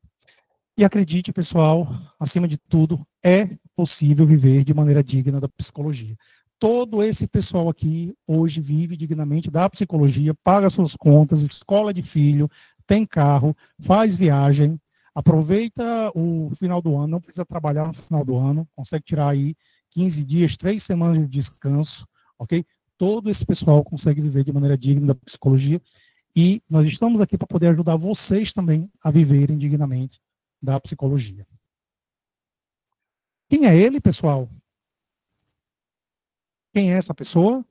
E acredite, pessoal, acima de tudo, é possível viver de maneira digna da psicologia. Todo esse pessoal aqui hoje vive dignamente da psicologia, paga suas contas, escola de filho, tem carro, faz viagem, aproveita o final do ano, não precisa trabalhar no final do ano, consegue tirar aí 15 dias, 3 semanas de descanso, ok? Todo esse pessoal consegue viver de maneira digna da psicologia e nós estamos aqui para poder ajudar vocês também a viverem dignamente da psicologia. Quem é ele, pessoal? Quem é essa pessoa?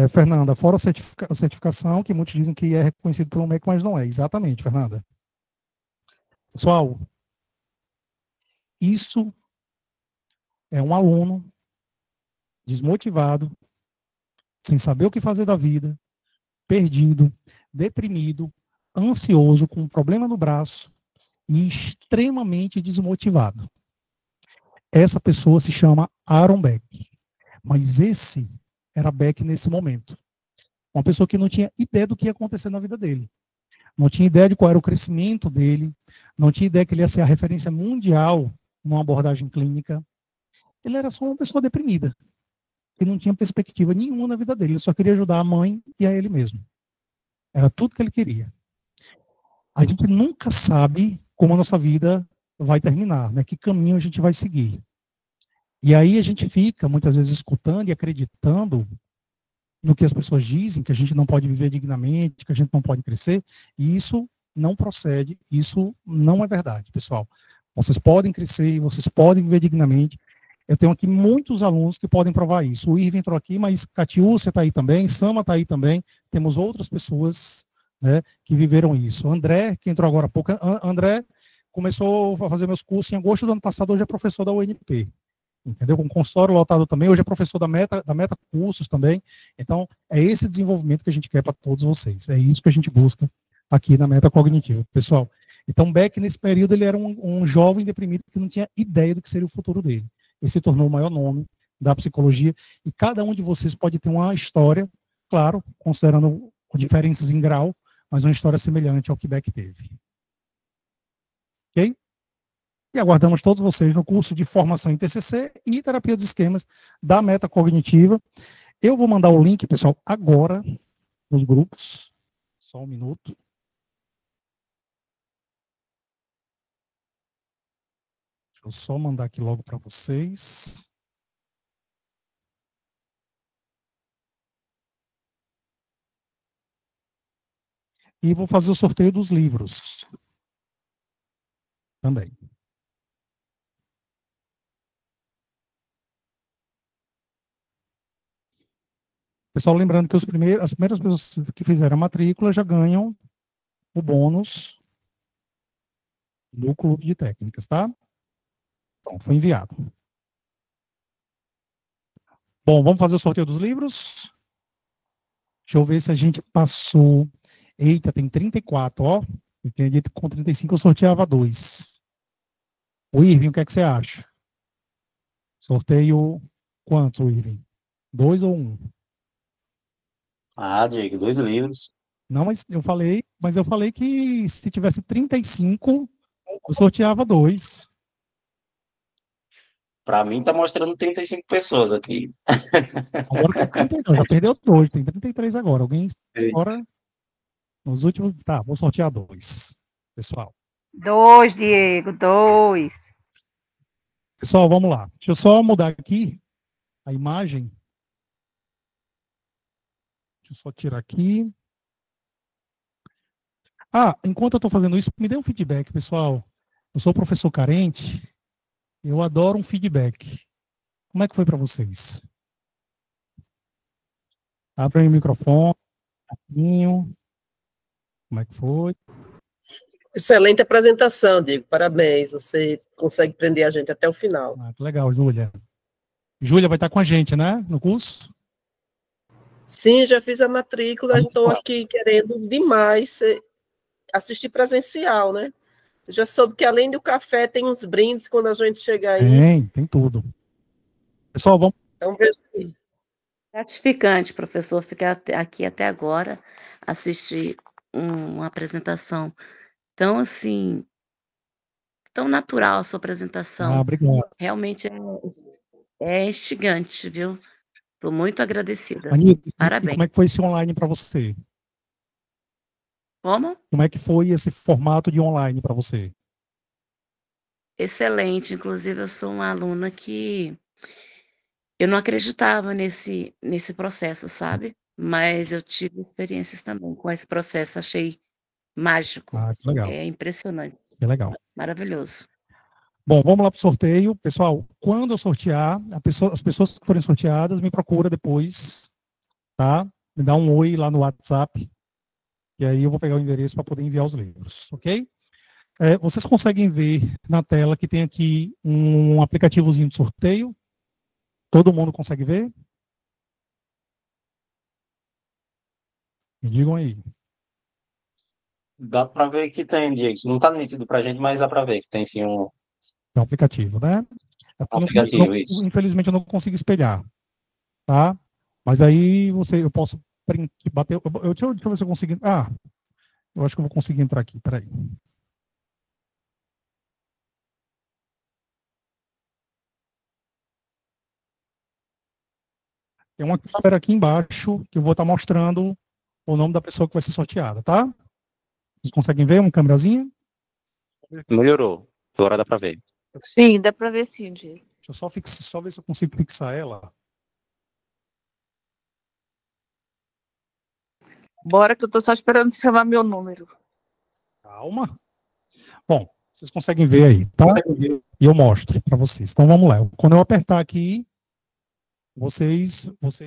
Fernanda, fora a certificação, que muitos dizem que é reconhecido pelo MEC, mas não é. Exatamente, Fernanda. Pessoal, isso é um aluno desmotivado, sem saber o que fazer da vida, perdido, deprimido, ansioso, com um problema no braço e extremamente desmotivado. Essa pessoa se chama Aaron Beck. Mas esse era Beck nesse momento. Uma pessoa que não tinha ideia do que ia acontecer na vida dele. Não tinha ideia de qual era o crescimento dele, não tinha ideia que ele ia ser a referência mundial numa abordagem clínica. Ele era só uma pessoa deprimida, que não tinha perspectiva nenhuma na vida dele. Ele só queria ajudar a mãe e a ele mesmo. Era tudo que ele queria. A gente nunca sabe como a nossa vida vai terminar, né? Que caminho a gente vai seguir. E aí a gente fica, muitas vezes, escutando e acreditando no que as pessoas dizem, que a gente não pode viver dignamente, que a gente não pode crescer, e isso não procede, isso não é verdade, pessoal. Vocês podem crescer, vocês podem viver dignamente. Eu tenho aqui muitos alunos que podem provar isso. O Irving entrou aqui, mas Catiúcia está aí também, Sama está aí também, temos outras pessoas, né, que viveram isso. André, que entrou agora há pouco, André começou a fazer meus cursos em agosto do ano passado, hoje é professor da UNP. Entendeu? Com consultório lotado também, hoje é professor da Meta Cursos também. Então, é esse desenvolvimento que a gente quer para todos vocês. É isso que a gente busca aqui na Meta Cognitiva, pessoal. Então, Beck, nesse período, ele era um jovem deprimido que não tinha ideia do que seria o futuro dele. Ele se tornou o maior nome da psicologia, e cada um de vocês pode ter uma história, claro, considerando diferenças em grau, mas uma história semelhante ao que Beck teve. Ok? E aguardamos todos vocês no curso de formação em TCC e terapia dos esquemas da Meta Cognitiva. Eu vou mandar o link, pessoal, agora nos grupos. Só um minuto. Deixa eu só mandar aqui logo para vocês. E vou fazer o sorteio dos livros também. Pessoal, lembrando que as primeiras pessoas que fizeram a matrícula já ganham o bônus do clube de técnicas, tá? Então, foi enviado. Bom, vamos fazer o sorteio dos livros? Deixa eu ver se a gente passou. Eita, tem 34, ó. Eu tinha dito que com 35 eu sorteava 2. O Irving, o que é que você acha? Sorteio quantos, Irving? 2 ou 1? Ah, Diego, 2 livros. Não, mas eu falei que se tivesse 35, eu sorteava 2. Para mim tá mostrando 35 pessoas aqui. Agora tem 32, já perdeu hoje, tem 33 agora. Alguém agora nos últimos. Tá, vou sortear 2, pessoal. 2, Diego, 2. Pessoal, vamos lá. Deixa eu só mudar aqui a imagem. Deixa eu só tirar aqui. Enquanto eu estou fazendo isso, me dê um feedback, pessoal. Eu sou professor carente, eu adoro um feedback. Como é que foi para vocês? Abre aí o microfone, pouquinho. Como é que foi? Excelente apresentação, Diego. Parabéns. Você consegue prender a gente até o final. Que legal, Júlia. Júlia vai estar com a gente, né, no curso? Sim, já fiz a matrícula. Estou aqui querendo demais assistir presencial, né? Já soube que além do café tem uns brindes quando a gente chega aí. Tem tudo. Pessoal, vamos. Então, veja aí. Gratificante, professor, ficar aqui até agora, assistir uma apresentação tão assim, tão natural a sua apresentação. Obrigado. Realmente é instigante, viu? Estou muito agradecida. Anitta, Parabéns. como é que foi esse online para você? Como? Como é que foi esse formato de online para você? Excelente. Inclusive, eu sou uma aluna que eu não acreditava nesse processo, sabe? Mas eu tive experiências também com esse processo. Achei mágico. Que legal. É impressionante. Que legal. Maravilhoso. Bom, vamos lá para o sorteio. Pessoal, quando eu sortear, as pessoas que forem sorteadas, me procura depois, tá? Me dá um oi lá no WhatsApp, e aí eu vou pegar o endereço para poder enviar os livros, ok? Vocês conseguem ver na tela que tem aqui um aplicativozinho de sorteio? Todo mundo consegue ver? Me digam aí. Dá para ver que tem, Diego. Não está nítido para a gente, mas dá para ver que tem sim um aplicativo, né? Aplicativo, isso. Infelizmente eu não consigo espelhar, tá? Mas aí eu posso bater. Deixa eu ver se eu consigo. Eu acho que eu vou conseguir entrar aqui. Peraí. Tem uma câmera aqui embaixo que eu vou estar mostrando o nome da pessoa que vai ser sorteada, tá? Vocês conseguem ver uma câmerazinha? Melhorou. Agora dá para ver. Sim, dá para ver sim, Diego. Deixa eu só ver se eu consigo fixar ela. Bora que eu estou só esperando você chamar meu número. Calma. Bom, vocês conseguem ver aí, tá? E eu mostro para vocês. Então vamos lá. Quando eu apertar aqui, vocês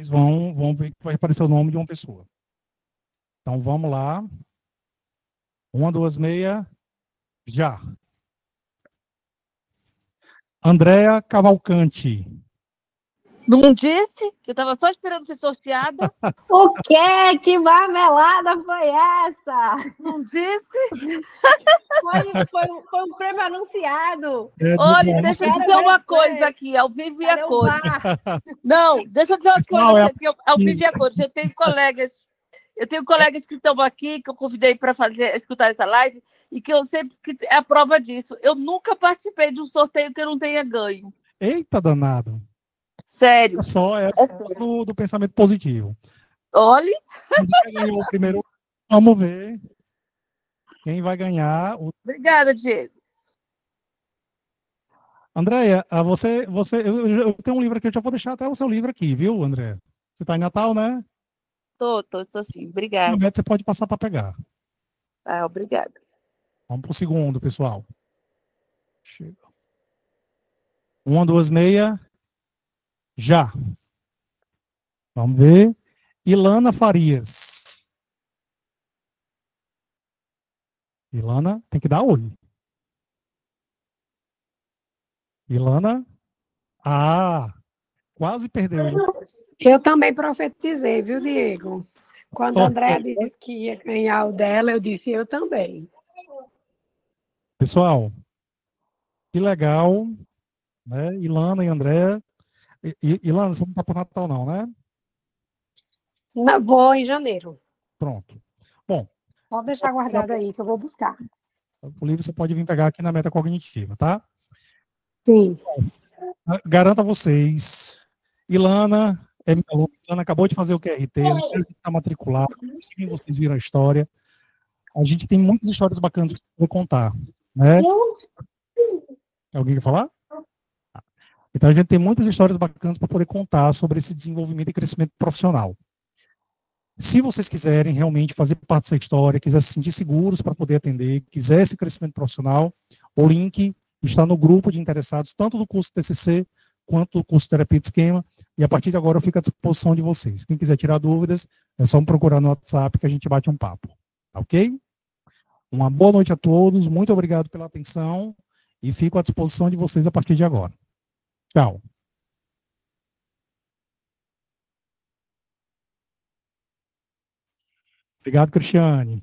vão ver que vai aparecer o nome de uma pessoa. Então vamos lá. 1, 2, 6, já. Andréa Cavalcante. Não disse que eu estava só esperando ser sorteada? O quê? Que marmelada foi essa? Não disse? Foi um prêmio anunciado. Olha, deixa eu dizer uma coisa aqui, ao vivo e a cores. Não, deixa eu dizer uma coisa aqui, ao vivo e a cores. Eu tenho colegas que estão aqui, que eu convidei para escutar essa live, e que eu sempre que é a prova disso. Eu nunca participei de um sorteio que eu não tenha ganho. Eita, danado. Sério. Só do pensamento positivo. Olhe. Quem ganhou o primeiro? Vamos ver quem vai ganhar. Obrigada, Diego. Andréia, eu tenho um livro aqui, eu já vou deixar até o seu livro aqui, viu, Andréia? Você está em Natal, né? Estou sim. Obrigada. Você pode passar para pegar. Obrigada. Vamos para o segundo, pessoal. Chega. 1, 2, 6. Já. Vamos ver. Ilana Farias. Ilana, tem que dar olho. Ilana. Quase perdeu. Eu também profetizei, viu, Diego? Quando a Andréa disse que ia ganhar o dela, eu disse eu também. Pessoal, que legal, né? Ilana e Andréa. Ilana, você não está por Natal, não, né? Não, vou em janeiro. Pronto. Bom. Pode deixar guardado aí, que eu vou buscar. O livro você pode vir pegar aqui na Meta Cognitiva, tá? Sim. Garanto a vocês. Ilana, minha aluna, Ilana acabou de fazer o QRT, está matriculada, vocês viram a história. A gente tem muitas histórias bacanas para contar, né? Alguém quer falar? Então, a gente tem muitas histórias bacanas para poder contar sobre esse desenvolvimento e crescimento profissional. Se vocês quiserem realmente fazer parte dessa história, quiser se sentir seguros para poder atender, quiser esse crescimento profissional, o link está no grupo de interessados, tanto do curso TCC, quanto do curso Terapia de Esquema, e a partir de agora eu fico à disposição de vocês. Quem quiser tirar dúvidas, é só me procurar no WhatsApp que a gente bate um papo. Tá ok? Uma boa noite a todos, muito obrigado pela atenção, e fico à disposição de vocês a partir de agora. Tchau. Obrigado, Cristiane.